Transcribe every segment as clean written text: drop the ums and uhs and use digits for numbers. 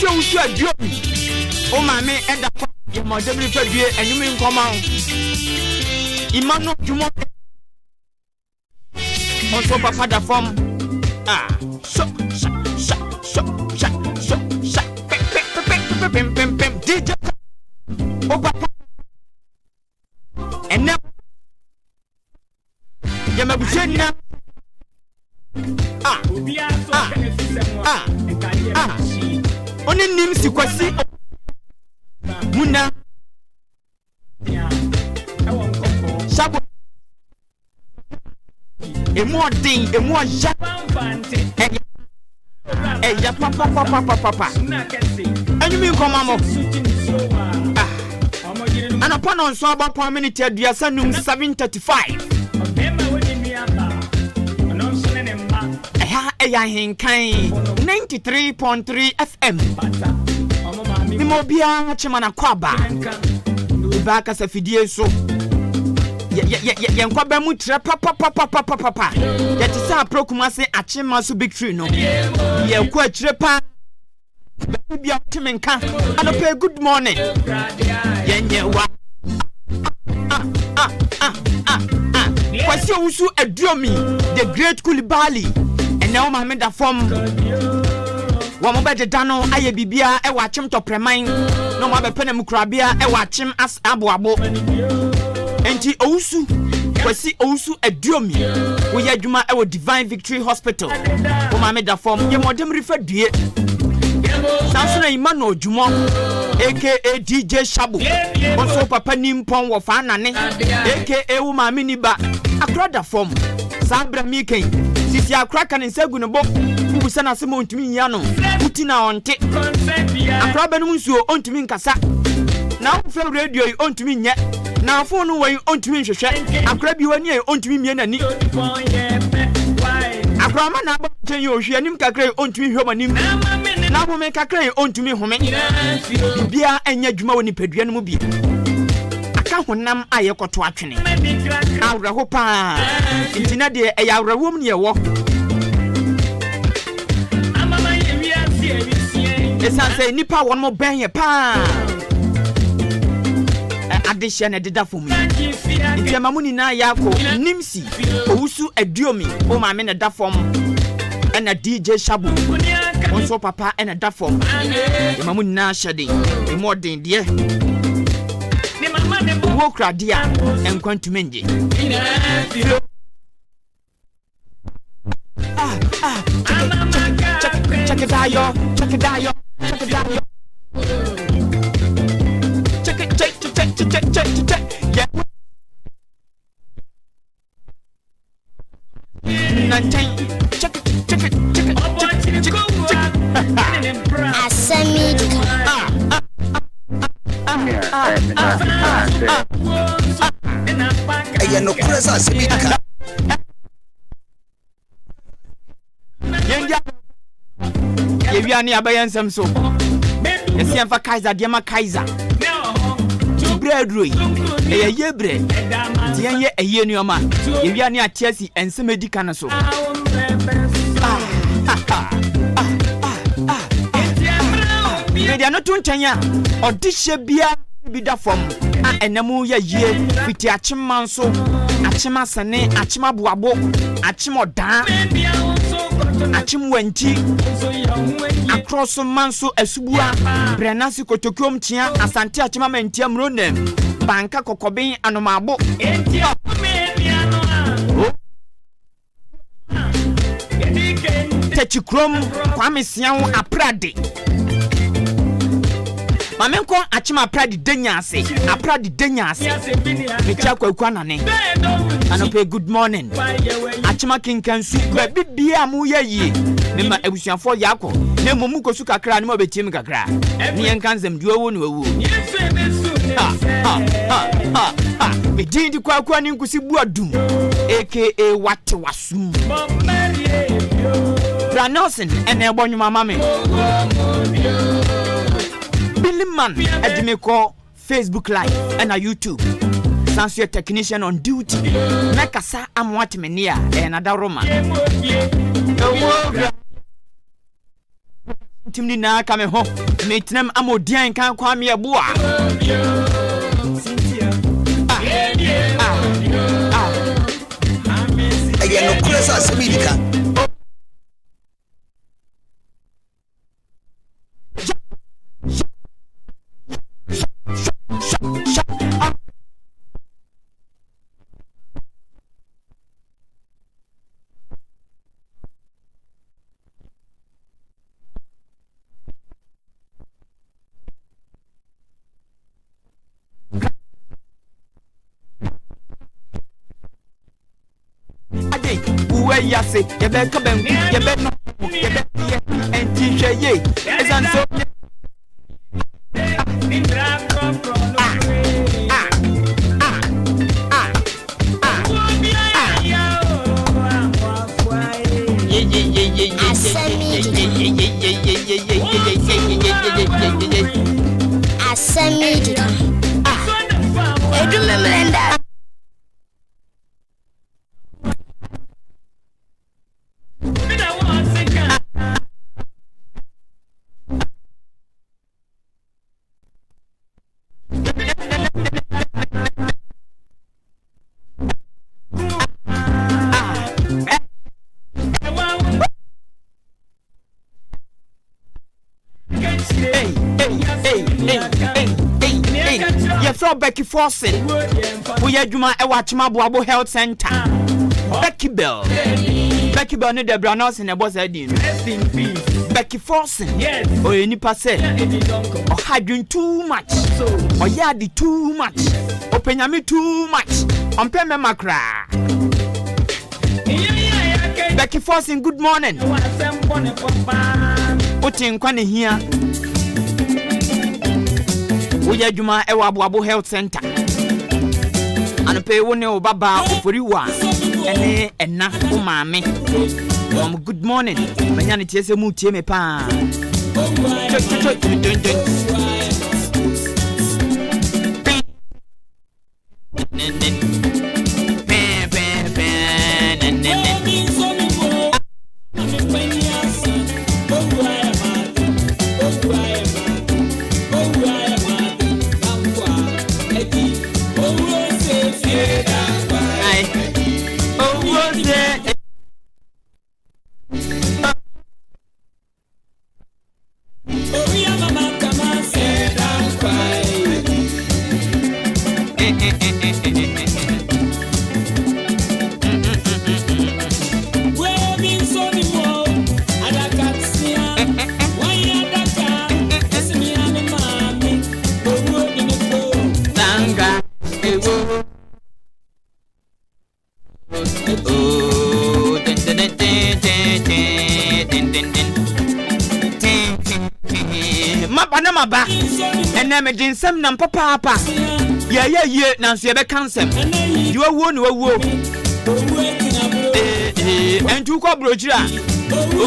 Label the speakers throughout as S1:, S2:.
S1: Kwasi usu adiomi. O mame eda kwa ya modebri fadie enyumi nkoma. Imano jumo. Onso papa da form. So pim DJ o papa ene ya mabushena oni nim si Kwasi muna sabo emu ya ya papa anyumi nkoma mo ana pano nso aba minute aduasa num 7:35 eya Ahenkan 93.3 FM ni mo bia chimana kwaba ibaka safidie so yenkwa ba mu tre papa yeti sa prokumase achima so big tree no yenkwa chire pa bia timenka anope good morning yenye wa Kwasi usu adiomi the great Kulibali ene o ma me da form wa mo be dano aye bibia e wa chim topreman no mo be pena mu kurabia e wa chim as aboabo enti ousu Kwasi ousu adiomi wo ya adwuma e wo Divine Victory Hospital o ma me da form ye modem rifadue Sansuna Imano Jumo aka DJ Shabu onso papa nimpon wo fa nane aka Uma Miniba akrada form Sabra Miken sisi akraka ne nsegu ne bo bubusa na se montumi nya no utina onte akraba no nsuo ontumi nkasa na ofem radio yi ontumi nya na phone no wi ontumi nhwehwe akrabi wani yi ontumi mie nani akrama na ba chen yo hwe anim kakra ontumi hwe manim na home kakra ontumi home bia enya dwuma woni padua no mu bi aka honam ayekoto atwene awraho pa intina de eya awrawom ne yewo esanse nipa won mo ben ye pa adehye na deda fom nti amamuni na yako nimsi owusu adiomi o ma me na da fom ena DJ Shabu onso papa ena da fom amamuni na hyede e modern de ni mama me wo kradia enkwantumenje check it out yeah. Check it.
S2: Asem Dika.
S3: Aya no presa Asem Dika.
S1: Ye ani abayansam so. Esi amfa Kaiser de ma Kaiser. Bredroi ye bre tie ye eye nuoma ye wi ani atiasi ensem Dika na so media no tuntanya odihye bia bi da fom enemu ya yie fiti achimman so achima sane achima boabo achimo dan achim wanti across manso asubua brenasi kotokom tia asante achima mantia mronem banka kokoben anomabo techikrom kwame sian aprade mamenko achima aprade denyase aprade denyase mecha kwakwa nane anope good morning achima kinkansu bibia mu yayi mema ebusuafo yako na momu kosu kakra ne mo betim kakra ne yankanzem duwo no wawu medindi kwakwa ni nkusi buadum aka wate wasum Nelson ene ebonwuma mame Billyman edimeko Facebook live and a YouTube sans your technician on duty mekasa amwat menia another Roma timni na ka me ho metnem amodian kan kwa me eboa
S3: ɛyɛ no kure sɛ asɛm yi Dika
S1: yase ye be ka ben ye be no ye be ye enti hwe ye ezan so
S2: Asem Dika. Edu memenda.
S1: Becky Forsen, we are Juma Ewachima Health Center. Becky Bell need the Branos in a boss idea. Becky Forsen, yes, or any passe, or hydrogen too much, or yardy too much, or penyami too much, on Pemme Macra. Becky Forsen, good morning. Putting Quani here. We are Juma Ewabo Health Center. And pay one o baba for you and na umame. Good morning. Manyani tese mutie me pa. Emerging some nam papa. Yeah, now see a cancel. You are one, and two cobroja.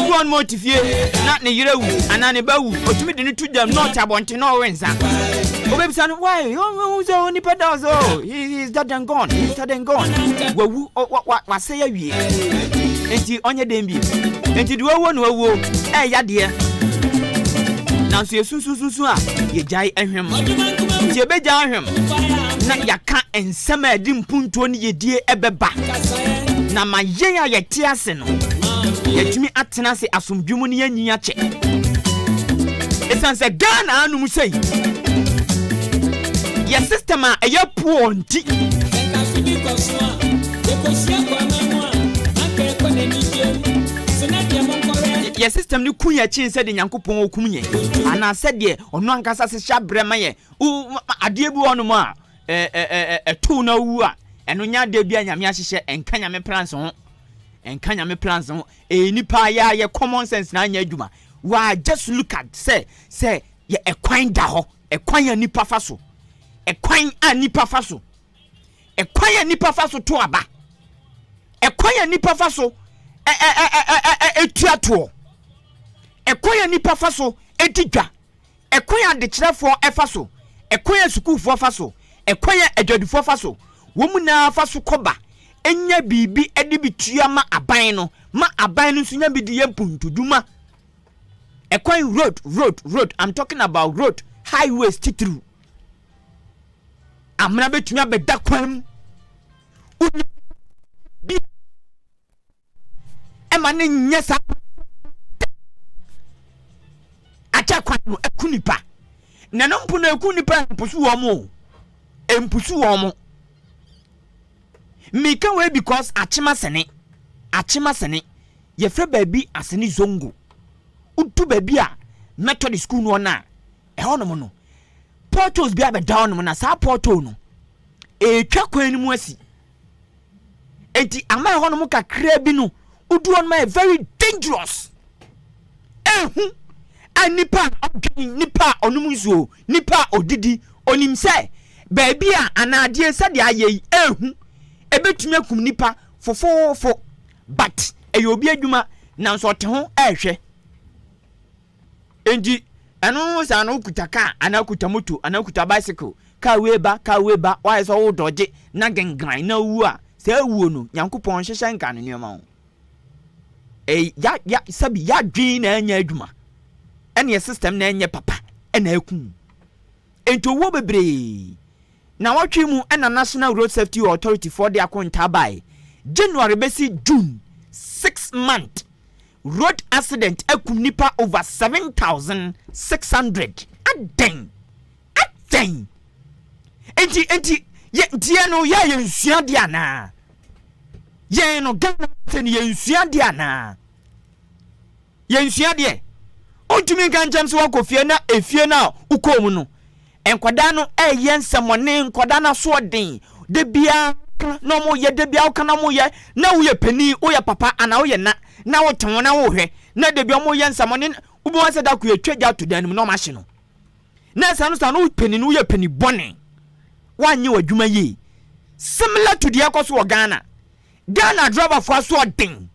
S1: One more to fear, not the Euro, and an about, but to me, to them not I want to know when son. Oh, son, why? Oh, only pedals. Oh, he's dead and gone. He's dead and gone. Well, what say ye? And you on your demby. And you do a one, eh, dear. Now see susu ye jai ehwem ye be jai ehwem na yaka ensema edi mpunto ne ye die ebeba na mayen ya ye tie ase no yetumi atena se asomdwum ne yanyi ache esanse Ghana anu mu sei ye system a eye puo nti your system ni kunya chin said Yankopon okumye ana said ye ono ankasa se sha brema ye ade bi wono ma tu na wu a eno nya de bia nyame ahyehye enka nyame plans ho nipa ya ye common sense na anya adwuma wa just look at say ye ekwan da ho ekwan ya nipa faso ekwan a nipa faso ekwan ya nipa faso to aba ekwan ya nipa faso etuato ekoya nipa faso etidwa ekoya dekyerefo efaso ekoya sukufo faso ekoya adwadufo faso womuna faso koba enya bibi ede bitua ma aban no nso nya bidi ye puntuduma Ekwan road. I'm talking about road, highways through. Amna betumi abeda kwan. Emane nyesa. Acha kwan no ekunipa. Nano mpu na ekunipa mpusu wo mo. Empusu wo mo. Mika we because achima sene. Ye fre baby aseni zongo. Utu baby a Methodist school no na. Hono no. Portals bi abe down no na sa portal no. Twa kwan ni mu asi. Enti ama hono mu kakra bi no. Udu on my very dangerous. Nipa onum nsuo, nipa odidi, onim se baby a anadie se de aye ebetumi akum nipa fofofo, but eyobi adwuma na nso te ho ehwe. Enji anu sa no kutaka anakuta moto anakuta bicycle ka weba why so wo doje na gengran na wu a se awuo no Nyankopon hyehye nka no nioma ho ya sabi ya dwen na anya adwuma ene system na enye papa ena akun ento wo bebre na watwe mu ena National Road Safety Authority for the akonta by January besi June 6 month road accident akum nipa over 7,600 aden enti ye no ya yensua dia na ye no Ghana teni yensua dia na yensua dia ontumi kancham so wakofie na efie na ukom no enkwada no yensemone enkwada na so den de bia no mo ye de bia ukana mo ye na wo ye pani wo ye papa ana wo ye na wo ton na wo hwe na de bia mo yensemone ubo wanse da ku etwaja to dan no ma hye no na sanu pani no ye pani bone wanye wadwuma yi similar to the akoso wo Ghana driver for so den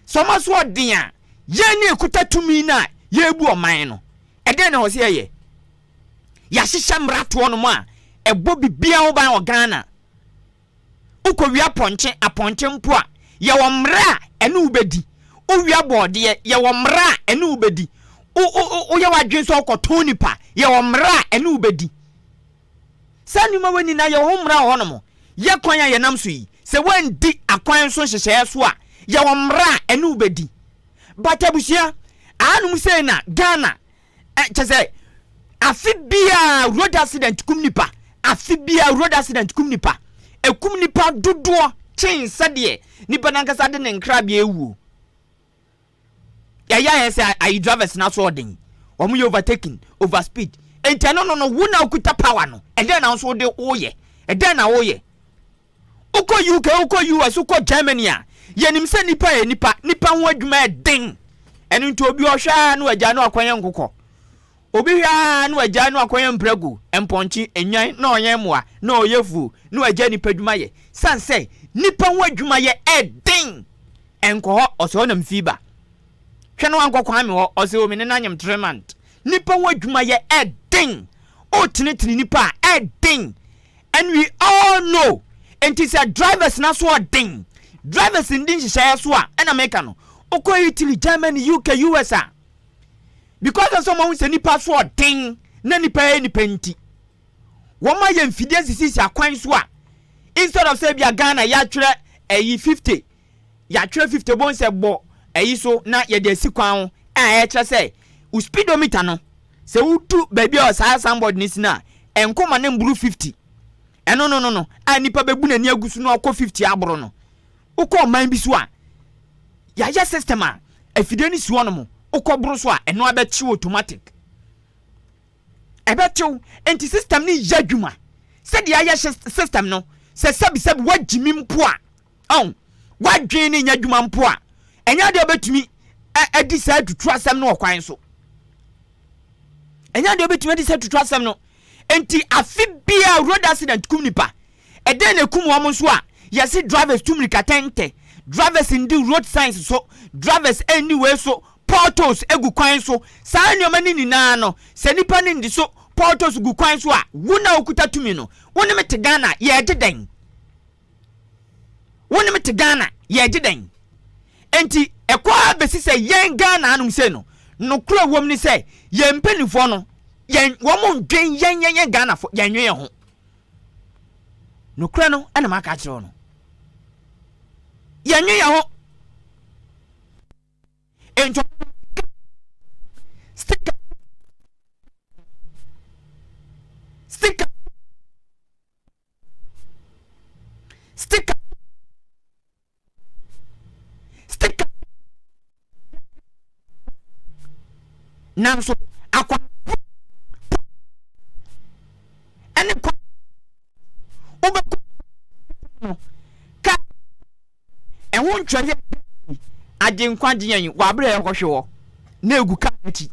S1: so ma so den a ye ni ekuta tumi na ye bu oman no eden na ho se ye ya hihya mrato no ma ebo bibia wo ban wo Ghana ukowia aponche mpo a ye wo mra ene ubedi uwia bode ye wo mra ene ubedi o ye wadwen so okoton nipa ye wo mra ene ubedi sani ma wani na ye ho mra ho no mo ye kwan ya ye nam so yi se wandi akwan so hyehye so a ye wo mra ene ubedi batabusia anu say na Ghana chese afibia road accident kum nipa ekum nipa dodo chen sade nipa nankasa de ne nkrabia ewu ya say I drivers na so den omo you overtaking overspeed enti no wuna okuta power no e den na so de oye e den na oye uko UK uko US uko Germany a yenim se nipa ho adwuma e den enu nti obi ohwa na agya no akwan nkokọ obi hwa na agya no akwan mpragu emponchi enyan na onye moa na oyefu na agya nipa adwuma ye sanse nipa ho adwuma ye den enkoho oso na mfiba hwe no ankokọ ame ho oso o me na nyem tremant nipa ho adwuma ye den o tinitini nipa den and we all know and it's a drivers na so den drivers ndin hihya so a na America no oko Italy Germany UK USA because of someone say nipa so den na nipa nti woma ye mfidie sisi akwan so a instead of say bia Ghana ya twere 50 ya twere 50 bon se bo so na ye de sikwan e kire say u speedometer no se utu baby o sa somebody ni sina enkoma na mburu 50 no a nipa bebu na ni agusu no akọ 50 aboro no ukọ man bi so a ya system a afide ni suo no mo ukọ boro so a eno abechi automatic ebechiw enti system ni yadwuma se de ya system no se sabi wagimi mpo a wadwen ni yadwuma mpo a enya de obetumi edi sa tutu asem no okwan so enya de obetumi edi sa tutu asem no enti afibia road accident kum nipa eden na kum wo mo so a yesi drivers tumrika tente drivers in the road signs so drivers anyway so portals egu kwan so saa nyoma ni na no se nipa ni ndi so portals gu kwan so a wona okuta tumi no woni mete Ghana ye deden enti ekwa besi se yen Ghana anum se no no kura wom ni say ye mpanifo no yen wo mo ndwen yen Ghana fo yen nwe ho no kura no ana maka kire no yen nwe ho ento sticker nanso akwa ene ko obeko ka ehun twere agenkwa gyen wa abere yakwohwe wo na egu ka ati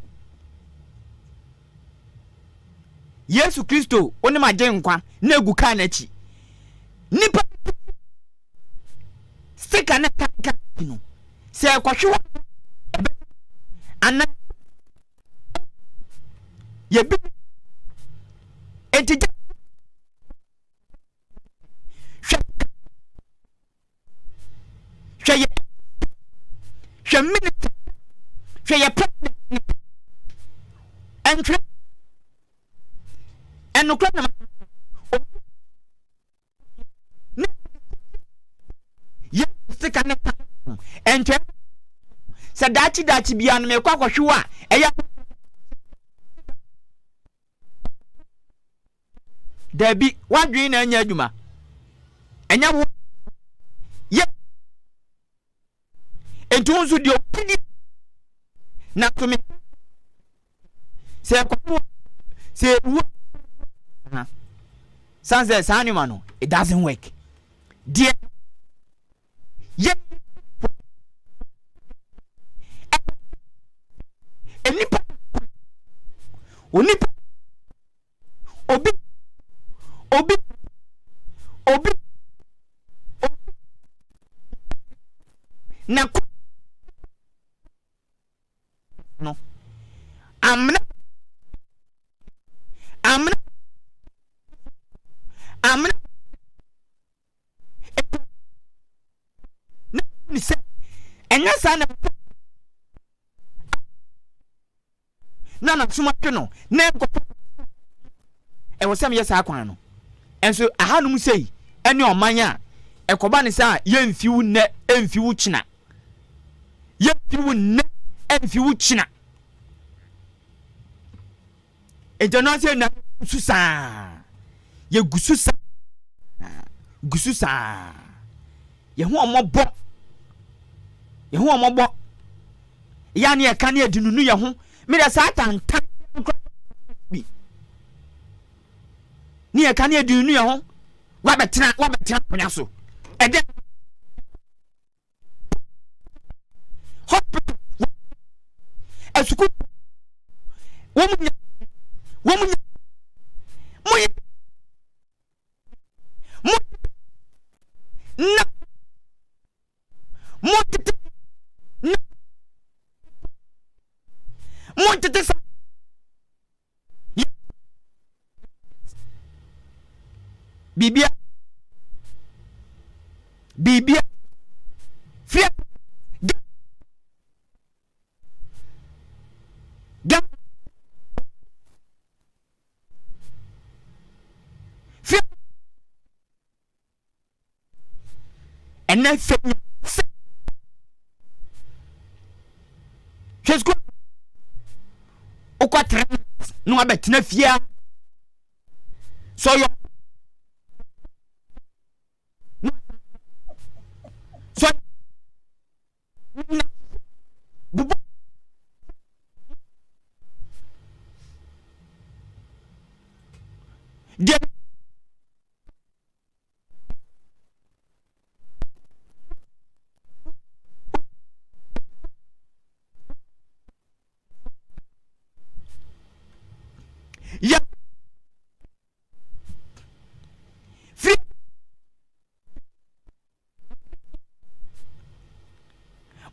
S1: Yesu Kristo oni ma genkwa na egu ka na ati nipa sika na ka no se yakwohwe wo ana ye bi etija hwe minute hwe ye president entry enukra na ye sika na entry se dachi bia no me kwa kwhwe a eya Debi wadwi na anya adwuma enya wo ye entunzu dio na tumi se ko se wo na sanse sanima no it doesn't work dear ye enipa onipa obi na no amna ni se enya sana na suma no na ko e wo sem yesa akwan no enso ahanum sei ene omanya ekoba ne sa yemfiwu ne emfiwu china yemfiwu ne emfiwu china international na susa ye gususa ye ho omobo ya ne ka ne adinunu ye ho me da satan tan bi ni e ka ne adinunu ye ho wa betena ponya so ede hospital esuku womunya moye na montete sa bibia fia ga fia ena fenya chesko okwatre no abetena fia so yo so bubu de ya free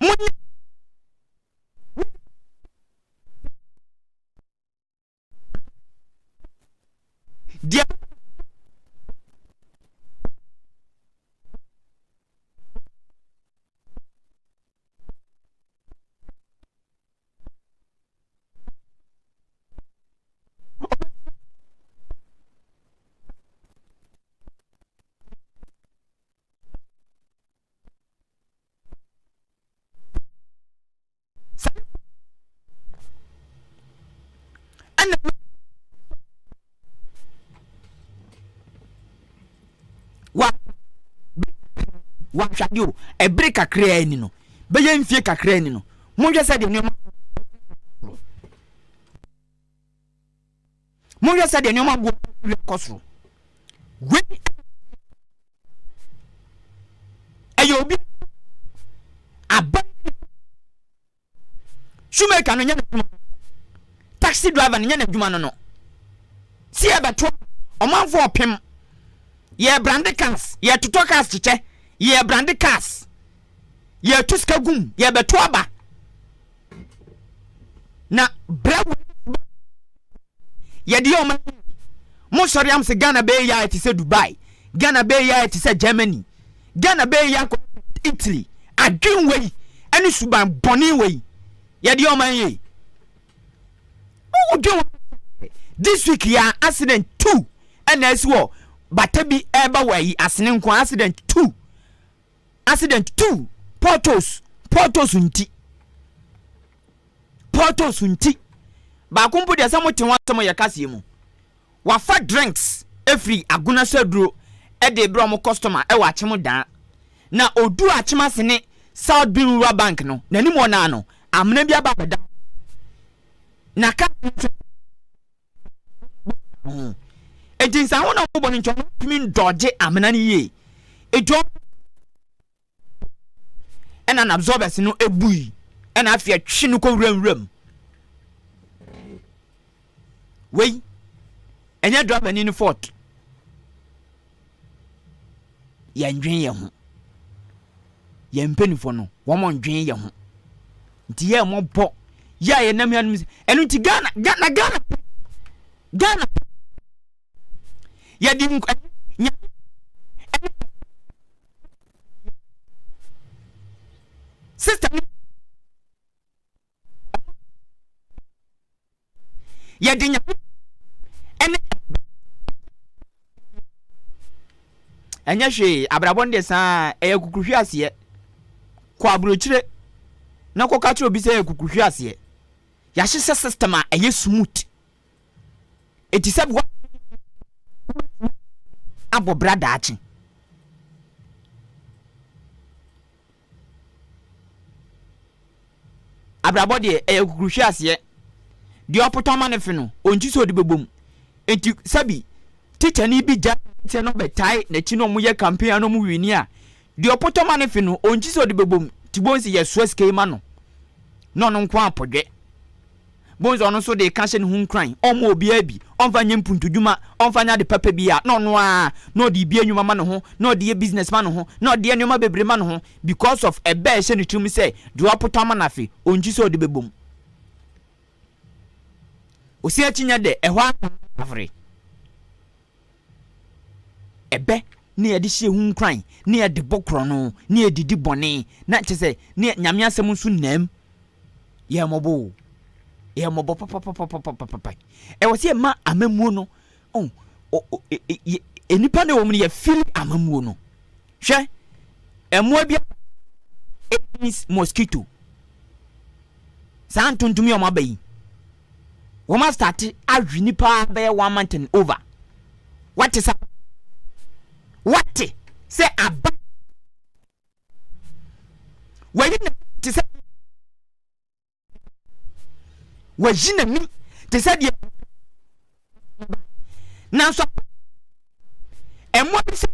S1: money dia ana wa hwadio e break kakra ni no be ye mfie kakra ni no monhwe se de nyoma monhwe se de nyoma bo kosoro we ayo bi aba shoemaker no nya na taxi driver no nya na dwuma no si e beto omanfo opem ye brand cars ye tuto cars chiche ye brand cars ye tuska gum ye beto aba na brew ye di o man mo sori am se Ghana be ya ti se Dubai, Ghana be ya ti se Germany, Ghana be ya ko Italy adwin wei ani suban boni wei ye di o man ye this week ya accident 2 and as well batabi eba wei asene nko accident 2 portos unti ba kumpu de samote wansamo ya kase mu wafa drinks every aguna saduro e de bro mo customer e wa chemo dan na odu achema sene South Bin Rural Bank no na ni mo na no amna bia ba beda na ka ejinsa wona mo boni ncho min dodge amna ni ye ejo ena na absorbers no ebui ena afia twi no ko wram wei enya driver ni fort ya ndwen ye ho ya mpenifo no wo mo ndwen ye ho nti ye mo bo ya ye nam ya enu nti Ghana ya di sister ya di enya hwe abrabonde sa kukuhwe ase kwa abrochire na koka tro bi se kukuhwe ase ya hye system a smooth etisab abo brada achi abrabode kukuhwe ase di opotoma ne fe no onji so de bebom enti sabi teacher ni bi ja te no betai na chi no mu ye campaign no mu wini a di opotoma ne fe no onji so de bebom ti bonsi ye so ske ma no no nko apodwe bonzi ono so de kanse ne hun kran omo obi abi onfa nye mpuntudwuma onfa nya de papa bi a no no a no de bi anwuma ma no ho no de business ma no ho no de anwuma bebre ma no ho because of a bear she ne tumi say di opotoma na fe onji so de bebom osi achinya de ehwa afre ebe ne yede hye hun kran ne yede bokro no ne yedidi bone na chese ne nyame asem nso nam ye mobo papa e wosi ma amamuo no enipa ne wo mu ye feel amamuo no hwe emo bia mosquito san tuntumi o ma bayi we must start adwini pa be 1 month and over what is say aba when to say wajina mi te say dia na so emo bi say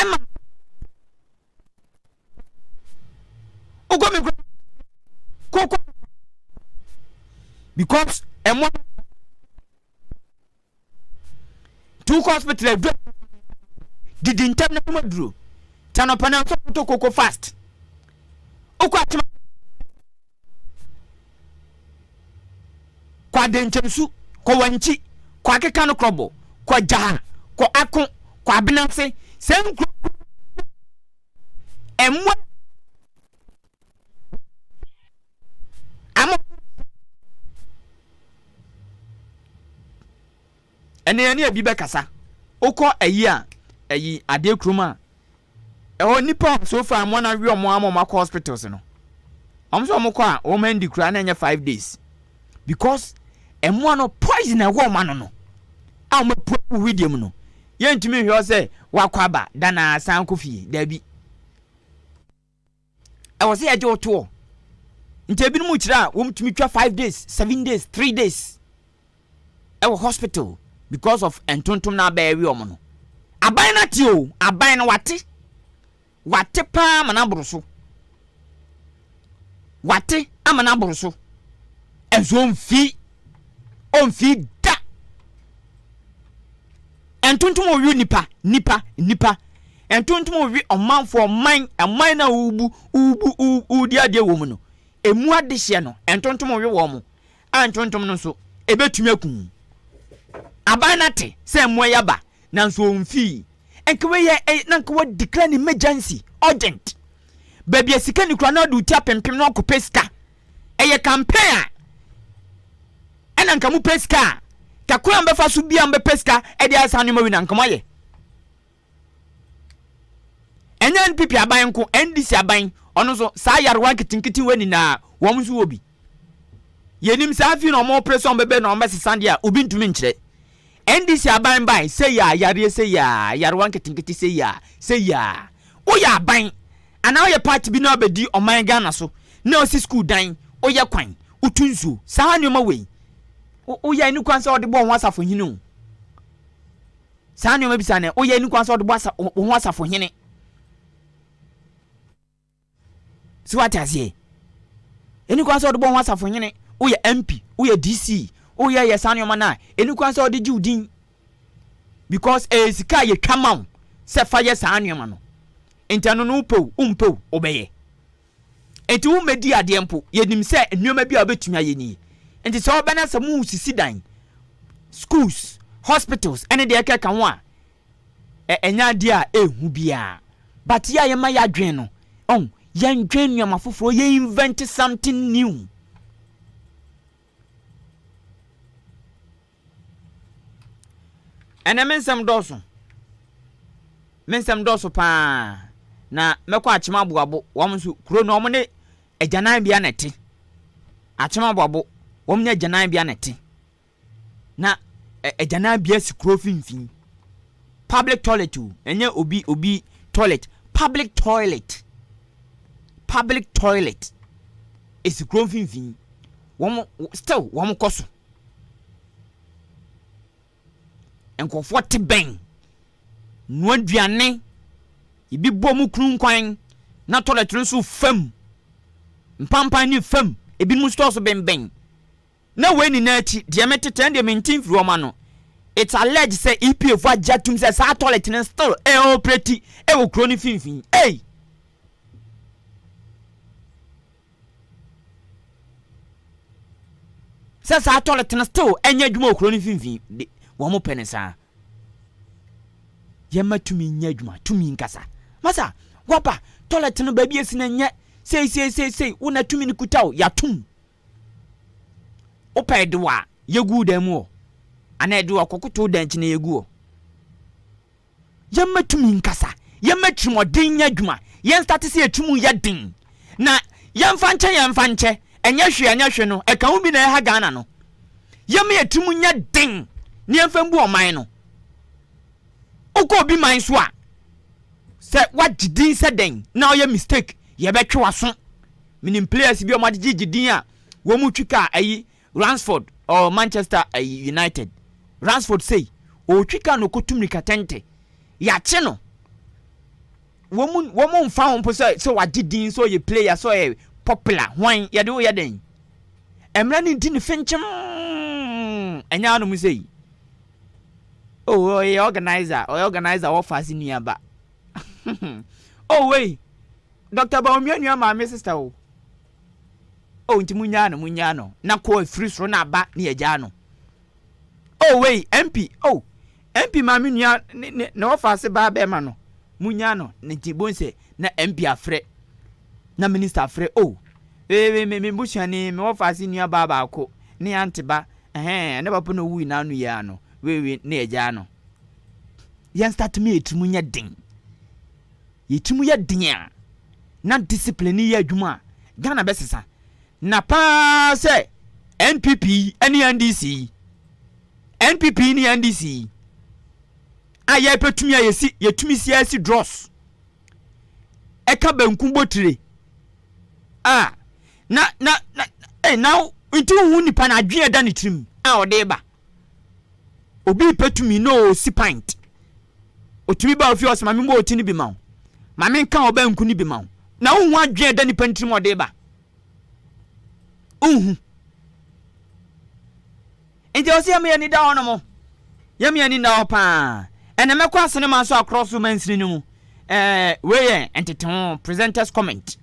S1: ema ogomi koko because emo two hospital did internal madru tano pana so koko fast okwa chima kwa denchemsu kwa wanchi kwa keka no krobo kwa jaha kwa akon kwa abinanse sem emwa amo ene abi be kasa okọ ayi ade kroma e nipa so far mo na wi omo amoma hospitals no omso omko a o man di kura na nya 5 days because emu no poison e wo ma no a mo pu video no ye ntumi hwe say wakwaba dana san kofi da bi e wo say aje oto nti bi no mu kira wo mtumi twa 5 days 7 days 3 days e wo hospital because of entontom na ba ewi omo no aban na ti o aban na wate pa mana bruso wate amana bruso enzo onfi da entontom owi nipa entontom owi omanfo man na ubu dia wo mu no emu adehye no entontom owi wo mu entontom no so ebetumi akun aban na te se emu yaba nanso onfi enkewe ye nankewe declare emergency urgent baby asika ni kura na do tia pempem na okopeska eye campaign ena nkamu peska kakura mbefa so bia mbe peska e dia asanu mawi na nkamo ye enya npp aban ko ndc aban ono so sa yarwa kitinkiti wani na wo mso obi yenim sa afi no mo preso mbebe no mbese sande a obi ntumi nkire ndc aban bai say ya yare say ya yarwa kitinkiti say ya o ya aban ana o ye party bi na obedi oman Ghana so na o si school dan o ye kwan utunzu sa anoma we o ya ni kwan so de bo ho asafo hine o sa anoma bi sa na o ya ni kwan so de bo ho asafo hine si watazie eni kwan so de bo ho asafo hine o ya MP o ya DC o ya sa anoma na eni kwan so de judin because sika ye twama se fa ye sa anoma no entano no umpo obeye enti wo medi ade mpo yenim se nnuoma bi a obetumi ayeni enti so obana se mu sisi dan schools hospitals ene de ekeka ho a enya de a ehu bia but ya ye ma ya dwen no yan dwen nnuoma foforo ye invent something new ene mensam doso pa na mekwa achima boabo wamso kuro no mo ne agyanan bia na te achima boabo wom ne agyanan bia na te na agyanan bia si kuro finfin public toilet enye obi toilet public toilet is kuro finfin wom still wom koso enkofo te ben no aduane ibi bomu krun kwan na toilet nso fam mpampan ni fam ebi mu store so benben na we ni na achi de metete de mentin firi oma no it's alleged say EPF ajatum say sa toilet ni still operate wo kro ni finfin sa toilet ni still enya adwuma kro ni finfin wo mo penesa yema tumi nya adwuma tumi nkasa masa wapa toilet no baby esina nya sei una tumi ni kutaw ya tum opedwa yegu dem o ana edwa kokoto danchi na yegu o yema tumi nkasa yema twimodin nya adwuma yen start se etumu ya din na yemfa nche enya hwe no eka hu bi na ha Ghana no yema etumu nya din ni yemfa mbu oman no uko bi man so a se wagidin se den na oye mistake ye betwe waso minim players bi o magigidin a wo mu twika ayi Ransford or Manchester United Ransford say o twika no kotumri katente ya che no wo mu mfa ho po so wagidin so ye player so ye popular hwan ye de wo ye den emra ni din finchem enya no mu say oh yeah, organizer offers in Yaba. Oh wait, Dr. Baumia, my sister. Oh, Munyano, na call free run ba near Jano. Oh wait, MP, MP Maminia, no offers a barbemano. Munyano, Nitibunse, na MP afre, na minister afre. Oh, me bushani, me offers in your baba co, ni antiba, never put no win now, Yano. We near Jano. Yan start me etumu nya din. Yetumu ya din na discipline ya adwuma. Ghana besesa. Na pa se NPP any NDC NPP ni NDC aye petumi ayesi yetumi siasi dross eka banku botire na now nti wu nipa na adwe da ne trim ode ba obi petumi no si pint otumi ba ofi osema me mo otini bi ma ma me nka obanku ni bi ma na wu adwe da nipa ntrim ode ba nti osi am yani da ono mo yam yani da opa ene mekwa asene ma so across women's ni mu we entertain presenters comment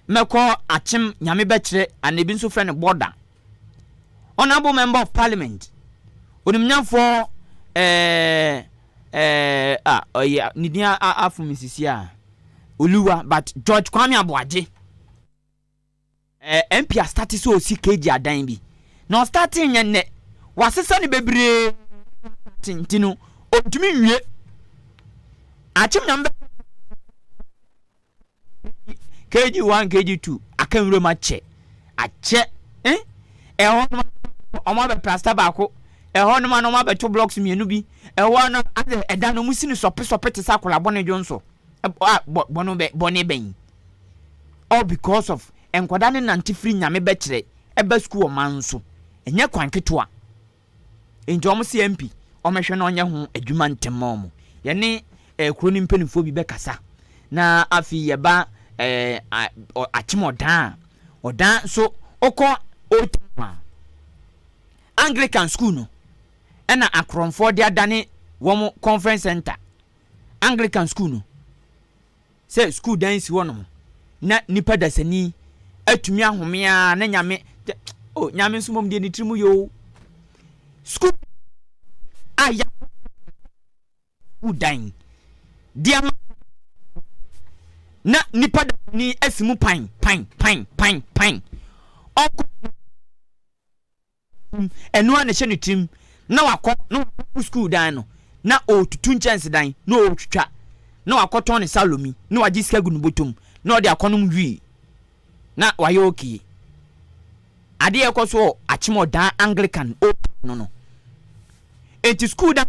S1: meko achim nyame bekire anabi nso frɛ ne border honorable member of parliament onimnyafo nidia afumisisia oluwa but George Kwame Aboagye MP start so si keji adan bi no starting nyenne wasesa ne bebre tintinu otumi nwie achim nyambe KG1 KG2 akanwure ma che ache ehon omo be plaster baako ehon no ma no ma be two blocks mienu bi ehon no ade eda no musini sope te sakola bone jonso bono be bone ben all because of enkwada ne nante free nyame be kire ebe school o manso enye kwanketoa enjo mo CMP o mehwe na onye ho adwuma ntemmom ye ne kroni mpanifo bi be kasa na afi ye ba achimodan odan so oko otwa Anglican school no na akronfo de adane wo conference center Anglican school no say school dance wono na nipa dasani atumi ahomea na nyame nyame nsumom de ni trimu yo school aya udan dia na nipa ni asimu pan oko enu a na hye ne tim na wakọ no school dan no na otutu nchance dan na otwitwa na wakoton ne salomi na waji sika gu no botom na ode akonom wi na waye okay ade ekoso achimodan Anglican no enti school dan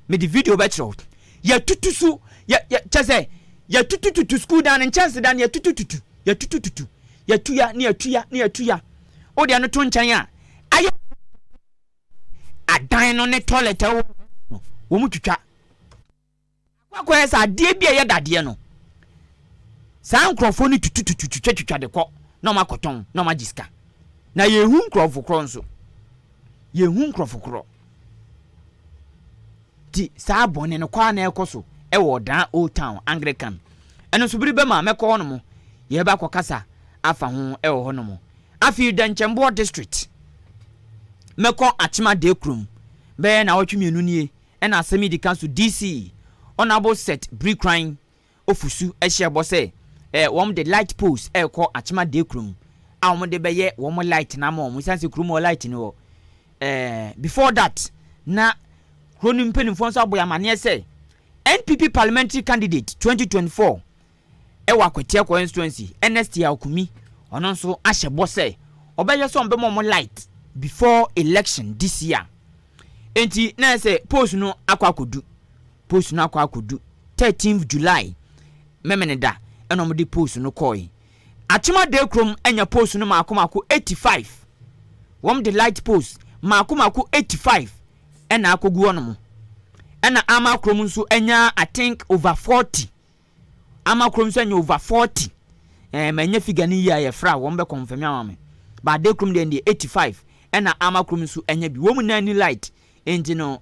S1: me di video bachelor ya tutusu ya chese ya tututu school dan nchance dan ya tututu ya tuya ni atuya ode ano to nchan a aye adan no ne toilet wo mu twitwa akwa esa de bia ye dade no san nkrofo ni twitwa de kọ na ma koton na ma jiska na yehu nkrofo kro nso yehu nkrofo kro ti sa bone no kwa na ekoso e wo dan Old Town Anglican eno so biri be ma mekọ hono mo ye ba kokasa afa ho e wo hono mo afi Danchembo district mekọ Achima de krum be na wotwemienu nie e na Asem Dika so DC honorable set brick crime ofusu e shebo say wom the light post e ko Achima de krum a wom de beye wom light na ma wom sanse krum o light ni wo before that na kronim penifo so aboya mane say NPP parliamentary candidate 2024 e wa Kwatia constituency NST Akumi ono nso ahyebo say obeye so mbe mo light before election this year enti na say post no akwakodu 13th July memeneda eno mde post no koi Achima de krom enya post no makomako 85 wom the light post makomako 85 ena akogu ono ena ama krom nso enya I think over 40 ama krom nso enya over 40 manya figure ni ya fra wom be confirm amame ba de krom de 85 ena ama krom nso enya bi wom na ni light enti no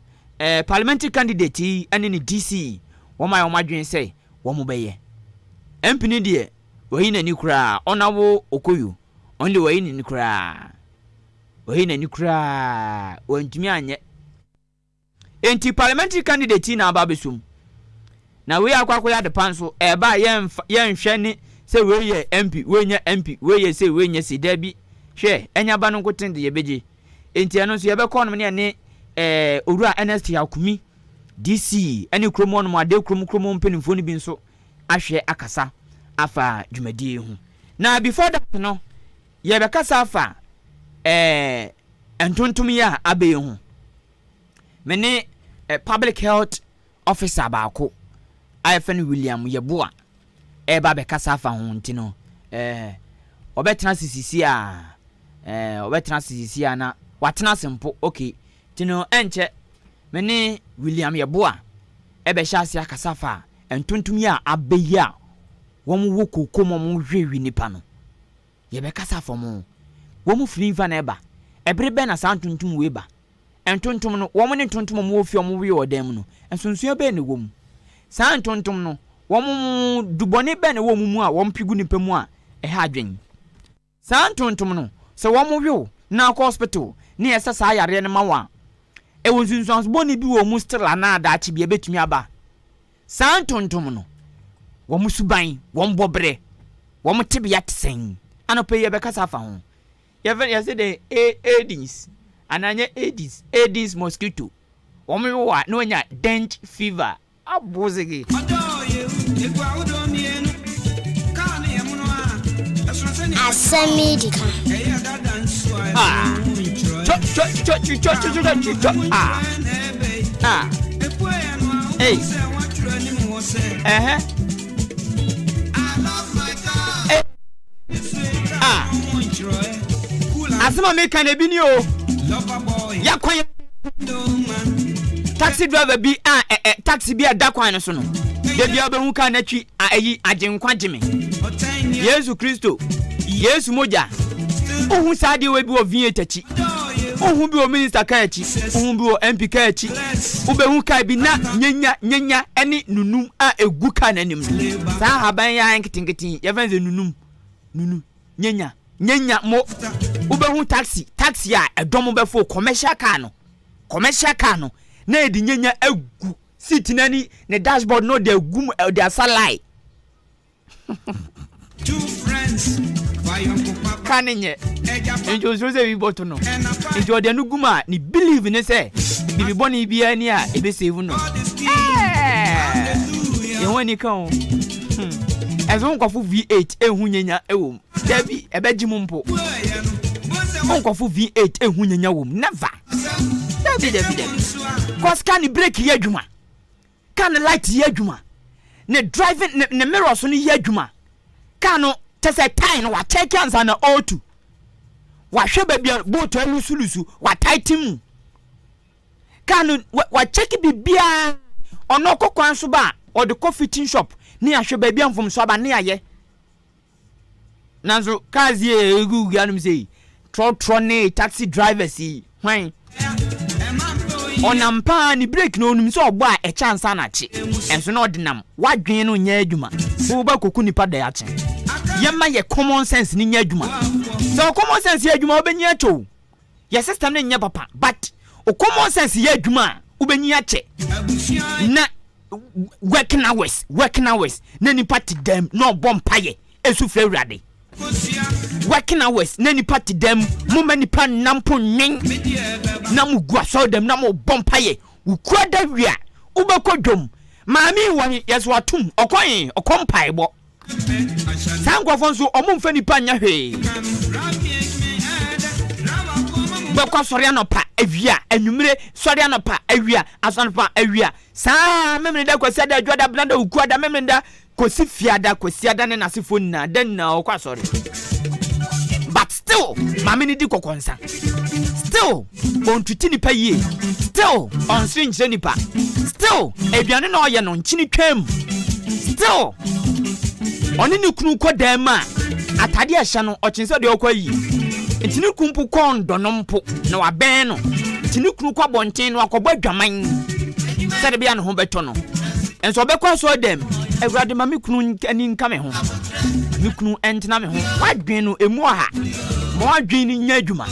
S1: parliamentary candidate ene ni DC woma ya omadwen say wom beye MP ni de wahi na ni kura onawo okoyu only wahi ni kura wantumi anye enti parliamentary candidate na ababesum na we akwakoya de panso eba yenhwe ni say we ye MP we nya MP we ye say we nya sida bi hwe enya ba no nkotende ye beje enti eno so ye be kọ no ne owura NST Akumi DC ene kromo no ade kromo mpenimfo ni bi nso ahwe akasa afa dwumadie hu na before that no ye be kasa afa entontom ya abe ho me ne public health officer baako ayefe no William Yeboa ba be kasa fa ho ntino obetena sisisi obetena sisisi na watena sempo okay tino enche me ne William Yeboa be hya ase akasa fa entontom ya abe ya wɔn wo kokom wɔn hwewi nipa no ye be kasa fa mo wɔn firi fa na eba ebre be na san tuntum we ba entontom no wɔn ne tuntum mo ofi wɔn we odam no ensonsuya be ne wɔm san tuntum no wɔn dubone be ne wɔm mu a wɔn pigu nipa mu a ha adwen san tuntum no se wɔn we na hospital ne yesa sa yare ne mawa e wɔn sunsuan boni bi wɔ mu still ana da achi bi betumi aba san tuntum no wɔn suban wɔn bobre wɔn tibia tsen anope ye be kasa fa ho ye say the Aedes ananye Aedes mosquito wɔn wa no nya dengue fever abozege
S2: Asem Dika
S1: hey Asema me kan ebi ni o ya kwan taxi driver bi taxi bi da kwan no so no de bia be hu kan na twi ayi agenkwa geme Yesu Kristo Yesu moja ohun sade we bi o vie tachi ohun bi o minister kan achi ohun bi o MP kan achi wo be hu kan bi na nyanya ene nunum egu kan anim sa haban ya nkitinkitin ye fanze nunum nyanya mo ubehu taxi a edom be fo commercial car no na edi nyanya agu seat nani ne dashboard no de gum de asalai
S3: two friends
S1: kanenye enjo so se bi boto no enjo de no guma ni believe ne say bibi boni bia ni a ebe save no ye woni kan ezo nkofo V8 ehu nyanya ewo dabi ebejimu mpo nkofo V8 ehu nyanya wo never dabi cause can break ye adwuma can light ye adwuma ne driving ne mirrors no ye adwuma can no tese tie no wa check answer na O2 wa hwe babia boat alusulusu wa tighten can wa check bibia ono kokwan so ba or the coffee tin shop ni ahwe babia mfom so ba ne aye nanzo kazi egu yanum sei tro ne taxi drivers yi hwan onampa ni break no onum so ogbo a chance na chi enso na odinam wadwen no nya adwuma wo ba koku nipa da ya chi yema ye common sense ni nya adwuma so common sense ye adwuma obenyi acho ye system ne nya papa but o common sense ye adwuma obenyi ache na working hours na nipa ti dem no bompaye esu frewrade working hours na nipa ti dem mo manipa nampo nwen na mu gua so dem na mo bompaye ukura da wia ubekodwom maami won yeso atum okompai bo sangwafo so omumfa nipa nya hwe bakwa sori anopa awia anwumre sori anopa awia asanopa awia saa memne da kwasi da adwa da blanda ukua da memne da kosi fiada kosiada ne nasifo na den na okwa sori but still mama ni di kokonsa still on tuti nipa yie still on swinche nipa still aduane na oye no nchini twam still oni ni kunu kodama atade ahya no ochinse de okwa yi ntini kumpu kondo no mpo na waben no ntini kunu kwa bonten no akobɔ adwaman sɛde bia no ho beto no enso obekɔ so dem awurade ma me kunu ani nka me ho me kunu entena me ho wadwen no emu aha ma wadwen ni nya adwuma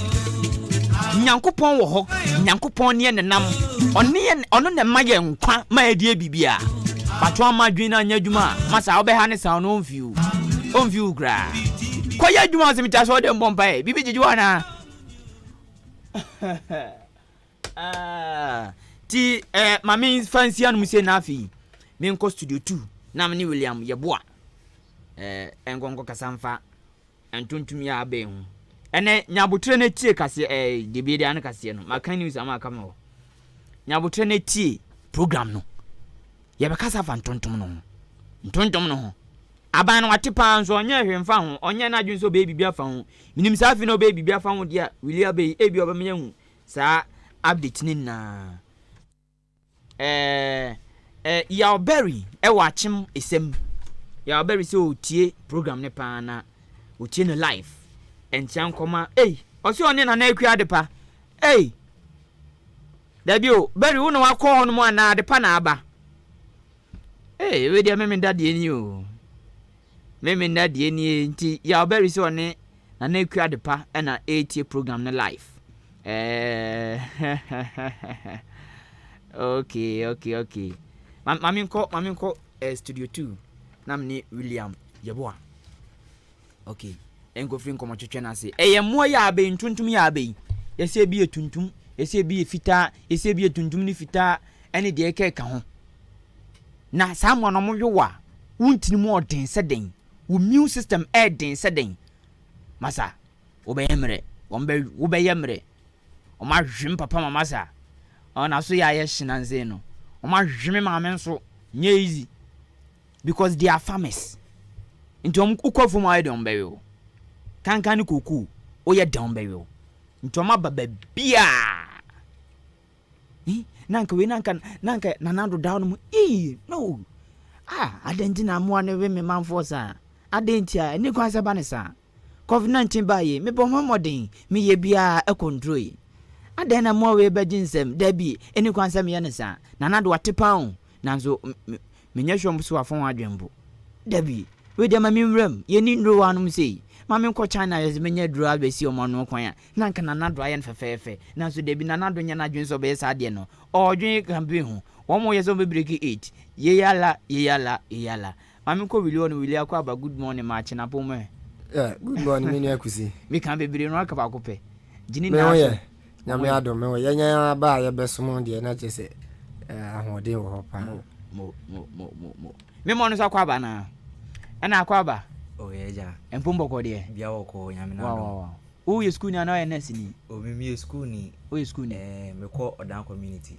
S1: nyankopɔn wɔ hɔ nyankopɔn ne nenam ɔno ne ma yɛ nkwa ma adie bibia bato amadwen na nya adwuma masa obɛha ne sa no onfiu gra koya adwuma asemita so dem bompa bibi gigi wana ti mami fancy anu se na afi me nko studio 2 na me ni William Yeboa engonko kasamfa entuntum ya abe hu ene nyabotre na tie kase de bi de an kase no maka news ama aka ma ho nyabotre na tie program no ye be kasa fa ntontom no ho aban no watepa nso onye hwemfa ho onye na adwun so be bibia fa ho minim sa afi no be bibia fa ho dia William be ebi obamenya hu sa update ni na ya berry wachim esem ya berry so otie program ne pa na otie no live entia nkoma osi one na akua de pa dabio berry wo no wakọ hono mo na de pa na aba we dia meme ndade ni o meme ndade ni nti ya berry so one na akua de pa na etie program ne live okay mami nko studio 2 namni William yeboa okay enko free nko twetwe na se mo ya abe ntuntum ya abe yese bi etuntum yese bi efita yese bi etuntum ni fita ene de ka ho na samwa no mo yowa wuntini mo odin seden wo immune system den seden masa obeyemre obeyemre o ma hwim papa mama sa na so ya ye shinanze no o ma hwim ma men so nye easy because they are farmers into ukofo mo ayi don bewe kankan koku o ye don bewe into ma baba bia nanka we nanka nanado down mo no adenti na mo ne we me manfo sa adenti a ni kwa se ba ne sa COVID-19 ba ye me bo modern me ye bia e control adan na mo we be jinsem da bi eni kwansem ye ne sa nanado watepa on nanzo menya hwom so afon adwembo da bi we de ma minwram ye ni nro wanum sei ma me nko China ye menya duro abesi o manu kwan a nanka nanado aye nfefefe nanzo da bi nanado nya na adwen so be sa de no odwen kambe hu wo mo ye so be break 8 ye yala ma me nko Willie akwa aba good morning ma chi na pomo
S4: good morning me akusi
S1: me kan be bire no aka ba kope jini
S4: na nyame adom me yenya ba ye besom de na chese ahode wo hopa
S1: mo me mo no so akwa ba na ana akwa ba
S3: yeja
S1: empombo ko de
S3: bia wo ko nyame na
S1: wow o ye school ni ana ye nurse ni
S3: o mi school ni
S1: o ye school ni
S3: me ko odan community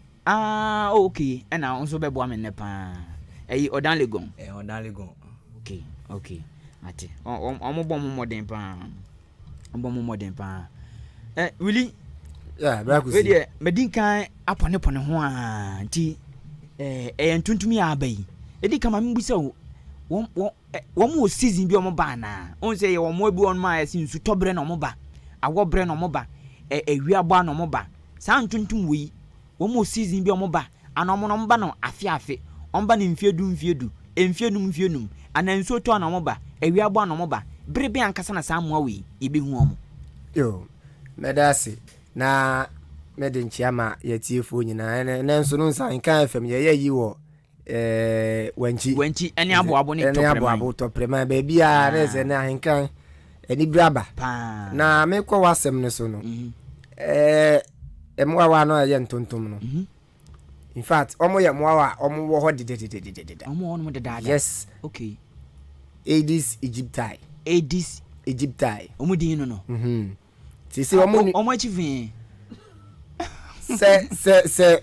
S1: okay ana onso be bo amene pa odan legon
S3: odan legon
S1: okay ate omo bom modern pa Willie
S4: bakusi
S1: we de medinkan apone ho nti entuntum ya abai edika ma mbusa wo mo season bi o mo ba na on say wo mo bi on ma esi nsu tobre na mo ba awobre na mo ba ewiabo na mo ba sa ntuntum wi wo mo season bi o mo ba anomo no mo ba no afi on ba ne mfiedu mfienum ananso to na mo ba ewiabo na mo ba brebe ankasa na sa mo awi ibehu omo
S4: yo medasi na medenchiama yetiefo nyina nenso no nsan kan fam ye yi wo wanchi
S1: eni aboabo ni
S4: toprema ba bia na ze na Ahenkan eni braba na mekwa wasem ne so no emwa no ye ntontom no in fact omo ye mwa omo wo ho de
S1: omo ono de
S4: yes
S1: okay
S4: Aedes aegypti
S1: omo din no
S4: sisi omo
S1: achivin
S4: se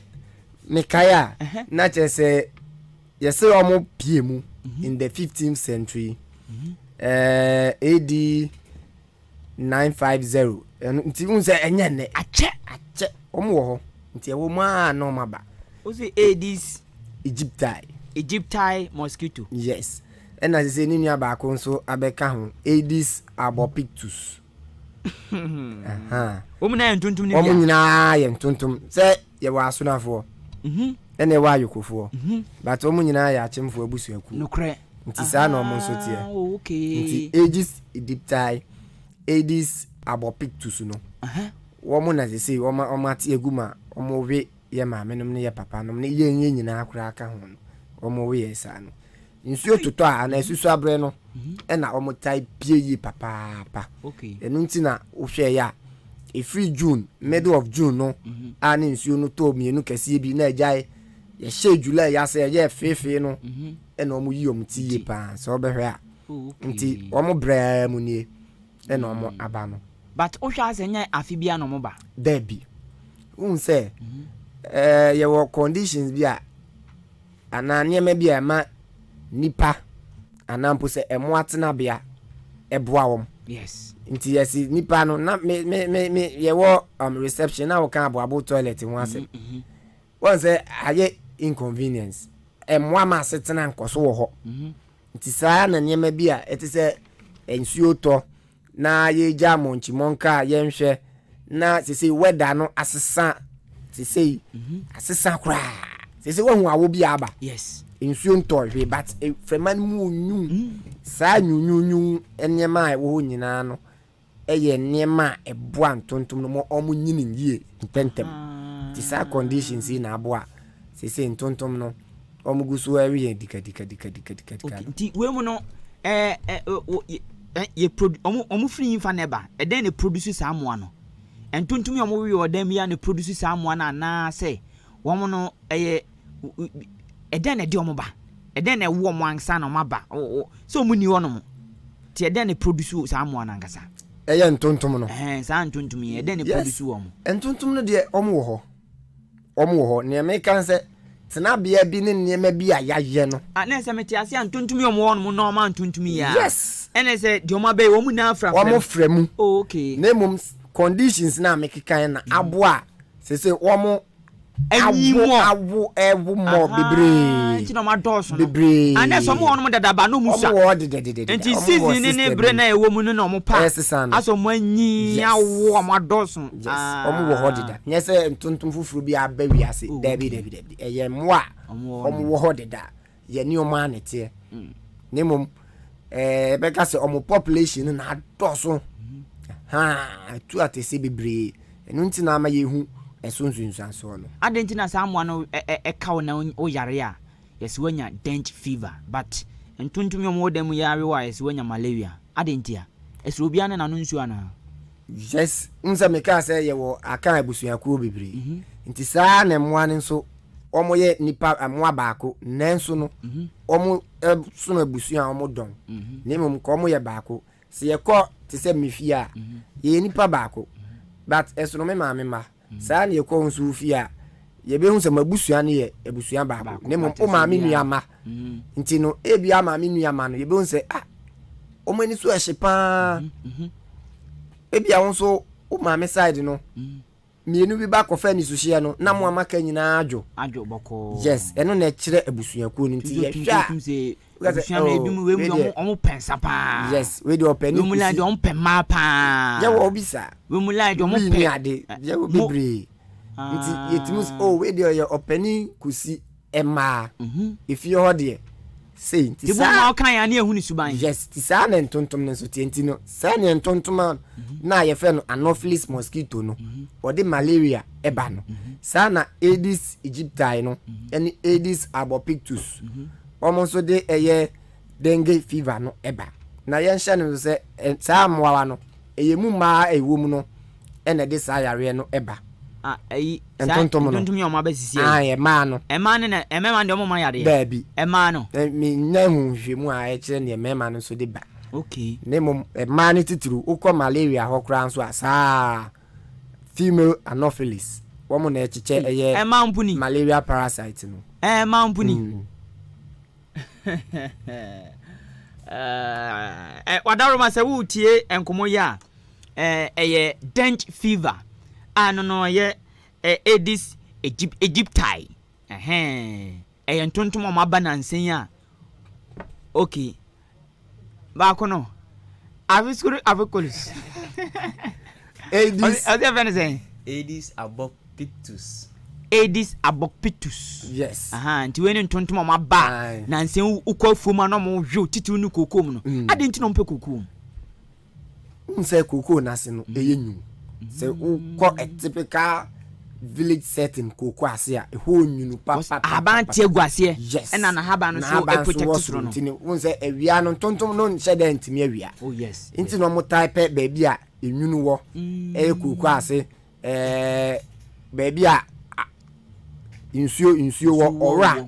S4: Mikaya na chese yese omo piemu in the 15th century AD 950 nti unse enye ne ache omo wo ho nti ewo ma no maba
S1: o say Aedes aegypti mosquito
S4: yes ena sisi ni nua ba ko nso abeka ho Aedes albopictus
S1: omuna ntuntum ni
S4: bia omunyina ye ntuntum se ye wa asonafo ene wa yokofo but omunyina ya achemfo abusuaku
S1: nokre
S4: nti sa na omo nso tie
S1: okay
S4: nti Aedes aegypti Aedes albopictus no wo mo na sisi wo ma tie eguma omo we ye ma menom ne ye papa nom ne ye nyina akura aka ho no omo we ye sa no nsuo toto a na susu abre no ena omo tai pie yi papa
S1: okay
S4: enu nti na wo hwe ya free June middle of June no ani nsuo no to mienu kase bi na agyae ye hye July ya se ye fefe no ena omo yi omo ti pa so obehwe a nti omo bra mu nie ena omo aba no
S1: but osha senya afibia no mo ba
S4: there be say your conditions bi a ananye ma bi a ma nipa anampo se emo atena bia eboa wom
S1: yes
S4: nti yes nipa no na me ye wo reception na wo kan abo toilet ho ase won say aye inconvenience emo ma setena nkoso wo ho nti saa na nyema bi a etise ensuo to na ye ja monchi monka ye nhwe na sisi weather no asesa sisi asesa kra sisi wo hu awo bi aba
S1: yes
S4: nsuo ntɔhwe but freman mu nyu saa nyunyunyu enema wo nyina no eye nneema eboa ntontom no mo omo nyini yie ntentem ti saa conditions na aboa sisi ntontom no omo gusu awie dika
S1: nti we mu no ye omo free infa neba den ne produce saa moa no ntontom ye omo we odam ya ne produce saa moa na say wo no eden na di omoba eden na wo mo ansa na maba so mu ni wono ti eden na produce sa mo na ngasa
S4: eye ntontom no
S1: sa ntontom ye eden na produce wo mo
S4: ntontom no de omo wo ho ne me kan se tena bia bi ne ne bi a yaye no
S1: na se meti ase ntontom yo mo wono mo no ma ntontom ya
S4: yes
S1: ene se di omo ba wo mu na afra
S4: wo mo fremu
S1: okay
S4: ne mum conditions na me kikan na aboa se wo mo awu ewu mo bebre
S1: nti no ma doso no
S4: bebre
S1: ane so mo wono mo dada ba no mu sa nti season ne bre na ewo mu no mo pa aso mo anyi awu mo doso
S4: omo wo hodida nye se ntontom fufuru bi abawi ase dabi eye moa omo wo hodida ye ni omo anete ne mum beka se omo population na doso tu atese bebre enu nti na ama yehu esunsunsanso no
S1: adentina samwa no ekaw na oyare a yesiwanya dengue fever but entuntum yo modem yare wa yesiwanya malaria adentia esi obi ane na no nsu ana
S4: yes nza meka say ye wo aka abusuakuo bebre nti saa na mmoa nso omo ye nipa ammoa baako nanso no omo so na abusua omo don na mum ko omo ye baako se ye ko te se mefia ye nipa baako but esono me ma saa na yekɔ nso fia yebehu se mabusua ne ye abusua baako ne mo maami nuama nti no ebia maami nuama no yebehu se o mani so ehyepa ebia wonso o maami side no mienu bi ba kofa ni so hye no na mo amaka nyina adwo
S1: boko
S4: yes eno na kyerɛ abusua ko nti ye hwa
S1: abusua na ebi mu we mu omo pensa pa
S4: yes we do open
S1: we mu la de omo pema pa
S4: ye wo bisa
S1: we mu la de omo pe
S4: ade ye wo bebre nti yetimus we de ye opening kusi ema ifi ho de sei nti
S1: sa kan ya na ehu ni suban
S4: yes ti sa na ntontom ne so tienti no sa na ntontom na ye fe no anopheles mosquito no o de malaria eba no sa na Aedes aegypti no ene Aedes albopictus omo so de eye dengue fever no eba na ye nhye no se sa moawa no eye mu ma ewo mu no ene de sa yare no eba
S1: ntontom yo ma besisi
S4: ema no
S1: ema ne na ema de omo ma yare
S4: baby
S1: ema no
S4: mi nyahu hwemu a kire ne ema no so de ba
S1: okay
S4: ne mum ema ne tituru ukọ malaria ho kra nso asa female anopheles wo mo na echiche eye
S1: ema mpuni
S4: malaria parasite no
S1: ema mpuni wadaro ma se wutie enkomo ya eye dengue fever no ye Aedes aegypti eye ntontom o maba na nsen a okay ba ko no aviculus
S4: Aedes
S3: Aedes albopictus
S1: Aedes albopictus
S4: yes
S1: nti we ne ntontom o maba na nsen ukọ fuoma no mo hwe titiw ni kokom no ade nti no mpe kokom
S4: nse koko na se no eye nyu se ukọ a typical village setting koko ase a ho nyunu papa
S1: abantie guase na na haba no so protect through no
S4: ntini wonse awia no tontom no nhyɛ ntimi awia
S1: oh yes
S4: nti no mo type baby a enyunu wo koko ase baby a insuo wo ora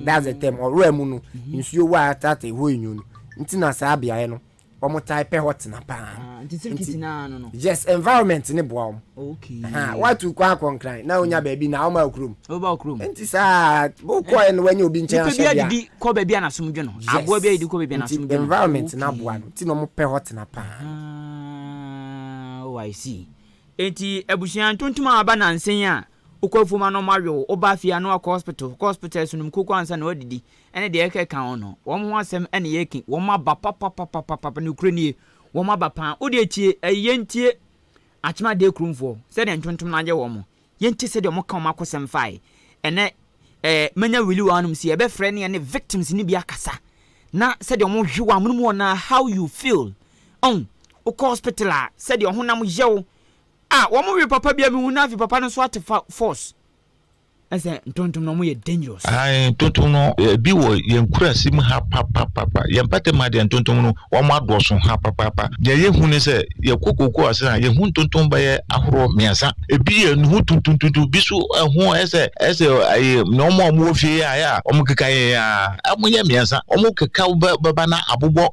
S4: that's the term ora mu no insuo wa atata ho enyunu nti na saa bia no omo type hot na pa
S1: nti no
S4: yes environment ne boa
S1: okay
S4: what to kwa konkran na onya ba bi na o ma okrum nti sa bo ko en wanya obi nchen
S1: ahye bia di ko ba bia na somdwe no aboa bia di ko ba bia na somdwe no
S4: environment na boa no ti no mo pe hot na pa
S1: oh I see enti abusian tontum aba na nsen a ukofuma no mawo oba fia no hospital sunum koko ansa na odidi ene de eke kan ono wo ho asem ene yeki wo ma ba papa ne kranie wo ma ba pa odi etie yentie achima de krumfo se de ntontom na age wo mo yenti se de mo kan makosem fai ene manya wili wanum si ebe frɛ ne victims ni bia kasa na se de mo hwewa munum na how you feel on hospital a se de ho nam yew wo mo we papa bia mi hu na fi papa no so at force ese ntontom no mo ye dangerous
S5: ntontom no bi wo yenkura sim ha papa yempate ma de ntontom no wo mo adoso ha papa de ye hu ne se ye kokoko ase na ye hu ntontom ba ye ahoro miasa ebi ye hu tuntuntu bi so hu ese no mo fie ya o mo keka ya mo ye miasa o mo keka baba na abobo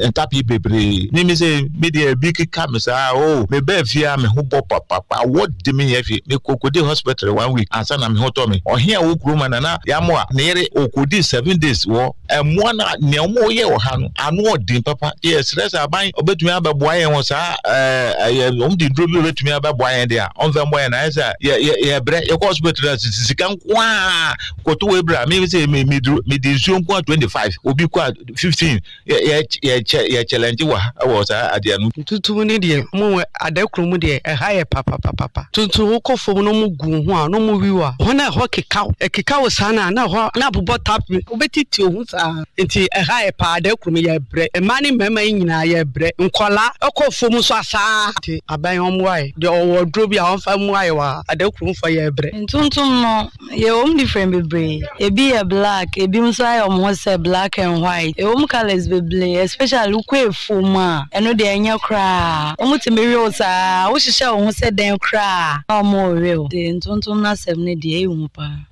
S5: ntapi bebre ni mi se me de bi keka me sa me ba fie me hu bo papa what de me ye fie me kokode hospital 1 week ansa na me me or here wo kroma na yamwa nere okodi 7 days wo emwa na ne omo ye wo ha no anu odin papa ye stress aban obetumi abeboa ye ho sa omdi drobi obetumi abeboa ye dia onve mboye na esa ye bre ye hospital sika nkwa koto we bra me say me di nsuo nkwa 25 obi kwa 15 ye challenge wa sa ade anu
S6: tutu ni de mo adakromu de ha ye papa tutu wo kofo no mu gu ho a no mu wiwa hona ho kekao sana na ho na bobo tap obetiti ohun sa nti ha e pa da krum ye bre mani mama nyina ye bre nkola okofo mu so asa nti aban omwae de owodro bi a onfa muae wa ada krum fa ye bre
S7: ntuntum no ye different bebre ebi ye black ebi mso aye omho se black and white colors bebre especially ukwefu ma eno de enya kra omutimeri osa wo hihye ohun se den kra omo real de ntuntum na sem ne de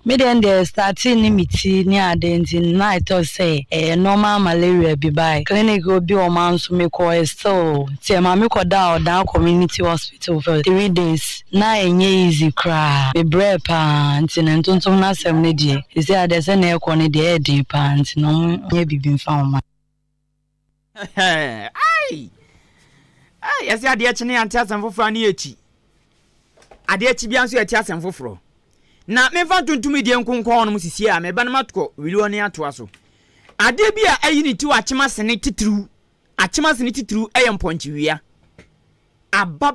S7: me then starting ni miti ni adenti na I thought say normal malaria be by clinic go be o man so me ko still tie ma me ko down community hospital for 3 days na enye easy cry be brave pa ntin ntontom na sem ne die is there dey say na e ko ne dey dey pa ntin no nye bibi mfa ma
S1: ai ese ade echi ne ante asem foforo na echi ade echi bia nso echi asem foforo na me fa tuntum die nkonkon no musisi a me ba na matko wili oni ato aso ade bia ayi ni ti wa chema sene titru achema sene titru eyemponchi wia aba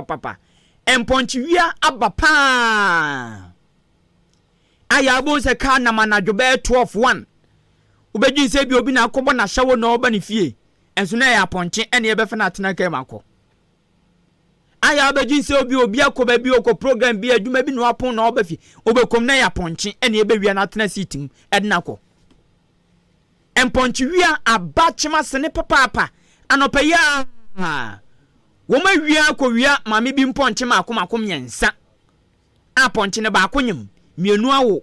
S1: papa emponchi wia aba pa aya bo se ka na manadwo be 12:1 ubegin se bi obi na akobo na hyawo na oba ne fie enso na ya ponchi ene ye be fa na atena ka mako aya begin se obi akoba bi oko program bi adwuma bi no apon na oba fie obekom na ya ponchi ene ye be wia na atena sitim edna ko emponchi wia aba chema sene papa anopa ya woma wia ko wia mame bi mponchi makom yensa a ponchi ne ba akonyem mienu awo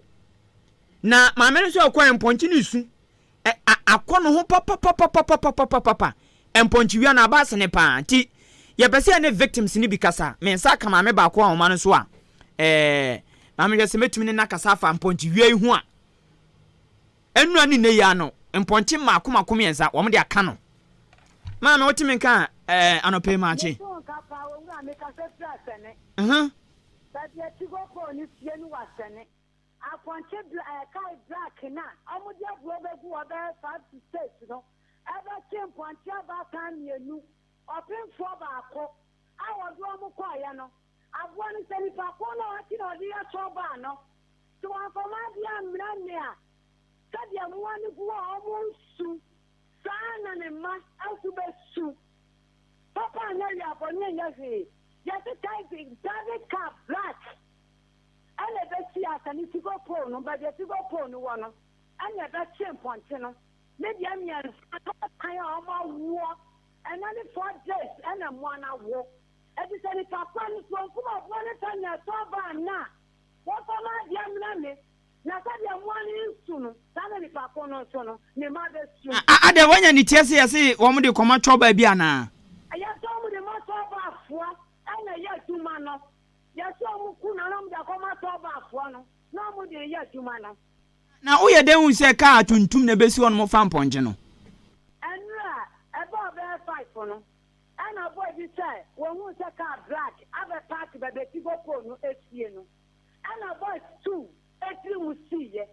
S1: na mame no so akwa emponchi ni su akono ho papa emponchi wia na aba sene pa ti ye pese ne victims ni bi kasa me nsa ka mame ba ko a oma no so a mame je se metumi ne na kasa fa emponchi wia ihu a enu ani ne ya no emponchi makom yensa wo me de aka no mame wotimi nka anope maachi
S8: Aponche kai black na amudia buobegu obe 5 to 6 no ebe chimponche ba kan mienu opin fo ba ko awodo mu kwa ya no abuo ni seni pa ko no ati no dia so ba no to afoma dia mrane a sadia mu ani buo omunsu sana ne ma asu besu papa na ya bonye yafi yete kai David Cap black ane besi asani tigo po no ba de tigo po no wono ane ba chimponche no me dia mia kan oma wo anani 4 days ane mo na wo edi se ni papa ni so kuma bo ne tanya so ba na wo fa ma dia mna me Na sabi amwani sunu. Sana ni pako no sono. Ni mother sunu.
S1: Ade wanya ni tiase yase wo mo de koma choba bi ana.
S8: Ya so mu de ma choba afua. Ana ya tuma no. Ya so mu kuna no mu de koma choba afua no. Na mu de ya tuma no.
S1: Na wo ye den hu se ka atuntum na besi won mo fa mponje no.
S8: Enra eba be 5 no. Ana boy bi say wo hu se ka black aba park be be ti go po no esie no. Ana boy 2 etri mu siye.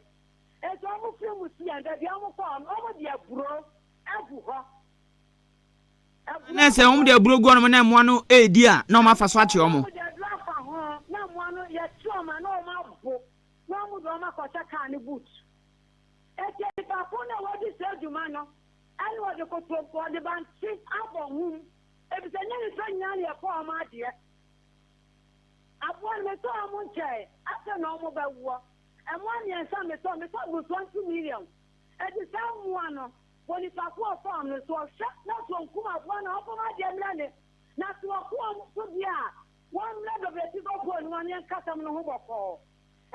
S8: Eto mu fi mu siye da bi amu ko no de aburo agu ho.
S1: Na se wo de aburo go no na mo no edi a na ma fa so ache omo.
S8: Na mo no ye choma na o ma bo. Na mu do ma ko chaka ni boot. Ete pa ko na wo di se duma no. Ani wo de ko to ko de ban si abo hu. E bi se nyani so nyani e ko ma de. Abo me to amu nche, ase na omo ba wo. E mo ani ensa me to go 20 million. E di sa mu ano. Woni pa ko farm no so sha na so nkuma abo na obo ma de mlane. Na so ko amu so bia. One leg of the people go and one young custom no hoboko.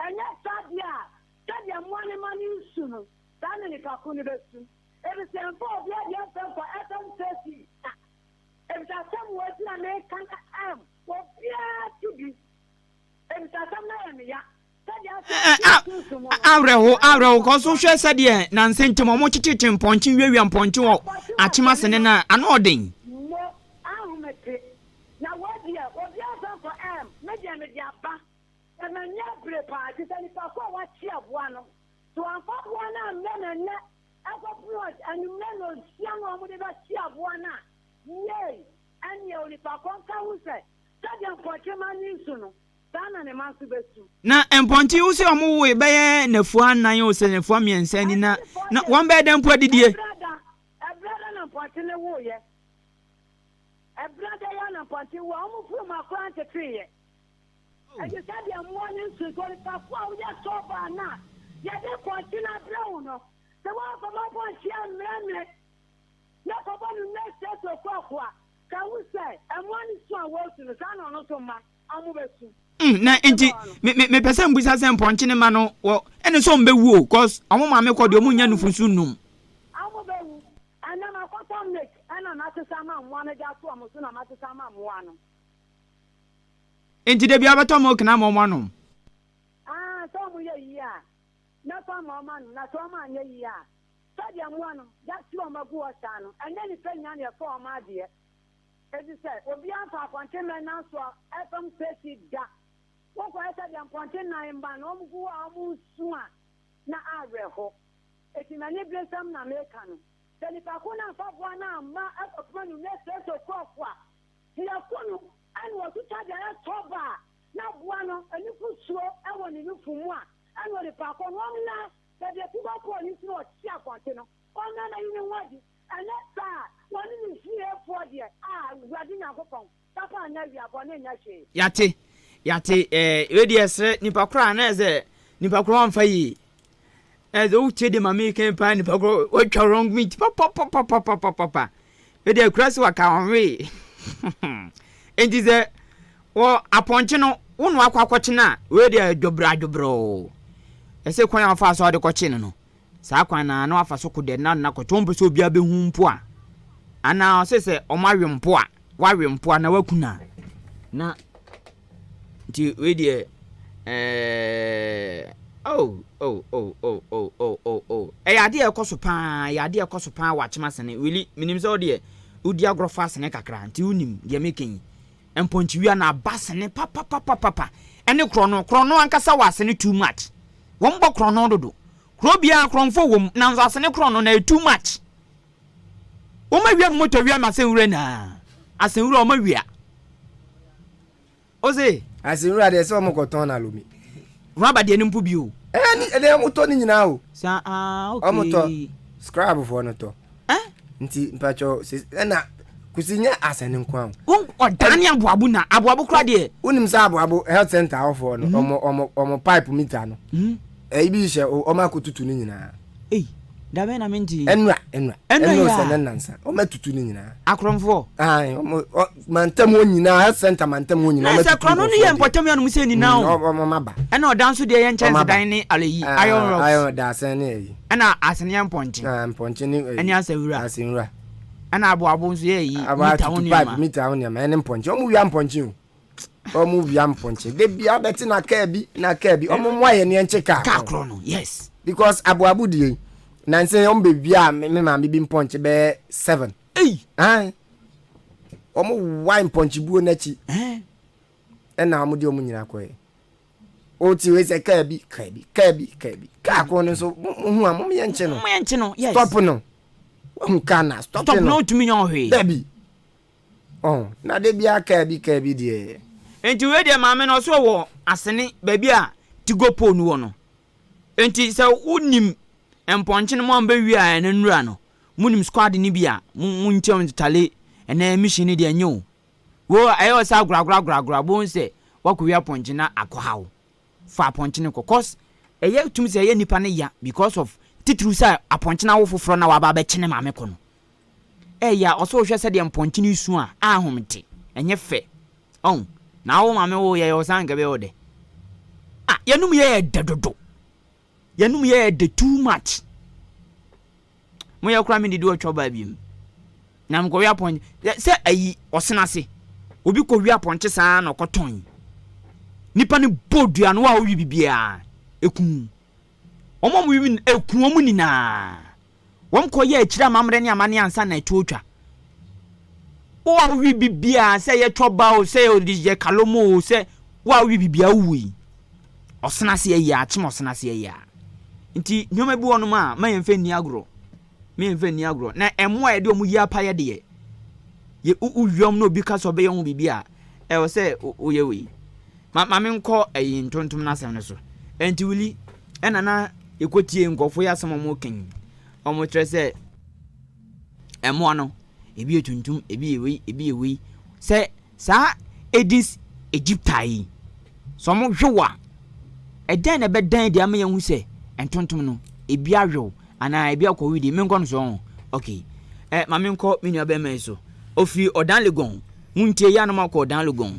S8: And yet, Sadia, Sadia, money soon. Stand in the Kakuni Besu. Every same for the young for Asem Tessie. If there's some words in American am, what to be. If there's some name,
S1: Awreho ko so hwe sade na nsentemo mo chichichi mponchi wiwi mponchi wo achima sene na anodin.
S8: No, ahumete. Na wadia for media ba. And na nya prepa ti sani pa ko wa chi aboa no. So amfa aboa na menene akopro and meno sia no mo de ba chi aboa na. Yey, and ye oli pa kon ka hu se. Sade mponchi mani su no. Sana ne man su besu.
S1: Na mponchi wo se omo we be na fu anan o se na fu amiensa ni na won be dem po adidie.
S8: Ebrada na mponchi ne wo ye. Ebrada ya na mponchi wo omo fu ma kwa ntetreye. I just had the morning to go to Papa, we just saw by now. Yet they continue brown. The one from my point, she and Ramlet. Not about the next set of Papa. Can we say, and one is so well to the sun or not so much. I'm over soon.
S1: Na enti me pese mbusa se mponchi ne ma no wo ene so mbe wu cause awon ma me kwode omu nya nufusu num.
S8: I'm over and then I got on neck and I'm not sama one just to am so na ma sama one.
S1: Enti de bia beto mo kna mo no.
S8: So mu ye ya. Na so mo man na so ma ye ya. So dia mo no, just to am go ota no. And then if nya na for ma de. As you said, obi afa ponche me na so FM safety da. Wo ko esa dia ponche na imba no mu go amu sua na areho. Eti na ni blesam na meka no. Tani pa ko na fa bua na ma akopma no na so ko a. Dia ko no and was to charge a toba. Now, one and you put slow, I want to look for one. And what the park on one last that the people call you to a chap on Tino. Oh, no, you know what? And that's that. One in the fear for the wedding of a Papa and Navy upon in that shade.
S1: Yate, ready nipa kra na ze nipa kra on fayi. As o chede ma me kan pa nipa kra what wrong meat papa. Ready cross wa ka on we. Enti ze wo aponche no wonu akwakoche na we de adwobro ese kwan afa so de koche no saa kwan na na afa so kode na kotombe so bia be hu mpo a ana sese omawe mpo a wawe mpo a na wakuna na nti we de yade ekoso pa wa chema sene wili minim so de udi agrofa sene kakra nti unim de meken emponchi wi na basene papa ene krono ankasa wasene too much won bo krono dodo kro bia kronfo wom na nso asene krono na too much o ma wi moto wi ma senwure na asenwure o ma wi a oze
S4: asenwure de se o mo koton na lomi
S1: raba de nimpu bi o
S4: ni ede mo to ni nyina o
S1: sa okay
S4: o mo to scrap for no to nti mpacho na kusinya asene nkwan
S1: o dani aboabu na aboabu kra de
S4: unim sa aboabu health center ofo no omo pipe meter no ibi she o ma kotutu ni nyina
S1: da be na menti
S4: enwa se nansa o matutu ni nyina
S1: akromfo
S4: ai mantam o nyina center mantam o nyina
S1: o matutu na no ye mpotam ya no mu se ni na o
S4: maba
S1: ena odan so de ye nchance dan ni aleyi
S4: ayo da sen ni
S1: ena asene mponche
S4: mponche ni
S1: eni asawura
S4: asenwura
S1: ena abo nso ye yi
S4: mita woni ma eni mponche o mu wia mponche o mu wia mponche de bia beti na ka bi o mu mwaye ni encheka
S1: ka kro no yes
S4: because abu die nanse on be bia me ma bi mponche be 7 ai o mu wine mponche buo na chi ena amu de o mu nyina koye o ti we se ka bi ka ko no so hu amu ye nche no yes stop no nkana stop
S1: no to me nyo hwe
S4: dabi na de bia ka bi de
S1: enti we de ma me no so wo asene ba bia tigopo nu wo no enti se unim emponche no mo wi a na nura no munim squad ni bia munche tale ena mission de anyo wo ayo sa gra bo nse wakowi ponche na akohawo fa ponche ne kokos eye tum se eye nipa ne ya because of titru sa aponche na wo foforo na wa ba be chene ma me ko no ya oso hwe se de mponche ni su a ahomte enye fe na wo ma me wo ye o san gabe o de yanum ye dadodo yanum ye de too much mo ya kura me di do twa biem na mko wi aponche se ayi osenase obi ko wi aponche saa na okoton nipa ne bodua no wa wi bibia ekun omo mo wi ekun omo ni na won ko ye akira mamre ne amane ansa na etwotwa wa wi bibia se ye twoba o se o di je kalomo o se wa wi bibia wuyi osenase ya achim osenase ya nti nyoma bi wono ma yemfa ni agro na emo a de omu yi apa ye de ye uwom no bi ka so be ye hu bibia o se o ye wi ma me nko ayi ntontom na asem ne so enti wili na ekotie nkofo ya asem mo ken omo tre se emo no ebi etuntum ebi ewi se sa edis Egyptai so mo hwewa eden na be dan de ama ye hu se entontom no ebi ahwew ana ebi akọwi di me nko no so okay ma me nko me nua be me so ofi odan legon muntie ya no makọ odan legon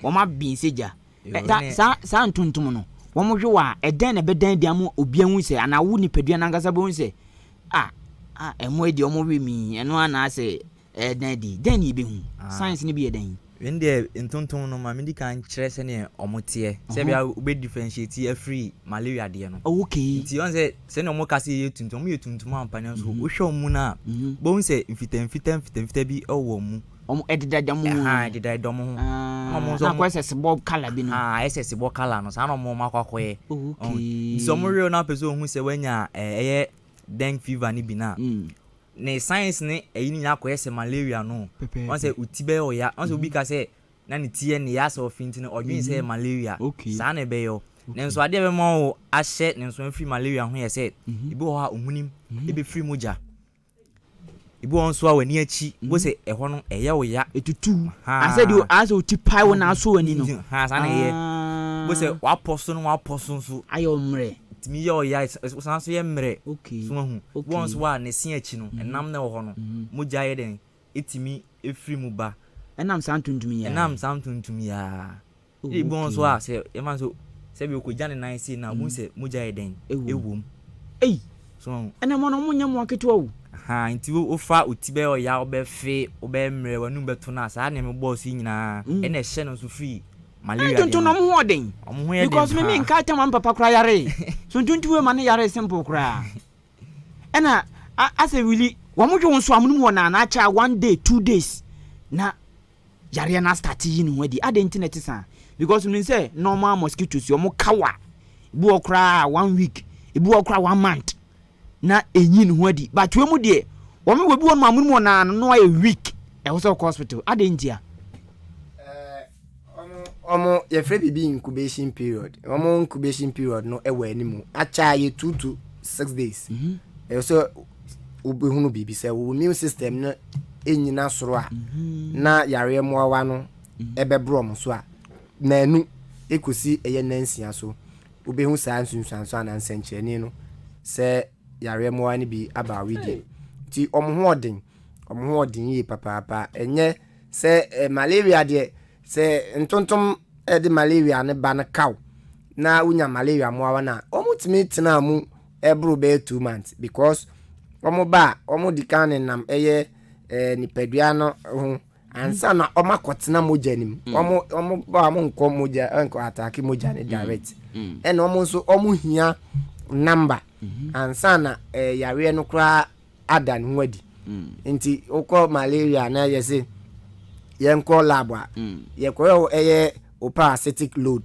S1: wo ma bin seja sa ntontom no wo mo hwewa eden na be dan de ama obi hu se ana wo ni padua na ngasa be hu se emo edi omo wi mi eno ana se den di den yi be hu science ni be den
S3: when the ntonton no ma me Dika nkyere se ne omote se bia ube differentiate free malaria de no
S1: okay
S3: nti on se ne omo kase ye tuntum me tuntum ampane so wo hwe omu na bo hu se mfita bi owo mu
S1: omo edida mu
S3: edida dom ho omo so
S1: na SS bob color bi no
S3: SS bob color no sa no mo makwakoye
S1: okay
S3: so mo real na person hu se wanya eye dengue fever ni bi na ne science ne eyi ni akoye se malaria no on se utibe oya on se obi ka se na ne tie ne ya so finti ne odwin se malaria sa na be yo ne nso ade be mo ahye ne nso free malaria ho ye se ibi ho ha omunim ebe free moja ibi on so awani achi bo se eho no eye oya
S1: etutu ase di ase otipai wona aso wani no
S3: sa na ye bo se wa poso so
S1: ayo mre
S3: mi yo ya so ye mre so hu once wa ne se achi no enam na ho no moja ye den etimi efri mu ba
S1: enam santuntum ya
S3: e bon so a se e man so se bi okoja ne nan se na bu se moja ye den ewum so
S1: enam no munya mo aketo o
S3: nti wo fa otibe o ya obefe obemre wanu beto na sa na me boss nyina e na hye no so free malaria
S1: tuntum no mo hoden because me nka tam papa kra yare so tuntum we man yare simple kra ena ase really wo mo dwo nso amunum wona na acha 1 day 2 days na yare na start yin wadi identity sa because me say normal mosquitoes yo mo kawa ibu okra 1 week ibu okra 1 month na enyin wadi but we mu de wo me we bi won amunum wona no a week e wo hospital identity
S4: omo ye free bibi incubation period omo incubation period no ewa animu acha ye 2 to 6 days so obehunu bibi say wo immune system no enyina soro a na yare moawa no ebebrom so a na anu ekosi eye nansia so obehu saa nsunsuanso anansenkyereni no se yare mo ani bi aba widi ti omo hoden yi papa enye se malaria de se ntontom de malaria ne ba ne kaw na unya malaria mo awana omo timi tena mu ebro be 2 months because omo Dika ne nam nipadua no ho ansa na omakotena moja nim omo ba mo nko moja enko ataki moja ne direct and omo so omo hia number ansa na yare no kra adan nwadi nti okọ malaria na yese yenko lab a yekọ parasitic load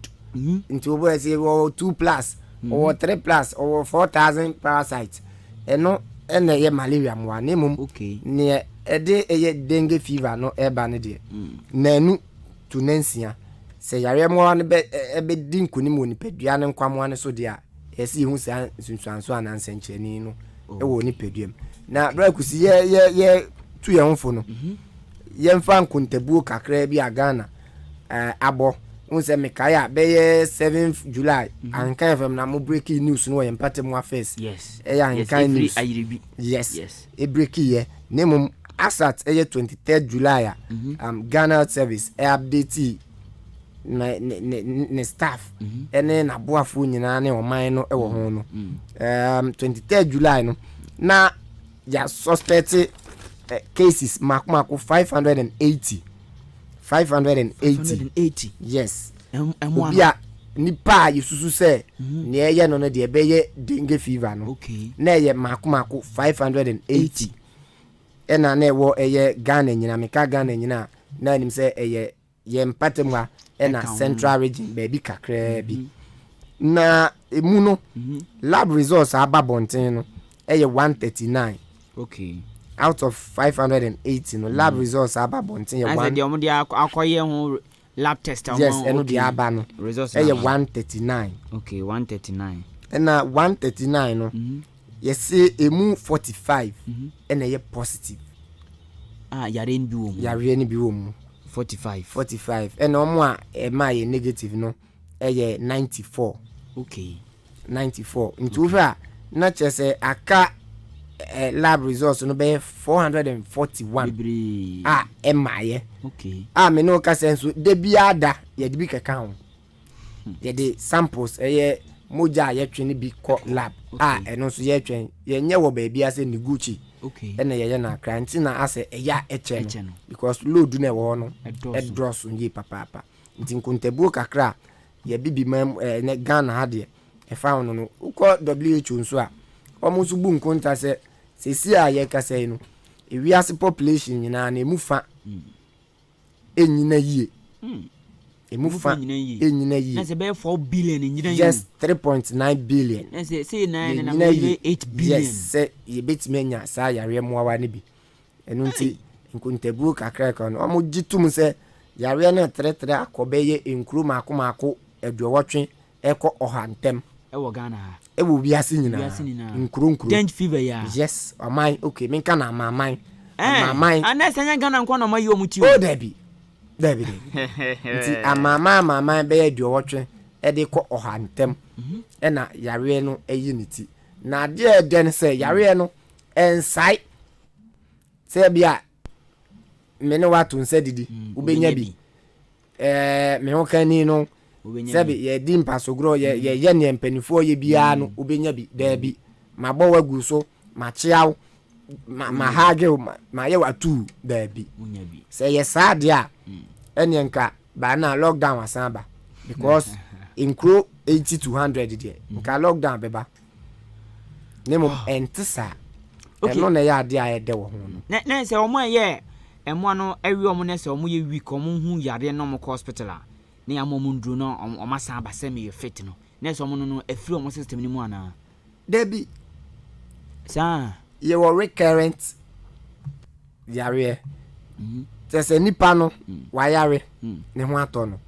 S4: nti obo ese 2+ or 3+ or 4,000 parasites eno ene malaria mo anemum ne ede dengue fever no eba ne de nanu tunansia se yare mo ne be dinkuni mo ni pedua ne nkwamo ne so de a esi hu sa sunsuanso anansencheni no ewo ni peduam na brakusi ye tu ye honfo no ye mfa nkontabuo kakra bi agana abo unse mekaya be 7th July Ahenkan FM na mo breaking news no ye mpate mo affairs
S1: yes
S4: Ahenkan news yes e breaking ye nemu asat 23rd July Ghana service update ne staff ene na boafo nyina ne oman no ewo ho no 23rd July no na ya suspect cases makmako 580 yes obia nipa yususu se ne eye no de ebeye dengue fever no na eye makmako 580 ena na ewo eye Ghana nyina meka Ghana nyina na nim se eye ye mpatemwa ena central region baby kakra bi na emu no lab results aba bonten no eye 139 out of 580 no lab results aba bonten ye 1
S1: de omo de akoye ho lab test
S4: yes eno de aba no
S1: results
S4: eye 139
S1: 139
S4: ena 139 no yes emu 45 ena ye positive
S1: yare ni bi wo mu 45
S4: and omo a my negative no 94 94 into fa na chese aka lab results no be 441 emaye me no ka senso de biada ye de bi keka ho ye de samples moja ye twen bi ko lab eno so ye twen ye nye wo ba bia se ni Gucci ena ye na quarantine ase eya eche no because load na wo no edross nyi papa nti nkontabuo kakra ye bibi mam ne Ghana ha de e fa no uko WHO nso a omo so bu nkonta se sesi a ye kasa no ewiase population nyina na emufa enyina yie emufa enyina yie
S1: na se be 4 billion enyina yie
S4: just 3.9 billion
S1: na se na 8 billion
S4: yes se ye betimenya sa yare moawa ne bi eno nti nkontabuo kakra ka no omo gitum se yare na tretre akobeye enkuru makomako eduowotwe eko ohantem
S1: ewo Ghana
S4: ewo biase nyina nkuru
S1: dengue fever ya
S4: yes amai okay menka na amai
S1: ana senya Ghana nko na mayi omuti
S4: o debi nti amama be eduowotwe ede ko ohantem ena yare no eyiniti na de den se yare no ensai se bia mene watu nse didi ubenya bi me hokani no sebi ye di mpasogro ye ne mpanifo ye bia no ubenya bi da bi mabọ wagu so ma chiaw ma hage ma ye watu da bi se ye sad ya enyenka ba na lockdown wasamba because incro 80 to 100 de nka lockdown beba nemo entisa eno na ya de ayede wo ho no
S1: na se omo ye emo no awi omo na se omo ye week omo hu yare no mo hospital a na ya momo ndru no omo san ba se me ye fit no na se omo no afiri omo system ni mu ana
S4: debi
S1: sa
S4: ye were recurrent yare se nipa no wa yare ne ho ato no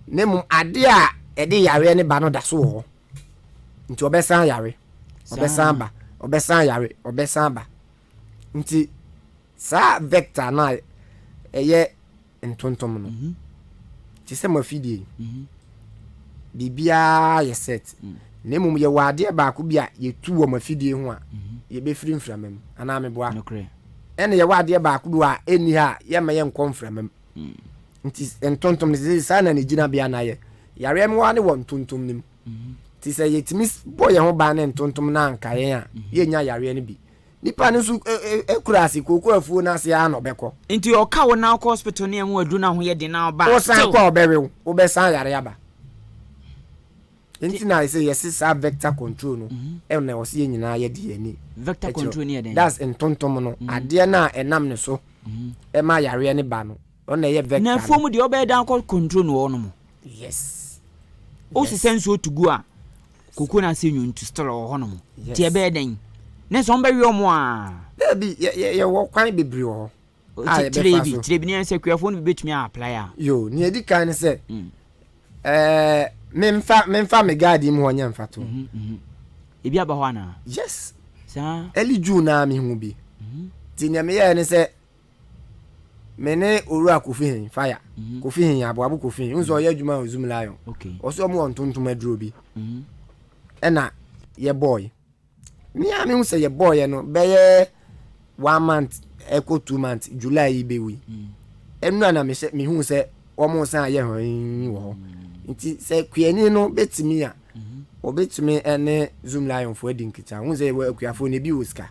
S4: nemu ade a ede yare ne ba no da so ho nti obesan yare obesan ba nti sa vector na eye ntontom no ti se mafidie bibia ye set na mmom yɛ wade ba ko bi a yɛtu wɔ mafidie ho a yɛbɛfiri mframam ana meboa ɛna yɛ wade ba ko bi a ɛni ha yɛma yɛ nkɔ mframam nti ntontom ne saa na ne gyina bia na yɛ yare me wa ne wɔ ntontom nim ti sɛ yɛtimi bɔ yɛ ho ba ne ntontom na anka yɛn a yɛnya yare ne bi nipa ne so ekura ase koko afuo na ase a na obɛkɔ
S1: nti ɔka wo na hospital ne mu adu na ho yɛ de na ɔba
S4: o san kɔ ɔbɛwe wo bɛ san yare aba nti na sɛ yɛse saa vector control no ɛna ɔse yɛ nyinaa yɛ de ani
S1: vector control ne yɛ den
S4: that's ntontom no adeɛ na ɛnam ne so ɛma yare ne ba no ɔna yɛ vector
S1: na fom de ɔbɛ dan kɔ control no no
S4: yes
S1: o se sense o tugu a koko na se nyuntu still wɔ no ti ɛbɛ den na so mbɛ wi ɔmo a
S4: bi yɛ wɔ kwan bebre wɔ
S1: a trebi ne sɛ kuafo no betumi a apply a
S4: yo ne edi kan sɛ memfa me guide mu honya mfato
S1: ebi aba hɔ ana
S4: yes
S1: sa
S4: early June na me hu bi ti ne me yɛ ne sɛ me ne oru akofi hen fire kofi hen abo kofi hen nso yɛ adwuma ozum lion ɔso mo ntontom aduro bi ɛna yɛ boy me a me hu sɛ yɛ boy no bɛyɛ 1 month echo 2 months July ibewi ɛnu na me hu sɛ ɔmo san yɛ hɔn wɔ nti sɛ kuani no betimi a obetumi ene zoom lion fo adi nkita hu sɛ kuafo ne bi woska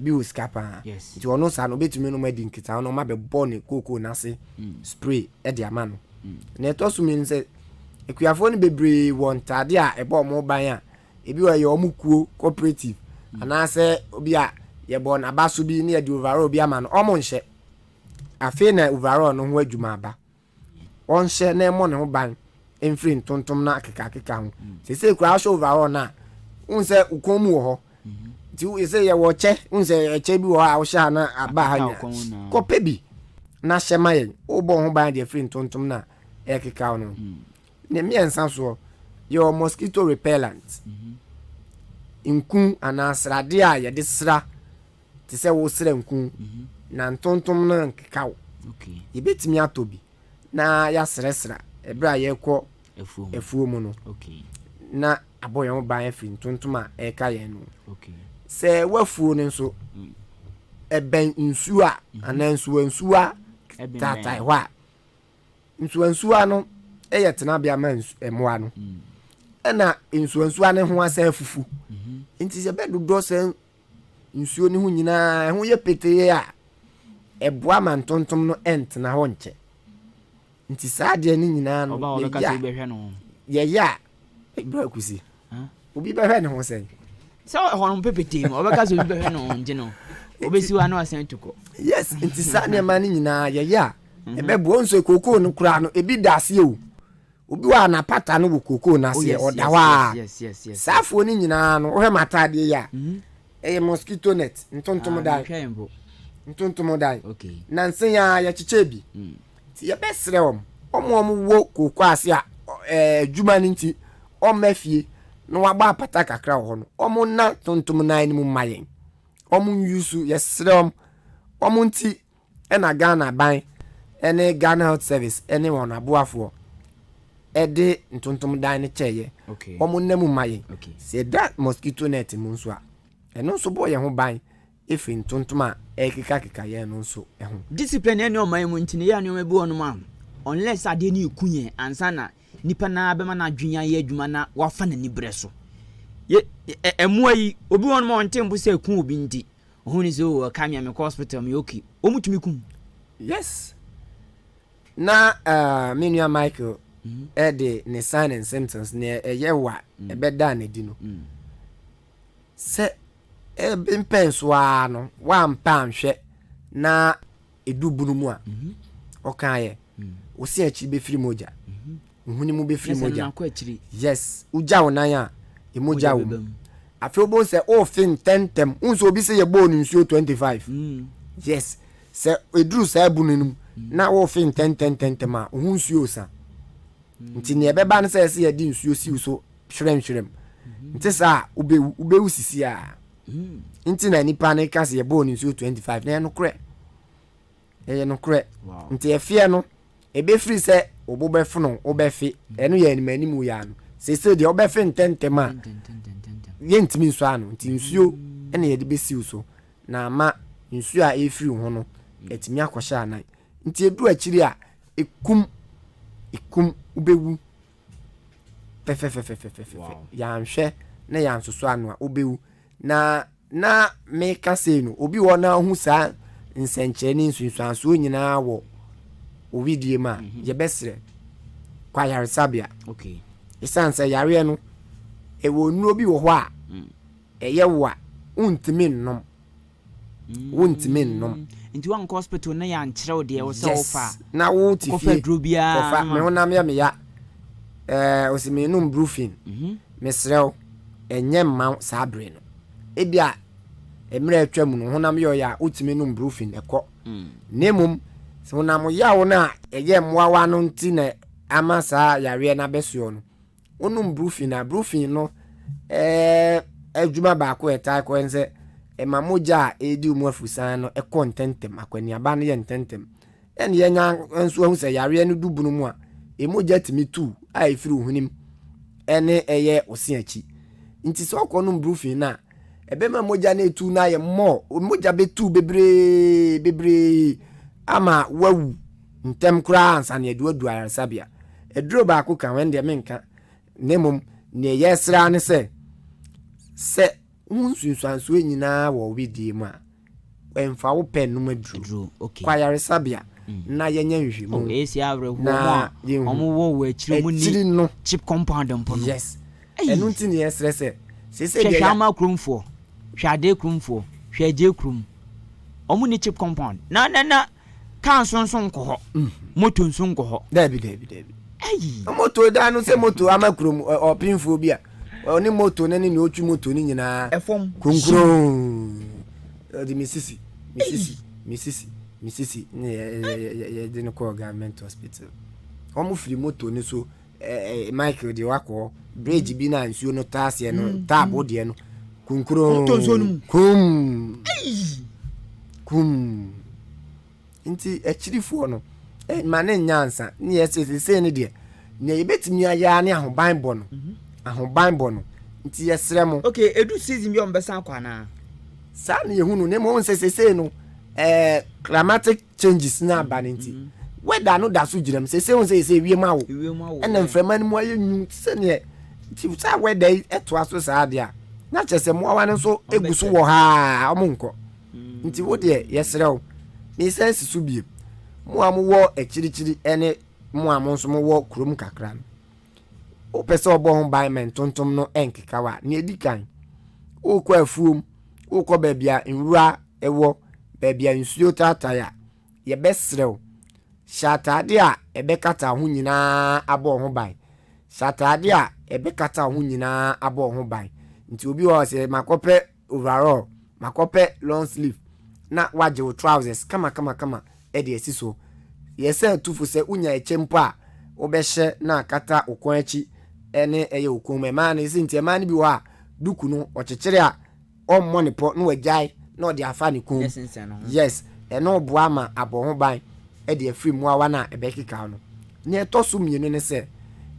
S4: bi woska pa nti ɔno sa no betumi no madi nkita no ma be bɔ ne koko na se spray e de ama no na eto so mi sɛ kuafo ne bebre won tade a ɛbɔ mo ban a ebi wɔ yɛ ɔmo kuo cooperative ana sɛ obi a yɛ bɔ na baso bi ne yɛ de overall bi ama no ɔmo nhye afi na overall no ho adwuma aba ɔnhyɛ na ɛmɔ ne ho ban emfiri ntontom na keka ho sese kura show overall na unse ukomu wo ho ti ese ye wo che unse che bi wo a wo sha na aba ha nya ko pebi na hyema ye wo bo ho ban de free ntontom na keka no ne mi ensa so your mosquito repellent nkun anasrade a ye de sra ti se wo sra nkun na ntontom na keka wo ye betimi atobi na ya sresra ebra ye kɔ efuo mu no na aboye mo ban afiri ntontom a eka ye no sɛ wafuo ne nso eben nsuo a ana nsuo a tatai hɔ a nsuo a no ɛyɛ tena bia ma emoa no ɛna nsuo ne ho asa afufu nti sɛ bɛdodo sɛ nsuo ne ho nyinaa ho yɛ peteye a ɛboa ma ntontom no ɛntena hɔ nkyɛ nti saa de ne nyinaa no ya ebra kusi obi bɛhwɛ ne ho sɛ
S1: hono pepete mo obeka so bi bɛhwɛ no nje no obesi wa na asen tuko
S4: yes nti saa ne ma ne nyinaa ya ɛbɛbo nso kokoo no kura no ebi daase o obi wa na pata no wo kokoo na se odawa
S1: yes
S4: saafo ne nyinaa no ohwe matade ya ɛyɛ mosquito net ntontom dai
S1: okay
S4: nansen ya kyeche bi ti yɛbɛsrɛ ɔmo wo kokoo ase a adwuma ne nti ɔmmafie no waba apata kakra ho no ɔmo na tontom nan mu mayen ɔmo yusu yɛsrɛ ɔmo nti ɛna Ghana ban ɛne Ghana Health Service ɛne wɔn aboafo ɛde ntontom dan ne kyɛyɛ ɔmo na mu mayen sɛ da mosquito net mu nso a ɛno nso bɔ yɛ ho ban efi ntontom a ɛkeka yɛ no nso ɛho
S1: discipline ɛne ɔman mu nti ne yɛ anoma bi wɔ no ma unless ade ne ekunye ansa na nipa na bema na adwenya ye adwuma na wafa na ni bre so ye emu ayi obi won mo ntempo se ekun obi ndi ohuni se o ka me hospital me okay omutumi kum
S4: yes na menua Michael de ne sign and symptoms ne eye wa ebeda na di no se bimpenso a no wa mpa nhwe na edubunu mu a okaye osi achi be free moja nhuni mu be free moja yes uja wonan a emoja wo afi obo se o fin tentem unso obi se ye bo ni nsuo 25 yes se eduru sa bununum na wo fin tentem a ohun nsuo sa nti ne ebeba ne se ye di nsuo si so hwrem nti sa ube usisi a nti na nipa ne ka se ye bo ni nsuo 25 na ye no kre nti efie no ebe free se obo be funo obefe enu ye animu ya no sese de obefe ntentema yentimi nso ano nti nsuo ene yede besiw so na ma nsuo a efiri ho no etimi akwahya anan nti edu akiri a ekum ubewu fefefefefefe ya nhwe na ya nsoso ano a ubewu na meka sei no obi wo na hu saa nsenche ni nsuanso nyina wo ovidie ma ye besre kwa yaresabia
S1: okay
S4: isanse yare no ewo nu obi wo ho a eye wo a untimi nnom
S1: into one hospital na ya nkyerɛw de wo sɛ wo fa
S4: na wo ti
S1: ko fa drobia
S4: ko fa me honam ya me ya osimenu brufen mesrew enye ma saa bre no ebia emre atwam no honam yo ya utimenu brufen ekɔ nemum so honam ya wo na eye mmoawa no nti na ama saa yare na besuo no onum brufen no adwuma ba ko etai ko ense ema moja edi umu afusan no ekɔ ntentem akwani aba no ye ntentem ene ye nya nso ahu se yare no dubunu mu a emoja timi tu a efiri hunim ene eye osiachi nti so kɔ no brufen na ebema moja na etu na ye mo moja betu bebre ama wawu ntem kura ansa na edu ayarasabia eduro ba ko kan wende menka nemum ne yesra ne se unsunsuanso nyina wo widie mu a emfa wo pen no maduru
S1: okay
S4: kwa yaresabia na yenya nhwemu
S1: o esi avre ho mo omo wo akire mu ni chip compound mpo no
S4: yes enu nti ne yesre se
S1: de hwama krumfo hwade krumfo hwaje krum omo ni chip compound na kan sonson ko ho moto nson ko ho
S4: dabi moto da no se moto amakrum opinfo bia oni moto nani ni otu moto ni nyina
S1: efom
S4: kunkuro di misisi ni ye de no call government hospital omo free moto ni so Michael de wako bridge bi na nsuo no taase no tabo de no kunkuro kum nti echirifo no mane nyansa ni yesese ni de ne yebetimi aya ne ahoban bo no ahoban no nti yesre mo
S1: okay edu season bi on besan kwa na
S4: sa na yehunu ne mo nsesese no climatic changes na aba nti weather no da so giram sese won sese wie ma wo ena mframa ni mo ayenyu se ne nti sa weather eto aso sa ade a na chese mo awa ne so egusu wo ha omonko nti wo de yesre wo ni sense su bie mo amwo echirichiri ene mo amonso mo wo krom kakra no o pese obo ho ban men tontom no enkekawa ni edikan o kwa afuom o kwa babia nwura ewo babia nsuo tataya ye besrew shatade a ebekata ho nyina abo ho ban shatade a ebekata ho nyina abo ho ban nti obi wo se makope overall makope long sleeve na waje wo trousers kama ede esiso yesa tufu se unya echempo a obehye na akata okon achi ene eye okon ma na isi nti ma ni bi wa duku no ochechire a ommo ne po no wajai na ode afa ne kon yes ene oboa ma abo ho ban ede afiri mu awa na ebekika no ne etoso mienu ne se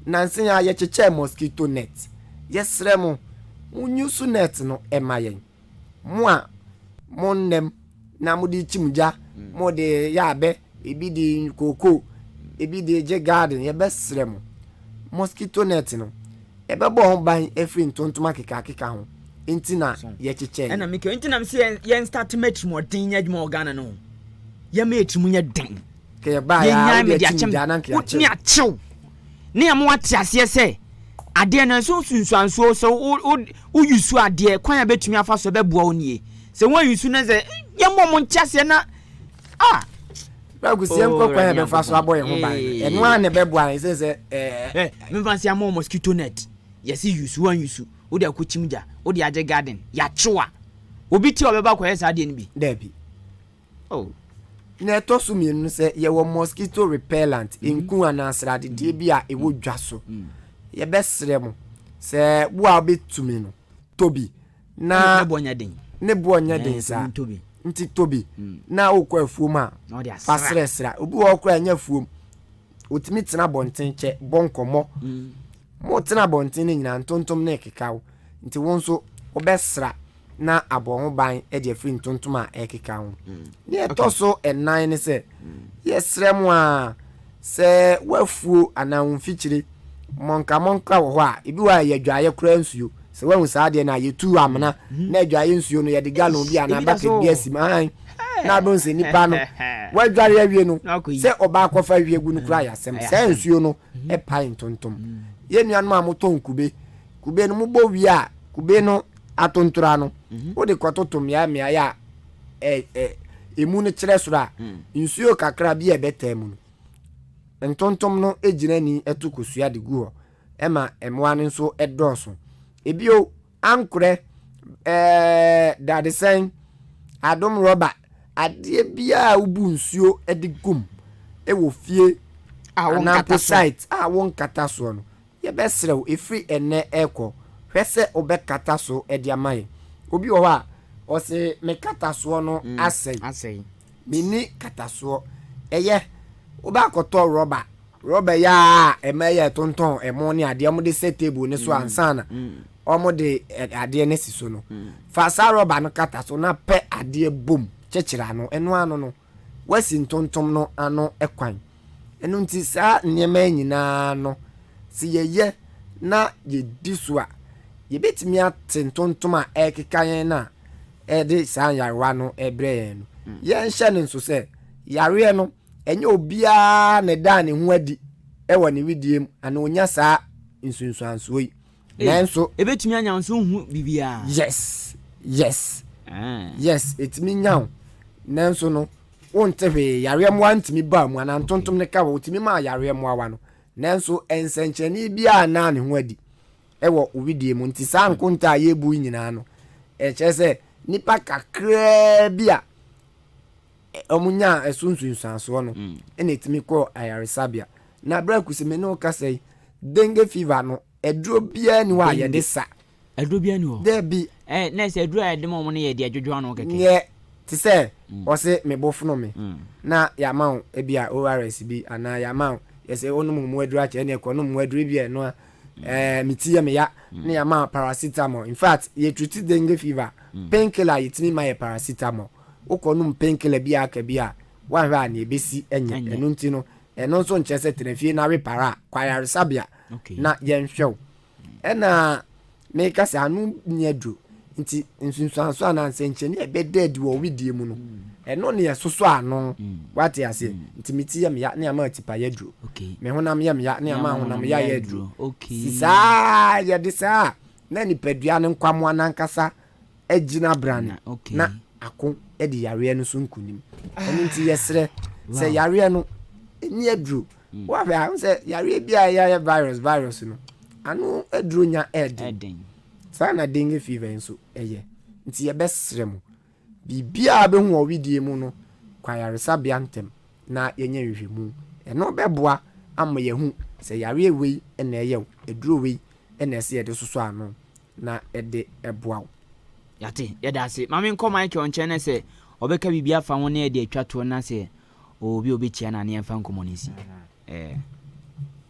S4: nansen ya ye cheche mosquito net yesre mo unyusu net no emayen mo a monnem na mudi chimja mo de ya be ebi di koko ebi di je garden ye besre mo mosquito net no e be bo ho ban efri ntontoma keka ho ntina ye cheche
S1: ena meke ntina mse ye start match mo din ya dwuma organa no ye match mu nya den
S4: ke ba ya ye chimja na ke
S1: ni achew ni am wate ase se ade na so sunsuanso so o yusu ade kwan ya betumi afa so be boa onie se won yusu na ze ye mo ntiase na
S4: bagusi enko kwa be fa so aboye ho ban eno an ne be boa se
S1: me fancy am mosquito net yesi yusu wan yusu o de akochimja o de age garden ya chewa obi ti obeba kwa yesa ade nbi
S4: debi na to so mienu se ye wo mosquito repellent inku anasrade de bia e wo dwaso ye besre mo se wo a betumi no tobi na ne bonya den sa
S1: tobi
S4: nti tobi na okwa afuom a fasresra obi wo okwa anya afuom otimi tena bonten che bonkomo mo tena bonten nyina ntontom na ekekawo nti won so obesra na abo ho ban e de free ntontom a ekekawo ne etoso enan ne se yesrem a se wafuo ana wonfikyire monka wo ho a ebi wa yadwaye kura nsuo se wahu saade na yetu amna na adwaye nsuo no yede gallon bi ana bucket bi asim na don se nipa no wadware awie no se oba akọfa awie gu no kura yasem se nsuo no e pai ntontom ye nuanu ma moton kube no mubo wi a kube no atontora no wo de kototom ya emu no kire sura nsuo kakra bi e betam no ntontom no ejina ni etukosua de gu ho ema emwa no nso edoso ebio ankure dadesen adom roba adie bia ubu nsuo edigum ewo fie anampo site won kata so no ye besrew efri ene eko hwese obekata so edi amaye obi wo ha o se me kata so no asei mini kata so eye oba koto roba ya emeye tonton emo ni ade mo de set table ne so ansana omo de ade ne si so no fa sa roba no kata so na pe ade bom chechira no eno ano no wasi ntontom no ano ekwan eno nti sa nyema nyina no si yeye na ye disua ye betimi atentontom a ekekayen na de sa yarwa no ebre no ye nhye ne nso se yare no enye obia ne da ne ho adi ewo ne widiem ana onya sa nsunsuanso yi nanso
S1: ebetimi anya nso hu bibia
S4: yes etimi nyawo nanso no wontehwe yare mo antimi ba mu ana ntontom ne ka wo timi ma yare mo awa no nanso ensencheni bia na ne ho adi ewo widiem nti sa nkonta yebu nyina no echese nipa kakra bia omunya esunsunsanso no ene etimi ko ayaresabia na brakusi me no kasai dengue fever no eduro bia ni wa ye de sa
S1: eduro bia ni ho
S4: there be
S1: na se eduro ede mo no ye de adwodwo no keke
S4: ye ti se o se me bofuno me na ya ma e bia ORS bi ana ya ma yese onu mu eduro ache ne ko no mu eduro bia no mitiye me ya na ya ma paracetamol in fact ye treat dengue fever painkiller yitimi ma ye paracetamol ukonum painkiller bia aka bia wan hwa na ebesi enye enu nti no eno nso nchese tenefie na repara kwayare sabia na yenhwew ena me kasa anu nyedru nti nsunsuanso ananse nche ne ebededi wo widie mu no eno ne yesoso ano wate ase nti miti ya me ya ne ama tipa yedru me honam ya me ya ne ama honam ya yedru sisa ya disa na ni pedua ne nkwamo anankasa agina brane na akon edi yare no so nkunim eno nti yesre se yare no ni edru wa fa se yare bia ya virus no anu edru nya eden sana dengue fever nso eye nti ye besrem bibia be hu owidie mu no kwa yare sabia ntem na yenye hwehwemu eno beboa ama ye hu se yare wei ena eye edru wei ena ese ye de soso ano na ede eboa
S1: yate yedase mame nko Mike on chene se obeka bibia fa won e de atwato na se obi obechia na ne emfa nkomonisi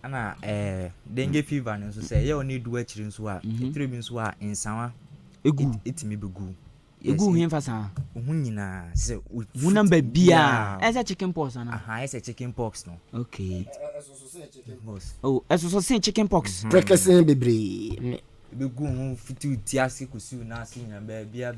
S3: ana dengue fever nso se ye oni du akiri nso a etire bi nso a ensawa etimi begu
S1: egu hemfa sa
S3: hu nyina se
S1: hu number bia ese chicken pox ana
S3: ese chicken pox no
S1: okay eso so say chicken pox
S4: prekesen bebre
S3: begu hu fitu ti ase kusu na ase nyina bia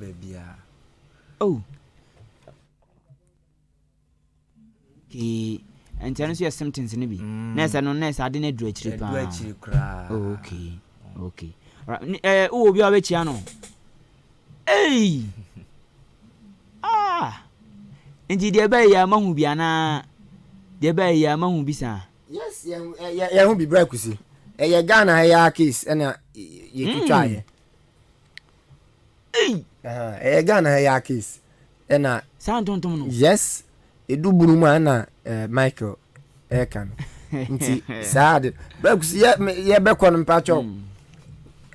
S1: ki entano so symptoms ni bi nesa no nesa ade na dru akiri pa okay o bi obe chia no nti de ba ya mahu bi ana de ba ya mahu bi sa
S4: yes ya hu bi brakusi ye Ghana ya case na ye kitwa ye Ghana ya case na
S1: sa tontom no
S4: yes edu burumu ana Michael Ahenkan nti sad brakusi ye be kono mpacho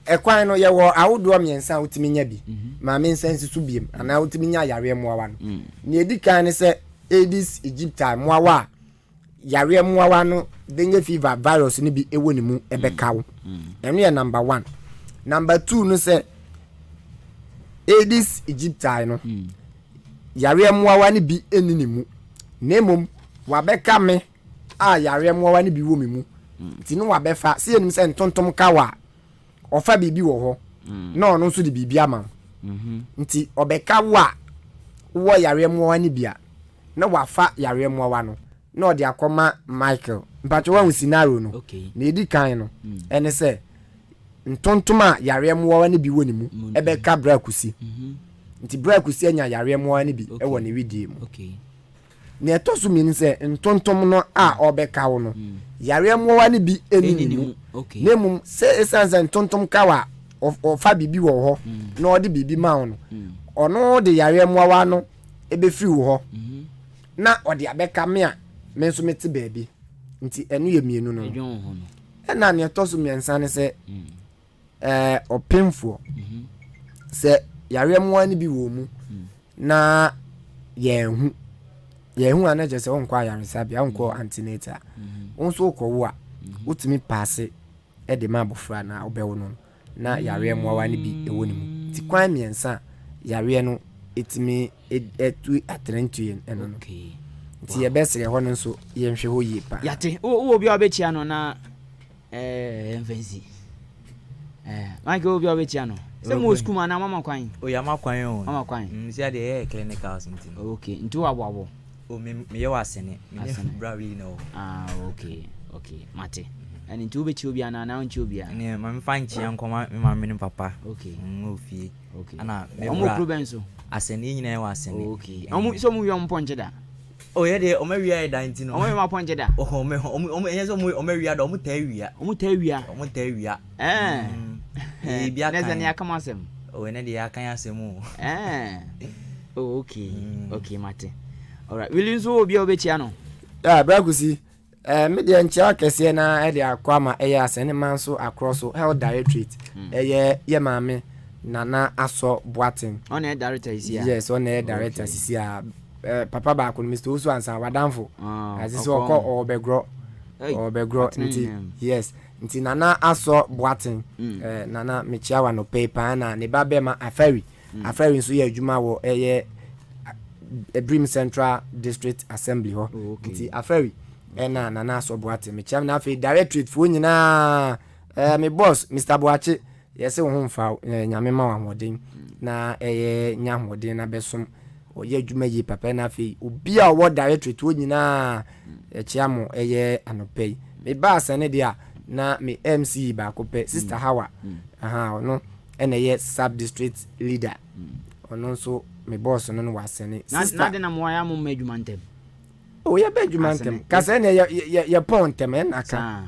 S4: ekwan no ye wo awodo miensa utimi nya bi ma me nsensi so biem ana utimi nya yare moawa no ne Dika ne se Aedes aegypti moawa yare muawa no dengue fever virus ni bi ewo ni mu ebeka wo eno ye number 1 number 2 no say Aedes aegypti no yare muawa ni bi eni ni mu nemom wabeka me a yare muawa ni bi wo me mu ti no wabefa se enim se ntontom kawa ofa bibi wo ho na ono nso de bibi ama nti obeka wo yare muawa ni bia na wafa yare muawa no na odi akoma Michael mpacho wa scenario no na edi kan no ene se ntontom a yare muawa ni bi wo ni mu ebeka bra kusi nti bra kusi anya yare muawa ni bi e wo ne widie mu na etosu mi ni se ntontom no a obeka wo no yare muawa ni bi eni mu nemu se esanse ntontom kawa ofa bibi wo ho na odi bibi ma wo no ono de yare muawa no ebe free wo ho na odi abeka me a me nso meti baabi nti enu ye mienu no na ne etosu mi ensane se opemfo se yare muawa ni bi wo mu na yehu anaje se won kwa yare sabi an ko antenatal onso ko wo a utimi passe e de ma bofra na obewo no na yare muawa ni bi ewo ni mu ti kwan miensa yare no etimi etu atrentuyen eno no ti ye besere ho no nso ye nhwe ho yi pa
S1: yate wo bi obechia no na mfensi Mike wo bi obechia no se mo school ma na mama kwan
S3: o ya makwan o
S1: mama kwan
S3: si ade e clinical something
S1: okay nti wo
S3: o me ye wasene me bra we no
S1: okay mate and nti obechi obi ana na nchi obi ana
S3: ne ma mfa nchi yankoma me ma me papa
S1: okay
S3: ofie
S1: okay
S3: ana me
S1: bra omo problem so
S3: asene nyina ye wasene
S1: okay omo so mu wi omo ponche da
S3: o ye de o ma wia da nti no
S1: omo ma ponche da
S3: o me omo enye so o ma wia da o mo ta wia bia kan
S1: neze ne akama asem
S3: o ene de akan asem o
S1: okay mate alright will so obi obechia no
S4: bragusi me de nchia kese na e de akwa ma e ya asene manso across health directorate ye maame nana aso boatin
S1: on e director is here
S4: yes on e director is here papa ba ko Mr. Osu ansa wadamfo asisi okọ obegro nti yes nti nana aso boatin nana mechiawa no paper na ne ba be ma afari nso ye adwuma wo eye Dream Central District Assembly ho nti afari ena nana aso boatin mechiam na afi directorate fo nyina me boss Mr. Boachi yese wo mfa nyame ma wa modin na nya hodin na besom oye adwuma yi papa na afi obi a wo directorate wo nyina echiamo eye anopei me ba asane dia na me MC ba ko pe sister Hawa ono ene ye sub district leader ono so me boss no wasene
S1: sister na de na mo ya mo madwuma ntem
S4: o ye ba adwuma ntem ka se ne ye pontem en aka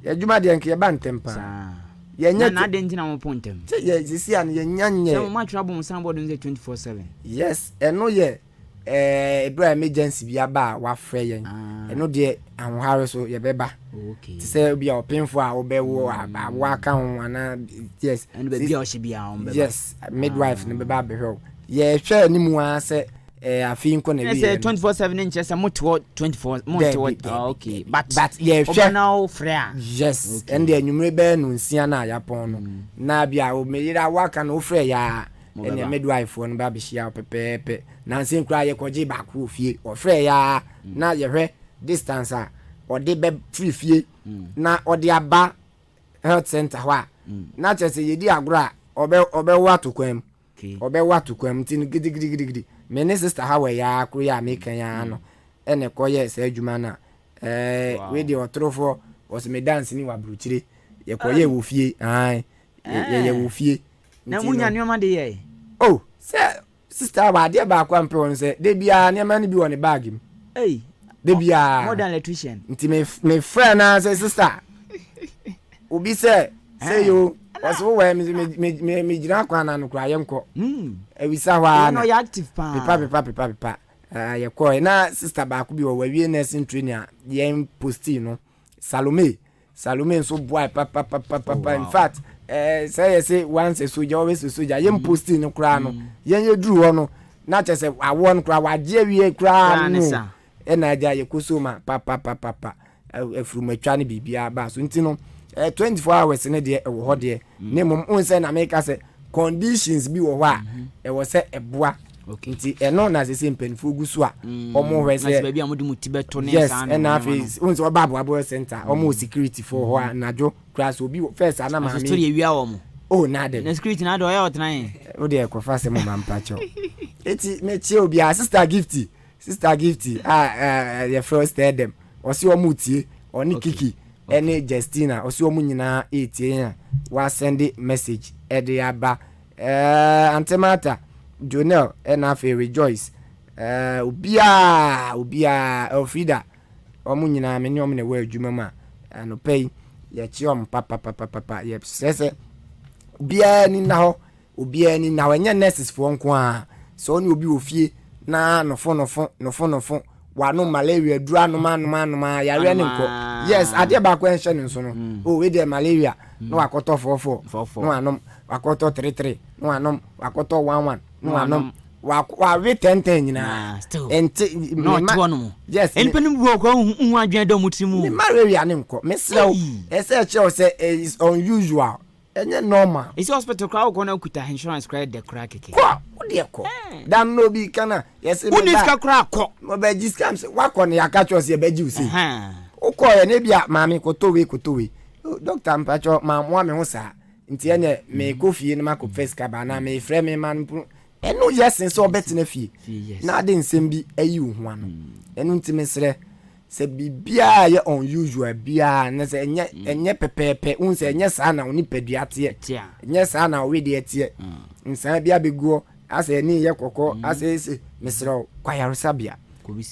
S4: ye adwuma de nke ye ba ntem pa ye nya
S1: na de ntina mo pontem
S4: ye sisi an ye nyanye
S1: se mo ma twa bo san board nze 24/7
S4: yes eno ye ebra emergency bia ba wa frɛ yen eno de anhare so ye beba
S1: okay ti
S4: se bia opinfo a obewo awa ka ho ana yes
S1: eno be bia o hye bia on beba
S4: yes midwife ne beba behwe ye hwɛ ni mu a se afi nko na bi
S1: se 24/7 nche se moto 24 moto okay but
S4: ye hwɛ
S1: now frɛ
S4: yes and the enumere be no nsia na yapon no na bia o meyira waka na o frɛ ya ene midwife no ba bihia pepepe na nsen kura ye koje ba ku ofie o frɛ ya na ye hwɛ distance a o de be free fie na o de aba health center ho a na chese ye di agora obe watu kwam obe watu kwam tin gidigidi me ne sister Hawa ya kuru ya mekan ya no ene koye se adwuma na we de otrofo was me dance ni wa bruchire ye koye wo fie ye wo fie
S1: na munya nyoma de ye
S4: oh se sister ba de ba kwa mpe won se de bia ne ma ne bi won bag mi de bia
S1: modern electrician
S4: nti me friend na se sister obi se yo was wo we me jira kwa na no kra ye nko ewisa hwa
S1: no ya active pa
S4: pepa ye ko na sister ba ku bi wo wie nursing training ye posti no Salome so boy papa in fact say once a soldier always a soldier ye posti no kra no ye duru ho no na che se awon kra wa je wie kra no ɛna agya yɛkɔso ma papa afurumatwa ne biribia ba so nti no 24 hours ne deɛ ɛwɔ hɔ deɛ ne mmom onsɛ na meka sɛ conditions bi wɔ hɔ a ɛwɔ sɛ ɛboa nti ɛno na sɛ mpanifo gu so a ɔmo hwɛ sɛ
S1: baabi a mode mu ti bɛto ne
S4: yes
S1: saa
S4: ɛna afei onsɛ ɔba aboaboa center ɔmo security for hɔ a nadwo kura so obi first ana maame
S1: story ewia wɔ mo
S4: oh nada
S1: na security na do ɔyɛ ɔtena yɛ
S4: wo de ɛkɔfa sɛ mo mampacho eti mechie obi a sister gifty your first them ɔsi ɔmo tie ɔne kiki ɛne Justina ɔsi ɔmo nyinaa etie ya wa send message ɛde aba Antemata Jonel ɛna afei Rejoice obia Elfrida ɔmo nyinaa me ne ɔmo na wɔ adwuma ma anopɛyi yɛkye ɔmo papa yɛsɛsɛ obia ni na hɔ ɛnyɛ nurses fo nko a so ɔne obi ofie na nofo wano malaria dura noma yare ne nko yes ade ba ko enhye ne nso no we dey malaria no akoto 44 no anom akoto 33 no anom akoto 11 no anom wa we 10 nyina enti
S1: no to no
S4: yes
S1: enpenu bu ko hu adwen da mutimu
S4: ni malaria ne nko mesrew ese che say is unusual enye normal
S1: isi hospital crowd ko na kuta insurance credit de crack keke
S4: ko de ko dan no bi kana yes me
S1: unis ka crack ko
S4: mo ba ji scam se wakọ ne yakacho se ba ji usi ukọ ye ne bia maami kotowe doctor mpacho ma mo me ho sa nti ene me kofie ne mako first ka ba na me frɛ me man eno yes nso obetena fie na ade nsem bi ayi wo ho ano eno nti mesrɛ se bibia ye unusual bia na se enye pepepe unse enye saa na oni padua te enye saa na we de te nsan bia beguo ase ni ye kokko ase mesrɛ kwayarosabia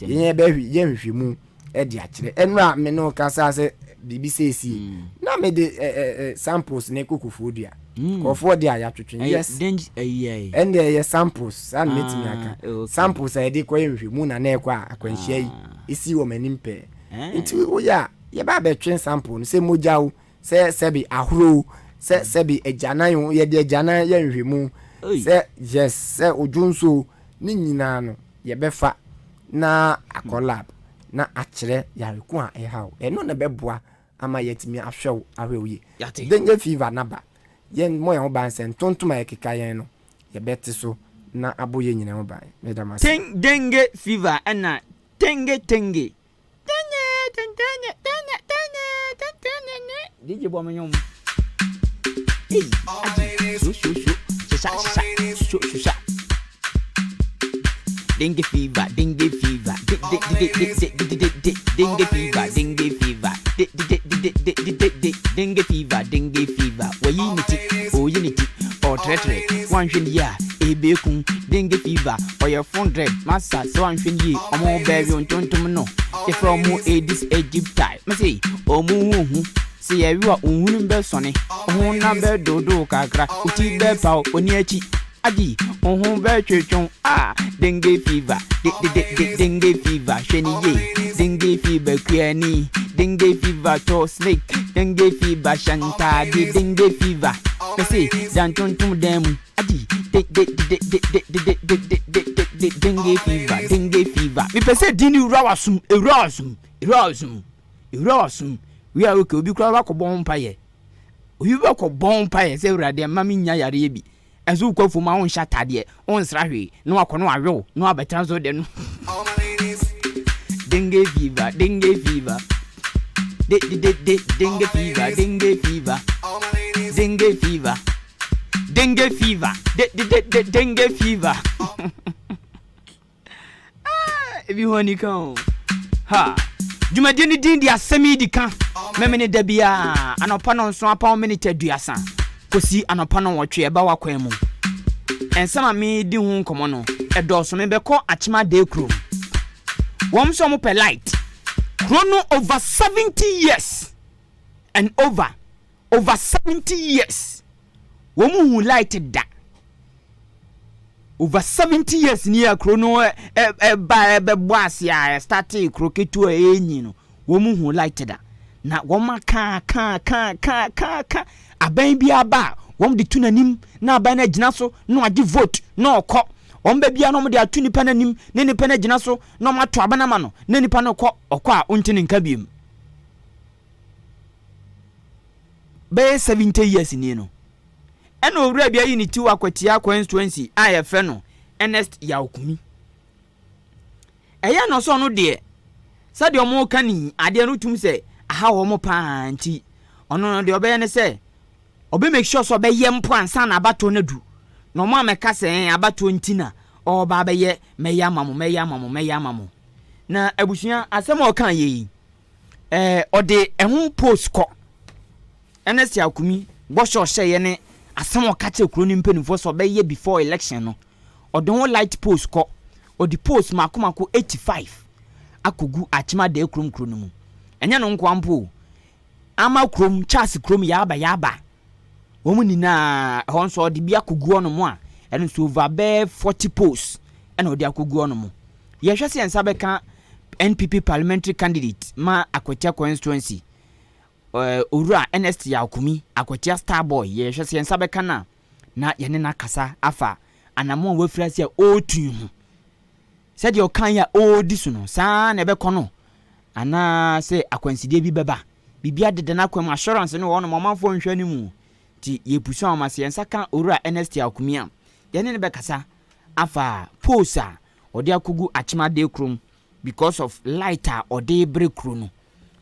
S4: ye be hwi ye hwehwemu e de akire eno a me no kasa ase bibi sesi na me de samples ne kokofo dua kofo de aya twetwe yes and the samples san metimi aka samples e de ko ye hwehwemu na na e kwa akwanhia yi isi wo manim pe nti wo ya ye ba be twen sample se mojawo se bi ahoro se bi ejanan yo ye de ejanan ye nhwemu se yes se ojunso ni nyina no ye be fa na akolab na akire yare ko a hawo eno na beboa ama yetimi ahwew ahwewie dengue fever naba yen mo ye ban sen tontuma ye keka yen no ye beti so na aboye nyina ho ban medama
S1: dengue fever ana tenge DJ bo menyom sha dengue fever dengue fever unity or tretre one ya ebekun dengue fever or your 100 massa so one ye omo baby on tontom no if from Aedes aegypti me say omu see everyone unhun be sone ohun na be dodo kakra uti be pa oni achi adi ohun be twetwon dengue fever dengue fever sheni ye dengue fever kwiani dengue fever to snake dengue fever shanta dengue fever me say dan tontom dem adi dengue fever me pese dini rawasum erasum we are okay obi kura ko bon paye obi ba ko bon paye se urade ma me nya yare bi enso kwafo ma won shatade on sra hwe no akono awe no abetan so de no dengue fever dengue fever everyone come ha Jumadi ni din dia Asem Dika memene da bia anopa no nso apa minute aduasa kosi anopa no wotwe eba wakwan mu ensama me di hu nkomo no edoso me beko achima de kro wom so mo light chrono over 70 years and over 70 years wom hu light da over 70 years near chrono ba boas ya start kroketu enyi no wom hu light da na wom ka aban bi aba wom de tunanim na aban na gina so no age vote no okọ omba bia no mo de atu nipa nanim ne nipa na gina so no ma to abana ma no ne nipa no kɔ a ontini nka biem be 70 years ni no ɛna owura bia yi ni ti wakwatia constituency a ye fɛ no Ernest Yaokumi ɛya no so no de sɛ de ɔmo ka ni ade no tum sɛ aha wo mo pa nti ɔno no de ɔbɛyɛ ne sɛ ɔbɛ make sure so ɔbɛyɛ mpo ansa na abato na du na ɔmo ameka sɛ abato ntina ɔba bɛyɛ mɛyɛ amamu na abusua asɛm ɔka yi ɔde ɛho post kɔ Ernest Yaokumi bɔhyɛ ɔhyɛ ne asɛm ɔka kyɛ kuro ni mpanimfo so ɔbɛyɛ before election no ɔde ho light post kɔ ɔde post makomako 85 akogu achima de krom kuro no mu ɛnyɛ no nko ampo ama krom Charles krom yaba wɔn nyinaa hɔ nso ɔde bi akogu ɔno mu a ɛno so over 40 posts ɛna ɔde akogu ɔno mu yɛhwɛ sɛ nsa bɛka NPP parliamentary candidate ma Akwatia constituency owura Ernest Yaokumi Akwatia star boy yɛhwɛ sɛ nsa bɛka na yɛne na kasa afa anamo wafira sɛ otu hu sɛ de ɔkan ya odi so no saa na ɛbɛkɔ no ana sɛ akwansidie bi bɛba bibia deda na kwam assurance no wɔ no mamanfo nhwɛ ne mu ti yepusu amase yensa kan owura Ernest Yaokumi a yɛne ne bɛkasa afa post a ɔde akogu achima de krom because of light a ɔde bre kro no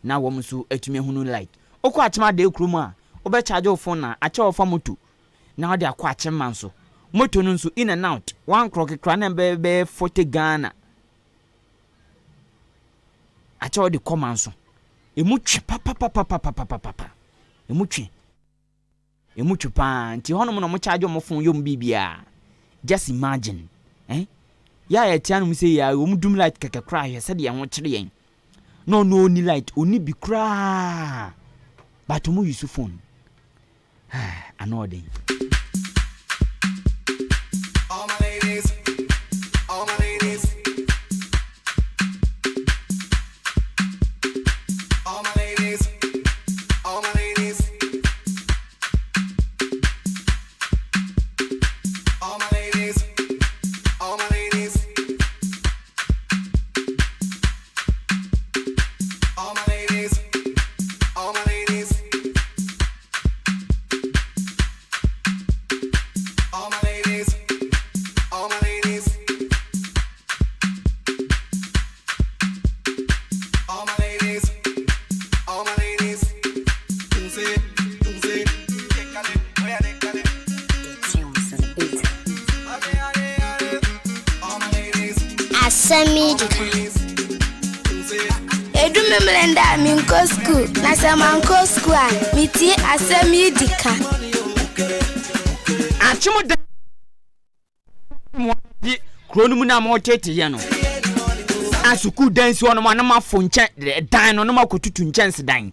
S1: na wɔm so atumi hunu light okɔ achima de krom a ɔbɛ charge o phone na acha ofa moto na ɔde akɔ achima nso moto no nso in and out one clock kra na be 40 Ghana acha ɔde kɔma nso emu twe papa emu twe pa nti hono no mo charge mo phone yom bibia just imagine ya etianu se ya wo mudum light keke kra hwe se de ho kire yen no ni light oni bi kra but mo use phone another all my ladies all my ladies all my ladies all my ladies all my ladies all my ladies all my ladies all my ladies all my ladies all my ladies all my ladies all my ladies
S2: Asem Dika. Edu me mlenda mi nko school. Na sama nko school a miti Asem Dika.
S1: Achimo da mo di kronu mu na mo tete ye no. Asuku dance wono ma na mafo nche dan no na makotutu nchense dan.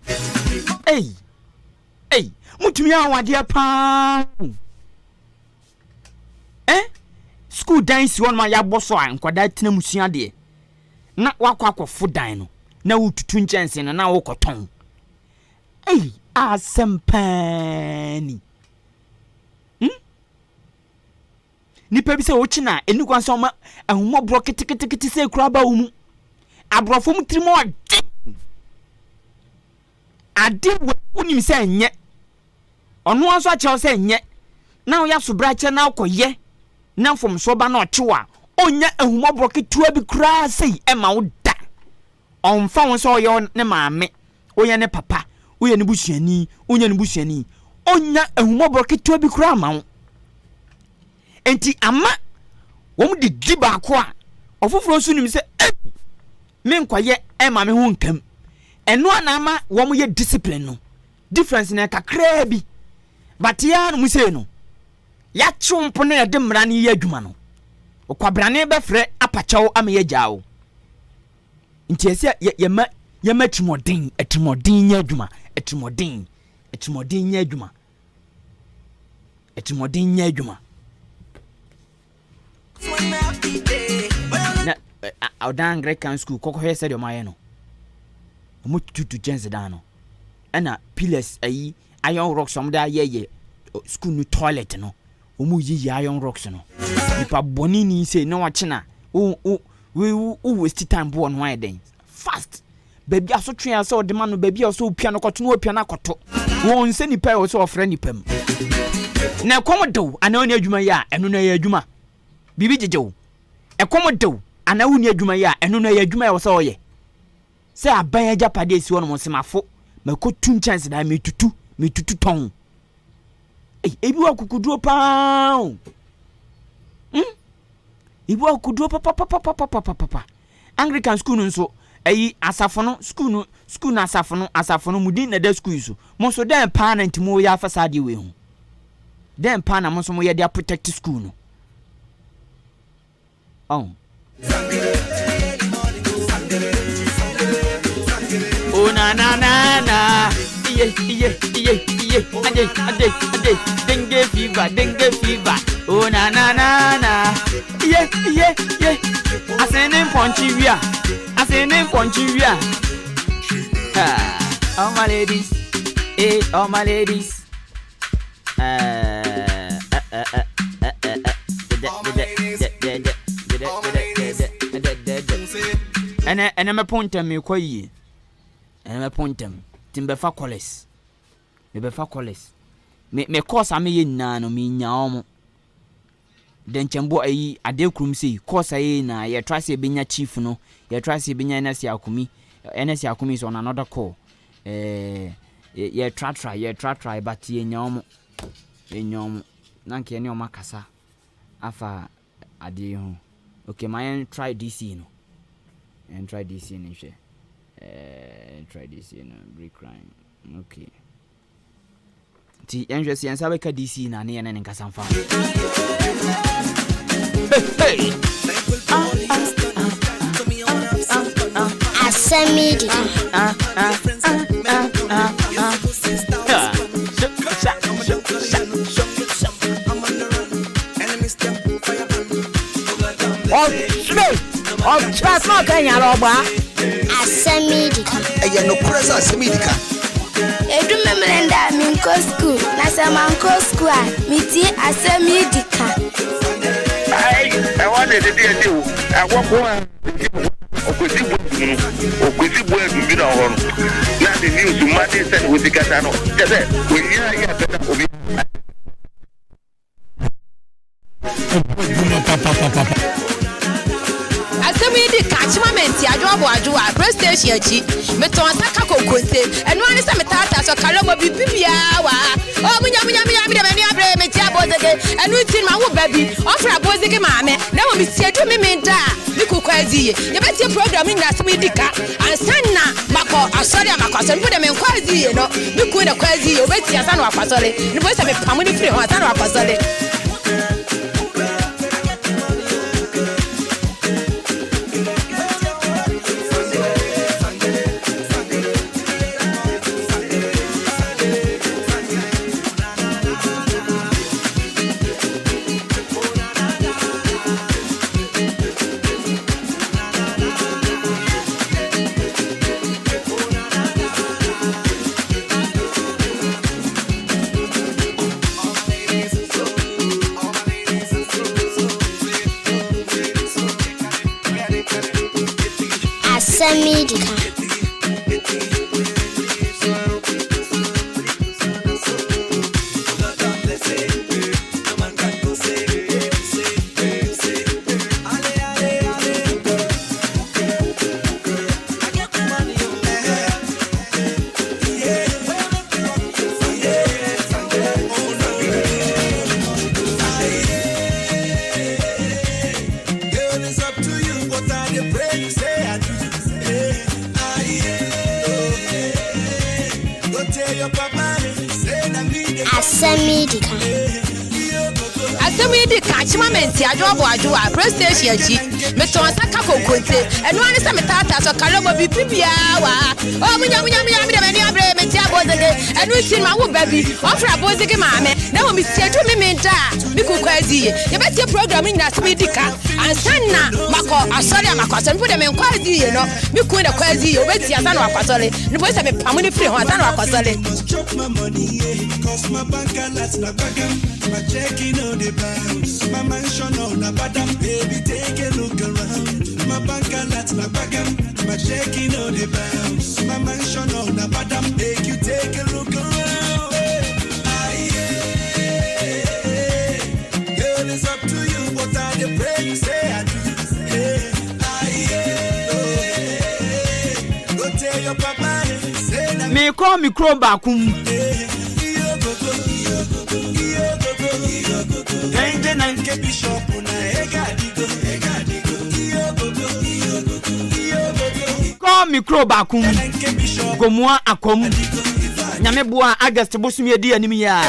S1: Mutumi awade pa. School dance wono ma ya boso a nkwada tena musua de. Na wakwa dan no. Na wututu nchense no na wokoton. Asempani. Nipa bi se wo china eni kwan so ma ahumọ bro kitikiti se kura ba wo mu abrofo mu trimo ade wo nim se enye ono anso a che se enye na wo ya so bra che na akoye na fom so ba na ochewa onya ahumọ bro kitua bi kura sei e ma wo da onfa won so yo ne maame oya ne papa oya ne busuani onya ne busuani onya ahumọ bro kitua bi kura ma wo enti ama wom de diba ko a ofoforo so nim se me nkwaye ma me ho nkam eno ana ama wom ye discipline no difference na kakra bi but ya no muse no ya chompo na de mra ne ye adwuma no okwabrane be frɛ apachawo ama ye jaawo nti ese ye ma timodin nya adwuma etimodin nya adwuma etimodin nya adwuma na Odan Grekan school koko he said o maye no mo tutu chance da no na pillars ayi iron rock some da ye school no toilet no omu yi iron rocks no nipa boni ni say na wachina we waste time bo on why then fast baby aso twen ase o de ma no baby aso opia no koto no opia na koto won se nipa o so ofre nipa mu na komodo ana oni adwuma ya eno na ya adwuma bibi jejewo ekomodo ana oni adwuma ya eno na ya adwuma ya so oye se aban ajapade esi wono mo semafo makotu chance da metutu ton ebi wa kukuduro pa ibu akuduro papa Anglican school nso ayi asafono school na asafono mudin na da school so mo so den pa na ntimo ya fasade we hu den pa na mo so mo ye dia protect school no oh na iye ade dengue fever oh na iye asene ponchi wia all my ladies all my ladies ene me ponta me koyi ene me ponta timbefa college me course ame ye na no me nya omo den chembo ayi ade krum sei course ayi na ye try say benya chief no ye try say benya NS akumi is on another call ye try but ye nya omo na nke ne o makasa afa ade ho okay my try DC no and try DC no she try DC no break crime okay ti enje si ensa beka DC na ne ne nkasa mfa hey
S2: Asem
S1: trust no kan ya roba
S2: Asem Dika
S9: eye no presa Asem Dika
S2: Edu memrenda minko school na samanko school miti Asem Dika
S5: I want to do I want one okwesi bo edubi na horo na the news money send with the katano jese we ya beta obi
S10: Asem Dika chimamenti adwo a press station achi meton ataka kokonte eno ani se metata so kalomo bibibia wa o munya mi de mani abre meti abozege eno tin ma wo baby ofra abozege maame na wo bitiedu mi da mi kokwazi ye betie program ni Asem Dika ansanna mako asori amakwasori bu de me nkwazi ye no mi ku de kwazi ye obeti asana wakwasori ni bo se me pamu ni free ho asana wakwasori
S2: Asem Dika Asem Dika chimamenti adwo a press station achi meton ataka kokonte eno ani se metata so kalomo bibibia wa o munya mi de mani abre
S10: me tia bozege enu ti ma wo baby ofra bozege ma me na wo mi tie tu me da mi ku kwazi ye betie program nya Asem Dika ansanna mako asori amakwaso mi de me kwazi ye no mi ku na kwazi ye obeti asana wakwasole ni bo se me pamuni free ho asana wakwasole
S11: my money, cause my bank alerts na bagam, my checking on the bounce, my mansion on a badam, baby take a look around, my bank alerts na bagam, my checking on the bounce, my mansion on a badam, make you take a look around. Girl, it's up to you, but I the pray you say I do. Go tell your papa, say that
S1: me call me crow bakum. Call me crow bakum. Gomwa akom. Nyame boa August bosum ye di anim ya.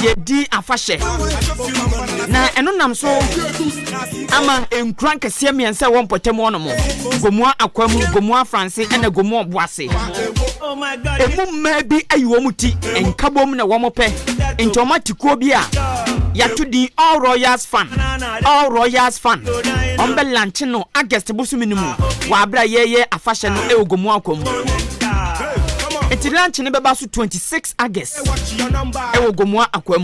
S1: Ye di afahye. Na eno nam so ama enkran kese miensa won potem wono mo. Gomwa akwam, gomwa France ena gomwa boase.
S11: oh my god
S1: Emu maybe ayi muti enkabom na womo pe. Entomatiko bi a yatu di all royals fan. All royals fan. Ombe lanche no August bosum ni mu. Wa abra ye afahye no e gomwa akom. Eti lunch ne beba so 26 August. E wo gomwa akwam.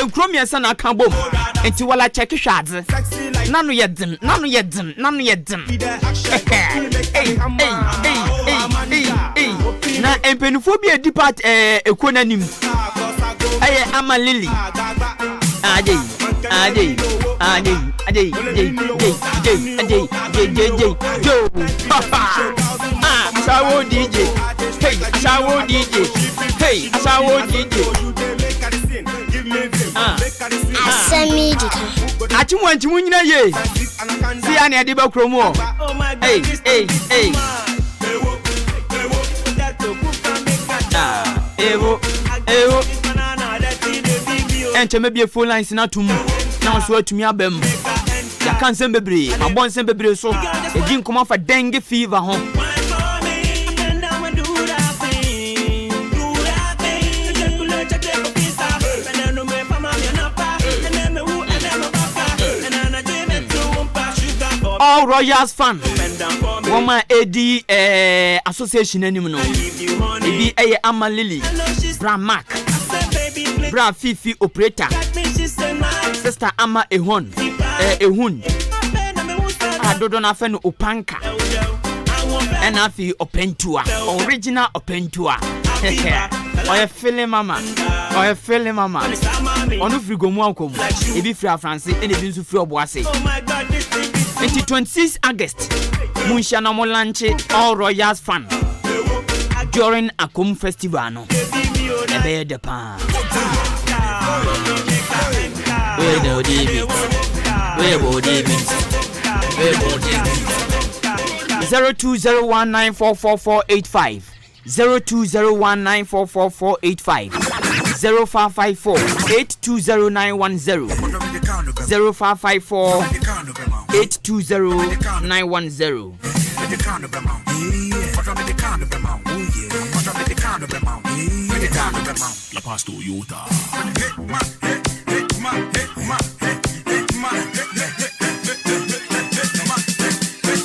S1: Enkrom yensa na aka bom. Enti wala check hwadze. Nanu yedin, nanu yedin, nanu yedin. Na empenufo bi edipart ekonanim. Aye ama lily. Ade. Asawo DJ. Hey, Asawo DJ. Hey, Asawo DJ.
S2: Asem Dika.
S1: Achimwanchimu nyina ye. Si ani adiba kromo. Hey. Ewo. Enche mebie phone lines na tum. Na so atumi abam. Ya kan sem bebre, mabon sem bebre so. Edi nkoma fa dengue fever ho. All Royals fan. Woman AD association anim no. Ebi eye Ama Lily, Bra Mark, Bra Fifi operator. Sister Ama Ehun. Adodo na fe no Opanka. And afi Opentua, original Opentua. Oye feeling mama. Onu free gomu ankom. Ebi free France, and ebi nso free oboase. It's 26 August. Munshia no mo lunch all Royals fan. During Akom festival no. Ebe de pan. We do DB. 0201944485. 0201944485. 0554-820910. 0554-820910.
S11: La Pasto Utah.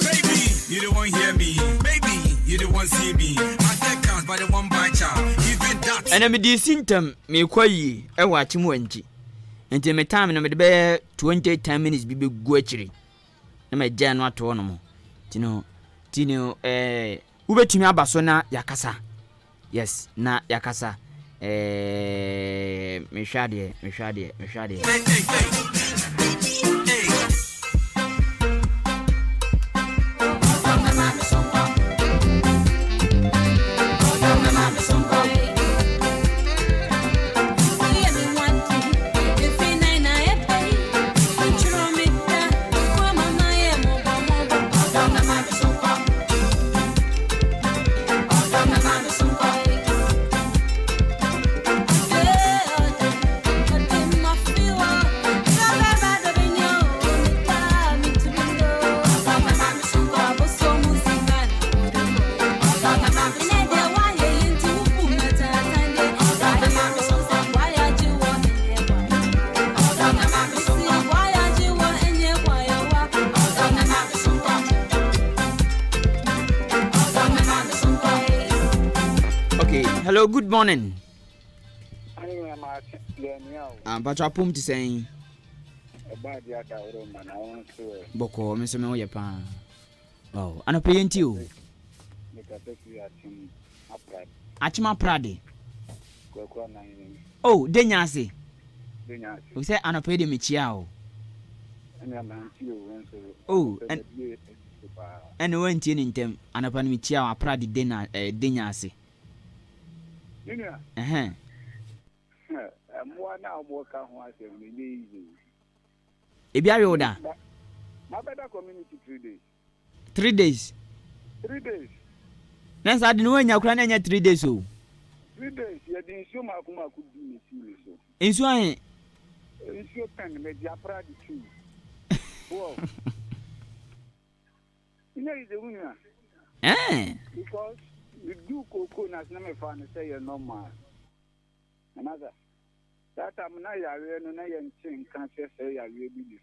S11: Baby, you don't want to hear me. Baby, you don't want to see me. My deck counts by the one by child. Even that.
S1: And I'm the symptom me kwayi e watch mu anti. Enti me time na me be 10 minutes bi be go akiri. Na me gya no ato no mo. Tino ubetumi abaso na yakasa. Yes, na yakasa. Me hwade. Hello, good morning. Pum to say. Boko, Mr. Moyapa. Oh, and a paying to you. Achima Prade. Oh, Denyasi. We say an apedi Michiao. Oh, and went in them, and upon Michiao, Pradi Denyasi. Ibiarioda.
S12: My better community 3 days.
S1: 3 days.
S12: 3 days.
S1: Next, I didn't know when you're crying 3 days. So
S12: 3 days, you didn't show my could be serious.
S1: In so I
S12: it's your pen, media pride too. Wow. You know, the winner. Because you do cocoa as never found say you're normal. Another. That I'm not a real no young can't say I really be this.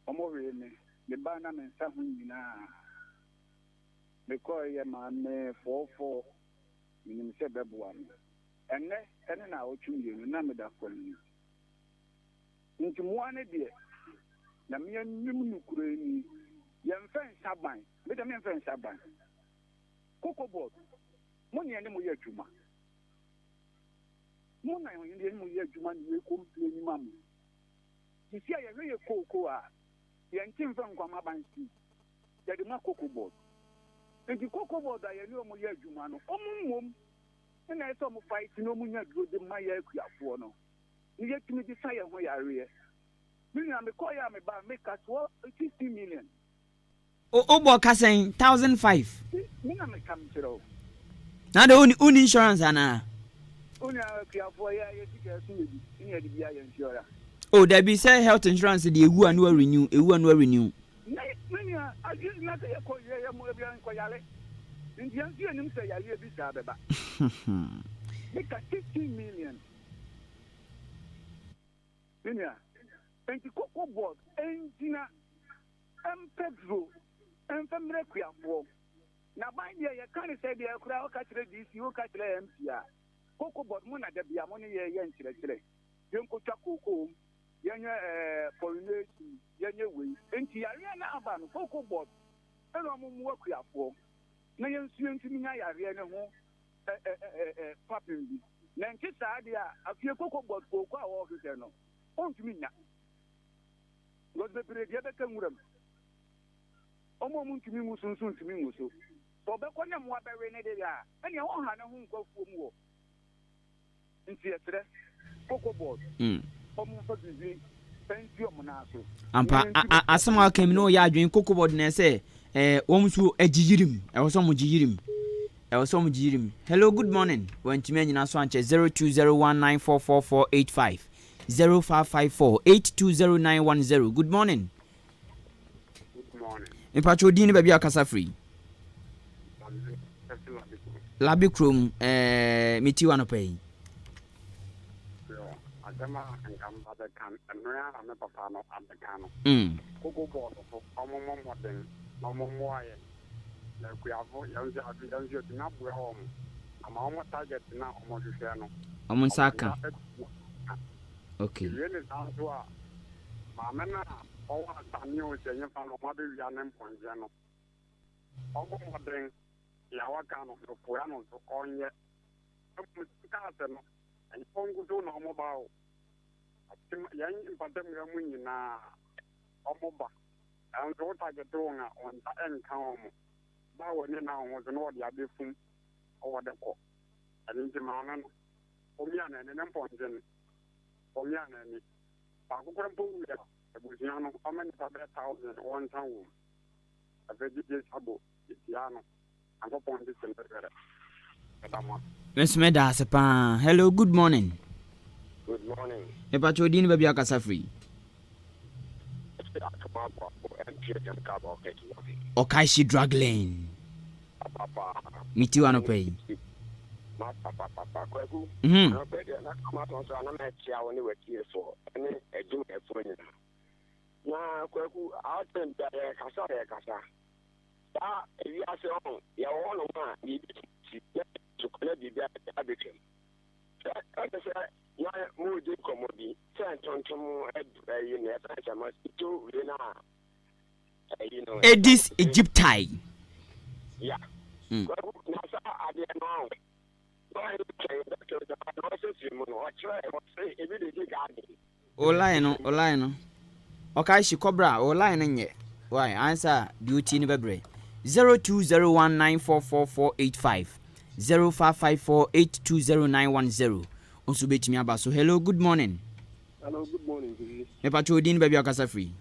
S12: I'm over the banner and something because you're my 4 in the February. And then I will choose you, none of that for you. Into one idea. The mere new Ukraine, young friends have mine, but the men friends have mine. Cocoa board, money and more Juma. Mona Indian Juma, you complain, mamma. You see, I really cocoa. Young Tim from Guamabansi, that the cocoa board. And the cocoa board, I know Moya Jumano, and I saw fight no Munya good in my air for no. You get to me desire where I rear. I'm a coy, I'm about make us 50 million.
S1: Oh, Boka saying 1,005. Now the only insurance, Anna. Oh, there be say health insurance, the who and will renew, a one will renew.
S12: I did not say a coy, and you say I hear this other. Make us 15 million. And the cocoa board, and Gina, and Pedro, and from Requia for. Now, my dear, you can't say the crowd catch this, you catch the MCR. Cocoa board, Mona, there be a money, young children. Young Coco, young pollination, young way, and Tiana Aban, cocoa board, and I'm work for. Now, you're seeing to me, I really know popping. Nancy's idea, a few cocoa board, cocoa, or no. On to me now. Was the period yet a room? Almost to me, soon to me, so. So, but when I'm what I rented, and you won't have a home go for more. In theatre, cocoa board. Almost for the thank you, Monaco.
S1: As someone came no yard doing cocoa board and say, almost a jirim. I was some jirim. Hello, good morning. When to me in Aswanche 0201944485. 0554-820910. Good morning.
S12: Good morning.
S1: In Patrodini baby akasa free. Labicrum miti wano pay.
S12: Asema ngamba kan enra ame papa no abekano. Koko board for omomo modern omomo aye. Na kuavo yanzu na bwe home. Ama omo target na omo hwehwe no.
S1: Omo saka. Okay.
S12: Really sounds well. Mamma, all I knew is a fan of Mother Yanem Ponjano. Almost wondering, Yawakan of the Puano to on yet. And Pongo do no mobile. Young Patamia Munina, Omoba, and what I get doing on Ahenkan. Now, now was an order different over the book. And in the man, Omian and an Ponjan. Omian, Pakurampuya, a Buziano, how many 1,000 1 town? A vegetable sabo, Piano, and upon this and better.
S1: Miss Meda Sepan, hello, good morning.
S12: Good morning.
S1: A patrodin baby akasa free. Okaishi drag lane. Meet you on pay.
S12: Papa, Kwaku. No better not come out on so I'm not sure when we were here for any a do a phone. Now, Kwaku, out and Casa. You are so, you're all over.
S13: to connect the Abicum. I say, why more do commodity? Send on to must do, you know.
S1: Aedes aegypti.
S13: Yeah. Well, Nasa, I didn't know.
S1: Olaino. Okay, she cobra, Olaino. Why? Answer duty in Bebre 0201944485 0554820910. Also, bet me about so. Hello, good morning.
S14: Hello, good morning to you.
S1: Me patrol din baby akasa free.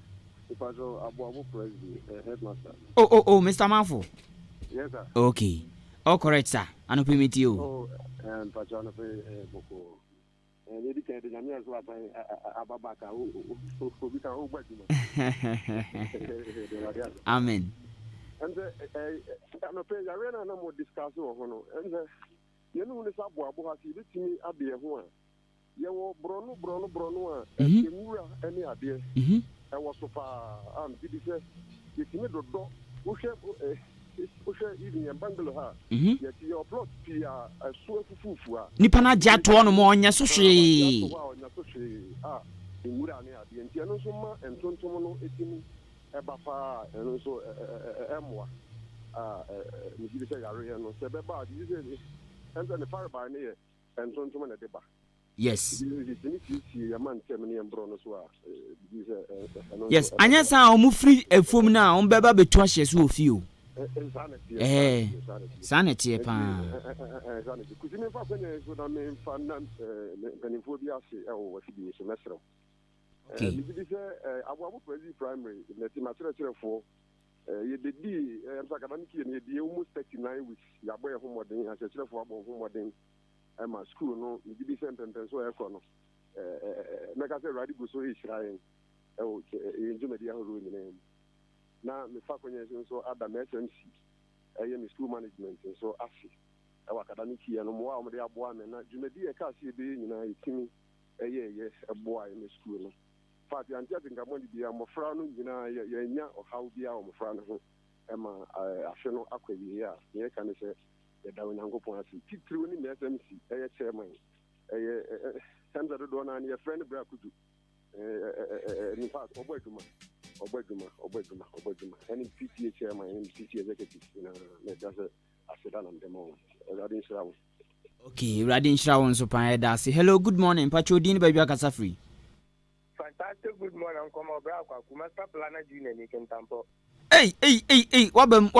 S14: Me patrol Abu President, headmaster.
S1: Oh, Mr. Manfo.
S14: Yes, sir.
S1: Okay. All correct, sir. Ano permit you.
S14: Oh, and patrol na boko. Lady can the Jamia so ababaka o bika o gbaduma.
S1: Amen.
S14: And no pay arena na mo discuss o hono. And you know ni sabo abo ha si bitimi ade ho a. Ye wo bronu a emura ene ade. E wo so fa am bidi se yetimi dodo wo hwe even in Bangalore ha yet your plot pia so fufufu a
S1: nipa na gya to no mo onya so hwe
S14: emura ne ade ntia no so ma entontom no etimi eba pa eno so emwa ni bidi se yare no se be ba di se enza ne far ba ne entontom na deba.
S1: Yes. Yes, anya sa omu free efom na on beba betu ahye so ofio. Sanity pa.
S14: Sanity. Kuzime fa kwenye so na me fa na benifo bi ase e wo wafidi semester. Mi bi se abu prezi primary na ti matrefo ye dedi academic year ye di almost 39 weeks ya boy ho modern atrefo abo ho modern my school no you be sent and so no make I say ready go so Israel in Jumedia rule name na me fa kwenye so Adam SMC my school management so afi our academic year no mo am dey aboa me na Jumedia ka se be nyina yitimi aboa in school no fact anti atinga mo di am fra no nyina ye nya o how bia o fra no ho afi no akwayi ya ye kan say the down and go for us. Titru ni SMC, chairman. Sends a donor and your friend Brakudu. In fact, Obeduma. And in PTA chairman and PTA executive in a sedan and demo. Radin Shraw.
S1: Okay, Radin Shraw so Dasi. Hello, good morning. Pachodin baby akasa free.
S15: Fantastic good morning, come over. Kumasta Plana Junior Nikan Tampo.
S1: Hey, wabem.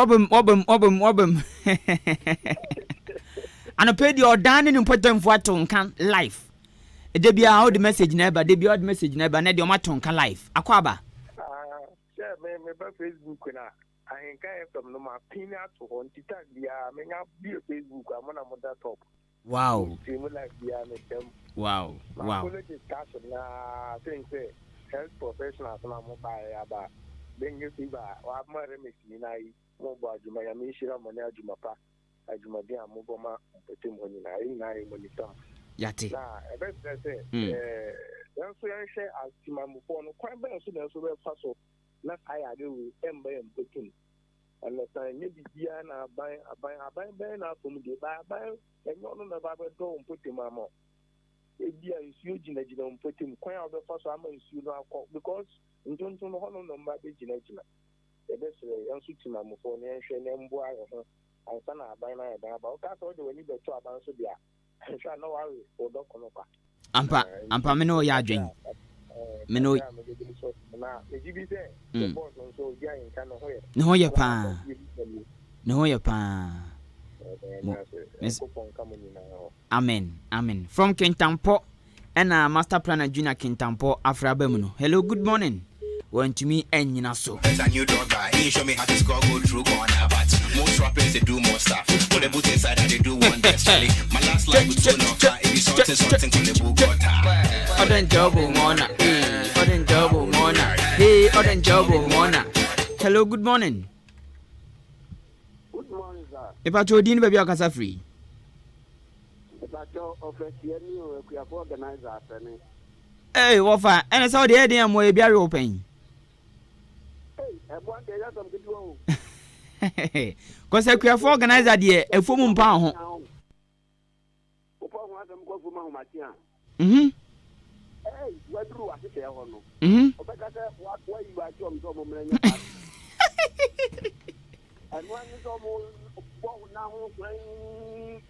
S1: Ano pay the ordaining important for Ahenkan life. E dey bia how the message never, dey bia the message never, na dey o Ahenkan life. Akwaba.
S15: Yeah, me ba Facebook na. Ahenkan from no ma pin out to on TikTok bia me nya bi Facebook am na mo da top.
S1: Wow.
S15: Wow. Ko le discussion na think say health professionals na mo ba ya ba. Ben you see ba wa ma remesi na yi mo ba aduma ya me shira mo na aduma pa aduma dia mo bo ma pete mo ni na yi mo ni tam
S1: yate
S15: na e be say yan so yan share asima mo fo no kwan ben so na so be fa so na ai ade we emba em petum and na nye bibia na aban ben na fo mu de ba enyo no na ba be do petum amo ebia isuo gina petum kwan a be fa so ama isuo no akọ because ntonto no hono no mba be gina ebesere yansu tima mo fo ne nhwe ne mbo ayo ho ansa na aban na ya ba o ka so de wani beto aban so bia nhwa na wa o do kono kwa
S1: ampa me no ya adwen me no
S15: na ejibi se boss so dia Ahenkan
S1: ne ho ye pa Amen. From Kintampo and Master Planner Junior Kintampo Afrabemuno. Hello, good morning. Want to me and you know so.
S9: As a new dog guy, he show me how to score go through corner, but most rappers they do more stuff. Put the boot inside and they do one best. My last life with two no if you something to the book got.
S1: Oden double mona. Oden double mona. Hey, Oden double mona. Hello, good morning.
S15: Good morning, sir.
S1: If I told you baby akasa free. Hey, Wafa, and I saw the idea I'm way be open. Because I could organize that year a full pound.
S13: them go for Mahatia. Hey, what drew I say, or no? What way you are from some moment? And one is almost now playing.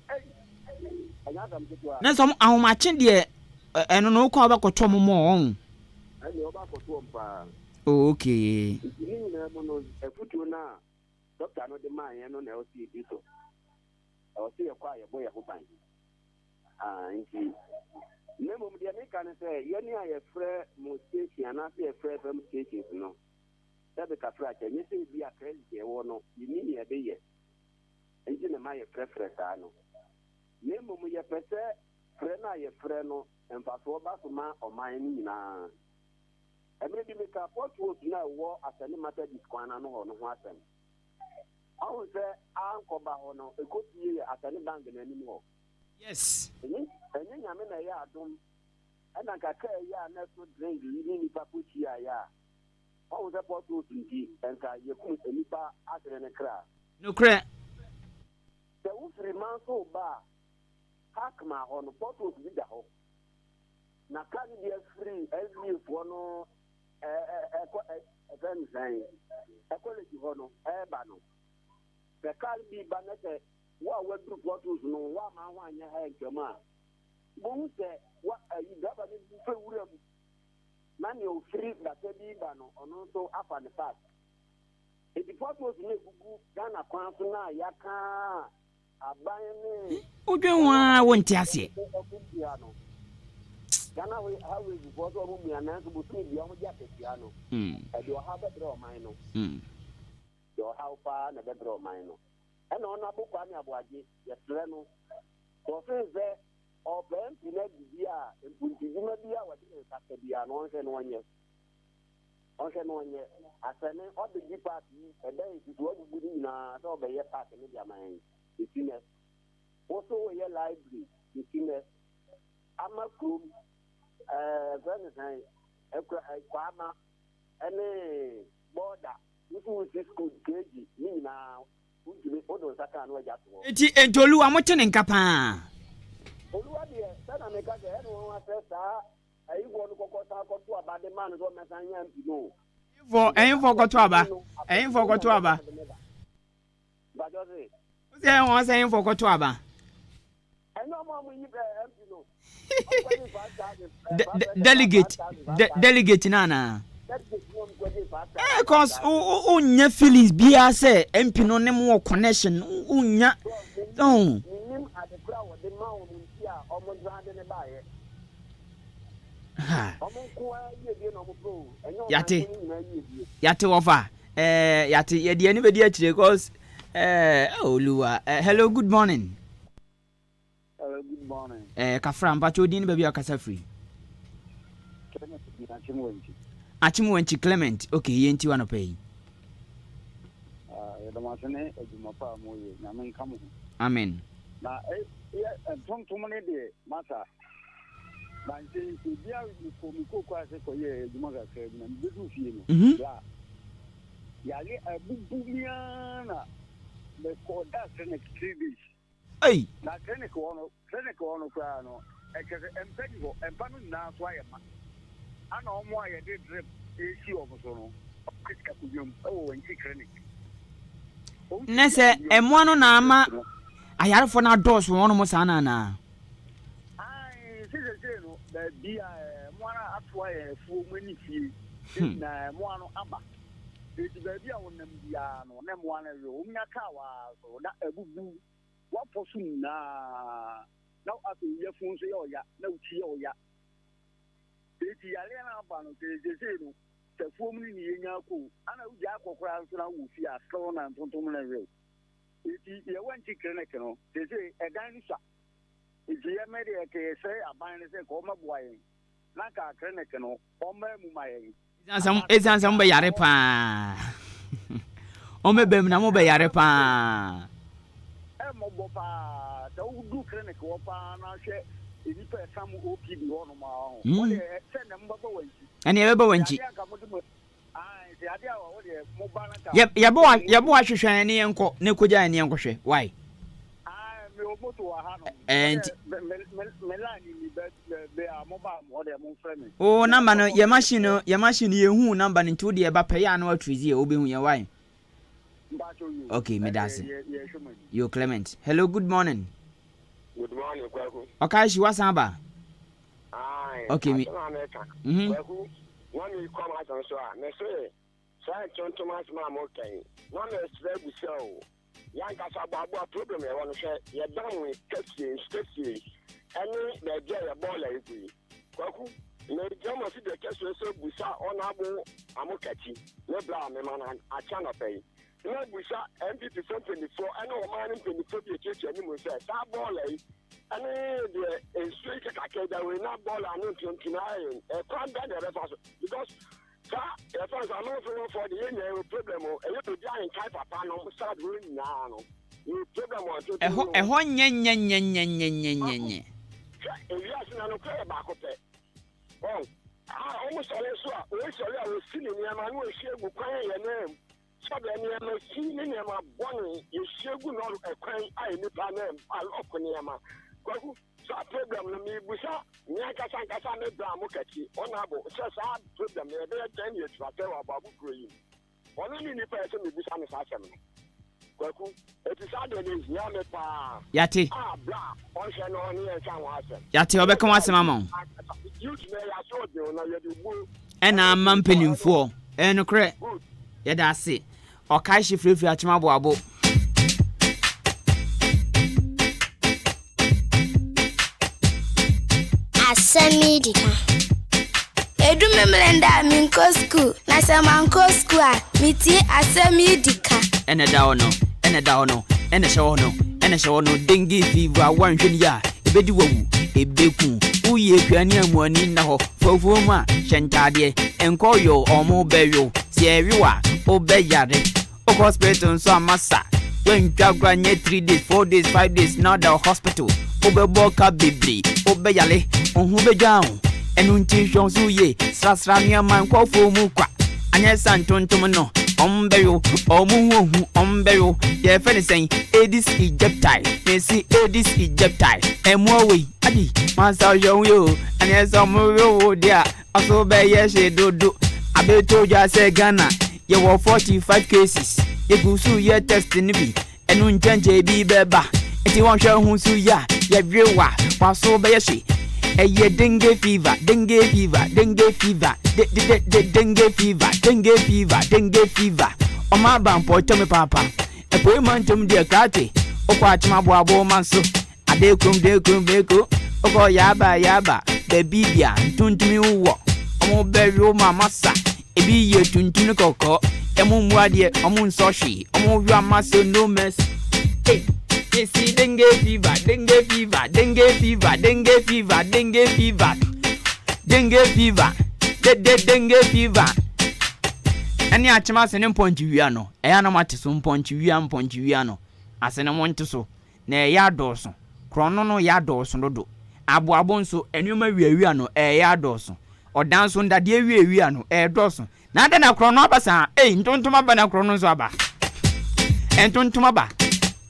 S1: Na some ahomache de eno no kwa ba koto mo on.
S13: Ani oba koto mpa.
S1: Okay.
S13: Ni na mo no efutu na doctor no de man ye no na o si so. O si e kwa ye boy ho ban. Nti nemo me de me kan say ye ni aye frɛ mo station na se e frɛ fam station no. Ebe ka fra che ni se bi akre je wo no ni ye be ye. Nti na ma ye frɛ ta no. Nemo mu ye pese frɛ na ye frɛ no emfaso ba so ma oman ni na emre di me ka portfolio na wo asani mata diskwana no ho no ho asem awu se anko ba ho no ekotie asani bank na ni ho
S1: yes
S13: enye nyame na ya adom ana ka ka ya na so drink yi ni papu chi ya awu se portfolio ndi enka ye ku enipa asere ne kra
S1: no kra
S13: se wo free man so ba hakma ho no portfolio bi da ho na kan dia free every for no college ho no ba no the car bi ba na se wa group photos no wa ma ho anya Ahenkan a bo se wa yi gaba ni fe wura mu na ne o free da se bi ba no ono so afa ne pass e di photos ne gugu Ghana kwan so na ya ka aban ne
S1: odwenwa wonti ase
S13: Ghana we how we go to mu ya na so butu bi o ja tesiano e do ha be draw mine no do how pa na be draw mine no e no na bukwa ni aboaje ye tre no so fe o ben pina bia empunti ma bia wa de ka bia no onse no onye asane o de di party e dey ti wo gugu na so be ye party ni dia man itine wo so we library itine amakum Kwama any border, you school keji, me now, who to be photos that can wait at all.
S1: Entolu, I'm watching in Capa.
S13: Olua, then I make a head one says, I want to go to about the man who message you.
S1: For ain't forgot to Abba, ain't forgot to Abba.
S13: But
S1: there was ain't forgot to Abba.
S13: I know more when you know.
S1: Delegate nana cause unya feelings bia say MP no nem wo connection unya yate ofa yate ye de ani be de akire cause Oluwa hello good morning.
S12: Good morning.
S1: Kafra mpacho din baby akasa free. Achimwenchi Clement. Okay, yenti wano pay.
S12: Yadamasene ejumapa moye nyamen kamu.
S1: Amen.
S12: Na tontomone de mata. Na nti bia ko mi ko kwa se ko ye ejumaka ke na bidu fie no. Ya. Yale abubumia na be ko da se trees.
S1: Hey.
S12: Na clinic ono kwa no ekese empego empano na so ayema ana omo aye de drip esi oboso no okika kujum o nti clinic
S1: nese emo no na ama ayarfo na dos wono mo sana na
S12: ai sise no da bia mo ana atwa ye fu mo ni fie na mo ano aba eti ba bia wonam bia no na mo ana yo umnya ka wa so na abubu wa posu na afi ye fun so ya na uti ya eti yale na ba no te no te fu mu ni ye nya ko ana u ja akokora so na wo fi a so na tontom na we eti ye wanti clinic no te e dan ni sa eti ye me de ke se aban ni se ko ma boaye na ka clinic no o ma mu ma ye
S1: ezan be yare pa o me bem na mo be yare pa
S12: mo bopa da udu clinic wo pa na hwe ebi pe sam OPD ho no ma ho wo de se na mbaba wanji
S1: ani ebe wanji
S12: ai de ade a wo de mo ba na ka
S1: yebo ahwehwan ne enko ne koja ne enko hwe why
S12: me
S1: And
S12: oh,
S1: number no, your machine, you who number into the eba pay and what is you obeying your wife. Okay, me that's it. You Clement. Hello, good morning.
S16: Good morning, Kwaku.
S1: Okay, she was aba. Okay, me.
S16: When you come out on so, I say, John Thomas Mamokai. One is very so. Young Casababa problem, I want to say, you're done with 30 any the gay ball like we. Kwaku, the German see the case so Busa on Abu Amokachi, no blah, man, I cannot pay. No Busa, MPP 24, I know man in 24 church anymore says, that ball like. And the street that will not ball and tonight, a crime that because if I was not for the end problem, a little giant type of panel start doing now. You problem
S1: a one yen.
S16: If you ask no care about it. Oh, I almost I was sitting near my way, share with your name. So then you are seeing my bonnie, you share good not a crime, I need a name, I'll open your so problem me busa nyaka sanka me bra mokati onabo so sa problem me dey 10 years for tell about growing only ni person me busa me sa asem kwaku it is hard to nya me pa
S1: yati
S16: bra on she no ni en kan wa asem
S1: yati obeka wasem amon
S16: youth me ya so de na ye de bu
S1: ena mampenimfo eno kre ye da se okai she free achima boabo
S2: Asem Dika. Edu memlenda minko school. Na se manko school a miti Asem Dika.
S1: Ene da ono, ene show no, dengue fever wanhwe ya. Ebedi wawu, ebeku. Uye kwani amwani na ho. Fofoma, shentade, enkoyo omo beyo. Siewiwa, obeyare. O hospital so amasa. When Jaguar 3 days, 4 days, 5 days, now the hospital. Obeboka bibli, obeyale, onhube down. Enunti ye, sasramia man kwa mukwa. Anya santontum no, ombeyo, ombeyo. Ye fene saying, Aedis Egypti, Messi Aedis Egypti. Emwawe, adi, masa yo, anya samuyo dia, aso beye she dodo. Abeto ja se Ghana, ye were 45 cases. Egusu ye test nibi, enunche bi beba. Eti wan hwe hu su ya, ye dwewa, waso be ye hwe. Eye dengue fever. Dengue fever. Oma ban po tome papa. E po man tum de kate. Okwa achima boabo manso. Adekum beko. Oko yaba. Baby bia tuntumi wo. Omo bewi o mama sa. Ebi ye tuntuni koko. Emu muadie, omu nsoshi. Omu wi amaso no mess. Hey. See dengue fever. Dengue fever. Any achima se ne mponchi wia no. Eya no mate so mponchi wia no. Ase ne monte so. Na ya doso. Krono no ya doso dodo. Abo nso enuma wia no ya doso. Odan so ndade wia no doso. Na ade na krono abasa. Ntontoma ba na krono so aba. Ntontoma ba.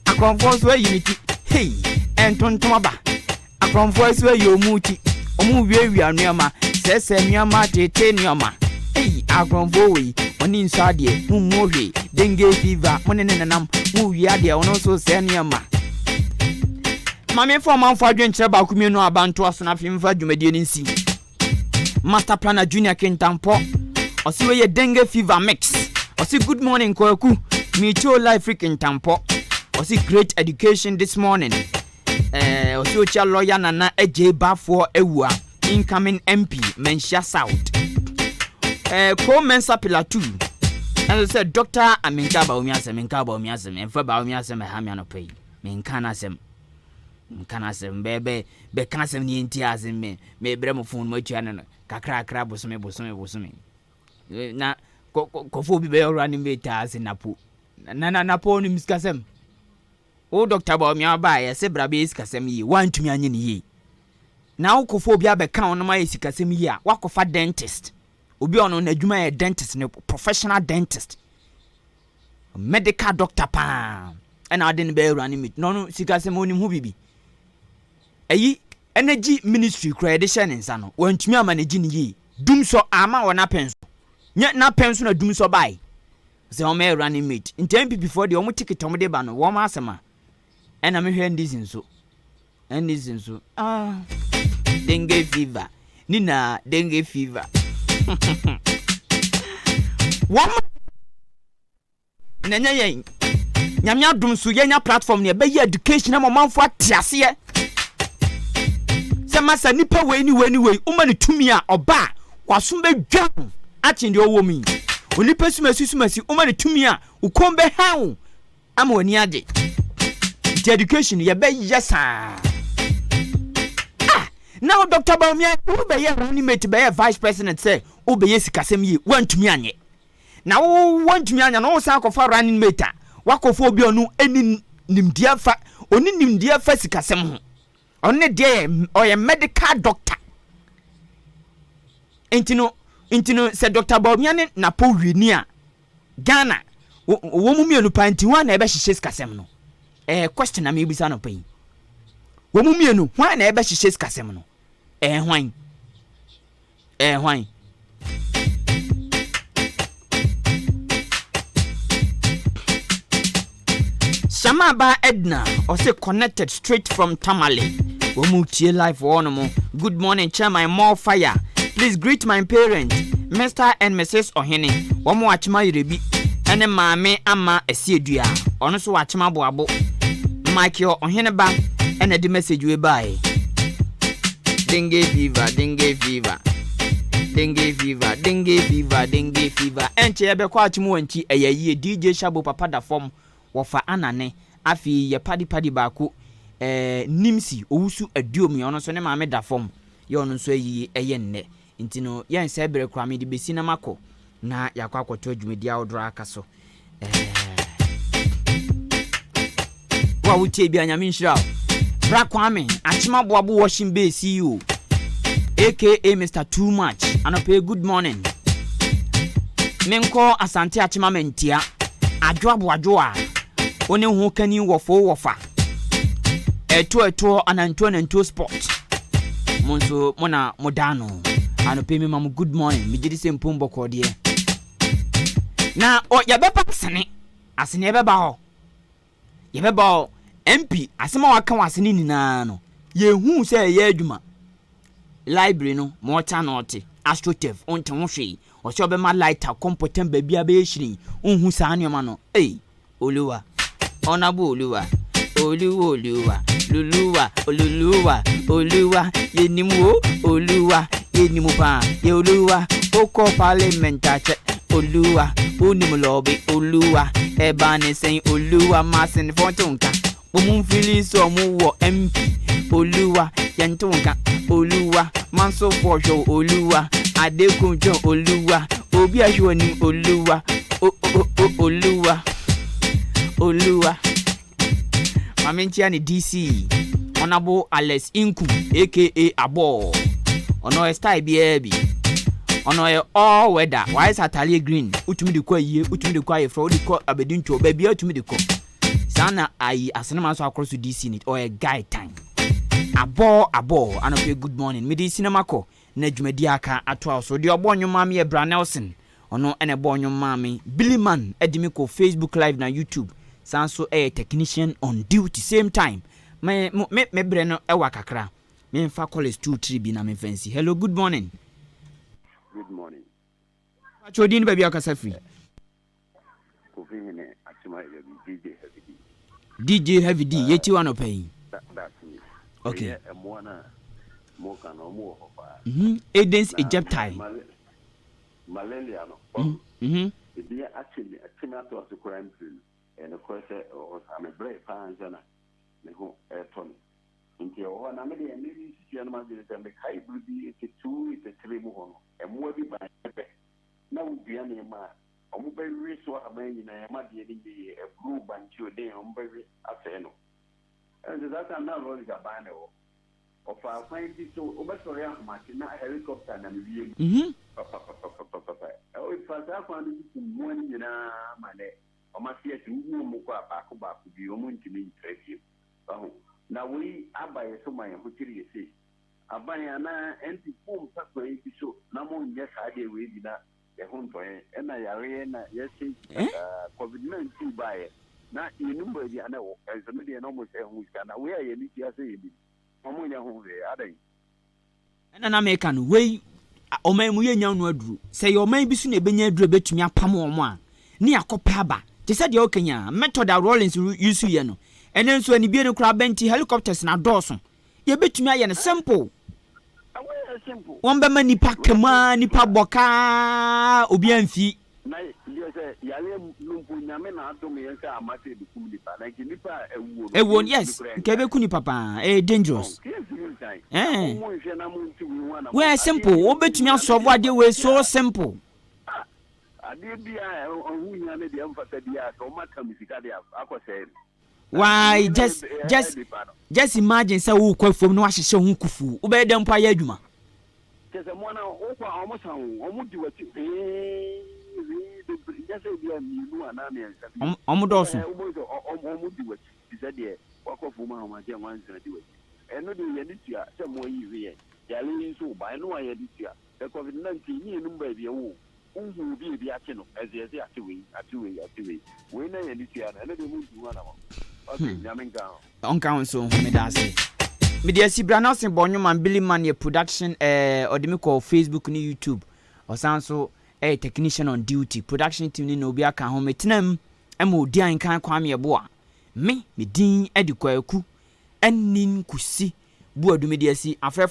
S1: Akromfo so yimiti. Hey, entontoma ba. Akromfo so yomuti. Omu wiewia nuama. Sese nuama tete nuama. Hey, akromfo we. Oni nsade mummohwe. Dengue fever. Monenenam. Mu wiade ono so se nuama. Mame for man for adwenkyere ba kumie no abanto aso na fimfa dwumadie nsi. Master Planner Junior Kentampo. Osi we ye dengue fever mix. Osi good morning kwaku. Micho life freaking tampo. Osi great education this morning. Osi ocha lawyer nana eje bafo ewua. Incoming MP Menshia South. Co-mensa pillar 2. And I said Dr. Ahenkan ba omiasem. Enfa ba omiasem hami anope. Menkana bebe be kanasem ni enti azem me bre mo phone mo tua no kakra bosome. Na kofo bi be running me ta as napo. Na po ni miskasem. O Dr. ba omia ba ye se bra be iskasem yi wantumi anye ni yi. Na ukofo bi abeka on ma isikasem yi a wakofa dentist. Obi ono na adwuma ye dentist ne professional dentist. Medical doctor pa. ɛna ade no bɛyɛ running mate no sikasɛm onim ho bibi ɛyi energy ministry kura de hyɛ ne nsa no wantumi amanage ne yi dum so ama wɔ na penso nya na penso na dum so bai sɛ wɔn yɛ running mate ntɛm pipifoɔ de wɔn ticket wɔn de ba no wɔn asɛm ɛna mehwɛ ndisi nso dengue fever nina dengue fever wɔn nanya yɛn nyame adom so yɛnya platform ne ɛbɛyɛ education na mamanfo atiaseɛ sɛ masa nipa wei uma ne tumi a ɔba kwaso bɛdwan akyɛ deɛ ɔwɔ mu onipa sumasi uma ne tumi a ukom bɛhaw ama wani agye the education yɛbɛyɛ saa now Dr. Baumia wo bɛyɛ running mate bɛyɛ vice president sɛ wo bɛyɛ sikasɛm yi wantumi anyɛ na wo wantumi anya na wo san akɔfa running mate a wakɔfo obi ɔno ɛni nimdeɛ fa oni nimdeɛ fa sikasɛm ho ɔno deɛ ɔyɛ medical doctor intino sɛ Dr. Baumia ne na po wini a Ghana wo mu mienu pa nti ho na ɛbɛhyehyɛ sikasɛm no question na me bisa no pa yi wo mu mienu ho na ɛbɛhyehyɛ sikasɛm no hwan Shamaba Edna also connected straight from Tamale. Womutie life wonomo. Good morning, Chairman. More fire. Please greet my parents, Mr. and Mrs. Ohene. Womu achima yirebi. Ene maame ama esiedua. Ono so achima boabo. Mike yo Ohene ba ene di message we bye. Dengue fever. Enche ebe kwa achimu wanchi eyaye DJ Shabo papa da form. Wofa anane afi ye padi baako nimsi owusu aduomi ono so ne maame da fom ye ono so yi eye nne ntino ye nse bere kwa me de besi na mako na yakwa akoto adwumedi a odro aka so wa wutie bia nyame nhira bra kwame achima boabo washing bay CEO aka Mr. Too Much anope good morning menko asante achima mentia adwo a one hu kani wofa eto ananto sport monso mona modano anope me mam good morning me gidi se mpombo kode na o yebeba asene yebeba ho MP asema waka wasene nyina no yehu se ye adwuma library no mocha note astroturf onte ho hwe o se obema lighter competent ba bia be hyirin unhu saa nioma no Oluwa Honorable Oluwa yenimu Oluwa yenimu pa ye Oluwa oko parliament ache Oluwa unimu lobby Oluwa ebane sen Oluwa masen fontonka bomu fili so mu wo MP Oluwa yentonka Oluwa manso for show Oluwa adekunjo Oluwa obi ahwo ni Oluwa Oluwa Mamentia ni DC Honorable Alex Inku aka Abo ono style bi ono all weather why is Atalie green utumi de kwa ye fro de kwa abedinto ba bia utumi de kwa sana ayi asenema so across DC ni or a guy time Abo anope good morning me di cinema ko na dwumadi aka ato so de obo nwoma me Bra Nelson ono ene bo nwoma me Billyman edimi ko Facebook live na YouTube sanso technician on duty same time me bre no ewa kakra me mfa college 2-3 bi na me fancy. Hello, good morning.
S13: Good morning.
S1: Achodi ni baby akasa free.
S13: Kofine achima
S1: DJ Heavy D yeti wano pay.
S13: That's me.
S1: Okay.
S13: Mwana moka no mo hofa.
S1: Edens Egyptai.
S13: Malaria no. Ebi actually achima to as crime scene. And of course, I'm a brave fan, and I go Tony. Until one, I'm a maybe gentleman, and the high will be a 2, it's a 3 more, and more be by now. Be any man, I'm very rich, so I'm in a muddy a blue bunch of day, I'm very aseno. And that's another one is a banner of our fine so over sorry, Martin, helicopter and oh, if I found one, you know, my ɔmasi ati wuwu mu kɔ baako baako bi ɔmo ntumi ntrɛfie ɔho na wei abayɛ so ma yɛn ho tiri yɛse aban ana ɛnti fom sakwa yi bi so na mo nyɛ saa deɛ wei bi na ɛho ntɔyɛ ɛna yareɛ na yɛse covid-19 baayɛ na yɛnum baabi ana wɔ ɛnso no deɛ na ɔmo sɛ ho sika na wei a yɛne tia sɛ yɛbi ɔmo nyɛ ho hwee adan
S1: ɛna na meka no wei ɔman mu yɛnya no aduru sɛ yɛ ɔman bi so na ɛbɛnya aduru bɛtumi apam wɔn a ne akɔpɛ aba te sɛ deɛ ɔkanya method a Rollins use yɛ no ɛne nso ani bie no koraa bɛnti helicopters na dɔɔso yɛbɛtumi ayɛ no simple wɔn bɛma nipa kama nipa bɔkaa obi amfi
S13: na yɛ sɛ yare lumpu nyame na adom yɛn sɛ amate de kum nipa na nipa
S1: ɛwɔ yes nke bɛku nipa paa dangerous we simple wɔbɛtumi asɔfo adeɛ we so simple
S13: adeɛ bi a ɔhu nya ne deɛ mfata bi a sɛ ɔmaka musika de akɔsɛe
S1: why just imagine say wo kwa fom no ahyehyɛ ho kufu wo bɛyɛ dɛ mpa yɛ adwuma
S13: kese mo na wo kwa ɔmo san ɔmo di wati yɛsɛ bi a mienu ana ne nsa
S1: ɔmo dɔɔso
S13: ɔmo di wati sɛ deɛ wakɔ fom a ɔmo agye wansa di wati ɛno de yɛ ne tua sɛ mo yi wie yale yi nso ba ɛno a yɛ de tua sɛ covid-19 ni enum ba bi ɛwo unhu bi ate no ɛzɛzɛ ate wei wei na yɛ ne tua no ɛno de mo ndu ana mo
S1: onka so me da se me dia sibra na se bonyo man Billy Man ye production odimi call Facebook ni YouTube osan so technician on duty production team ni no obi aka ho metenam ema odi an kan kwa me bo a me din edi kwaku anin kusi bu adumi dia si afre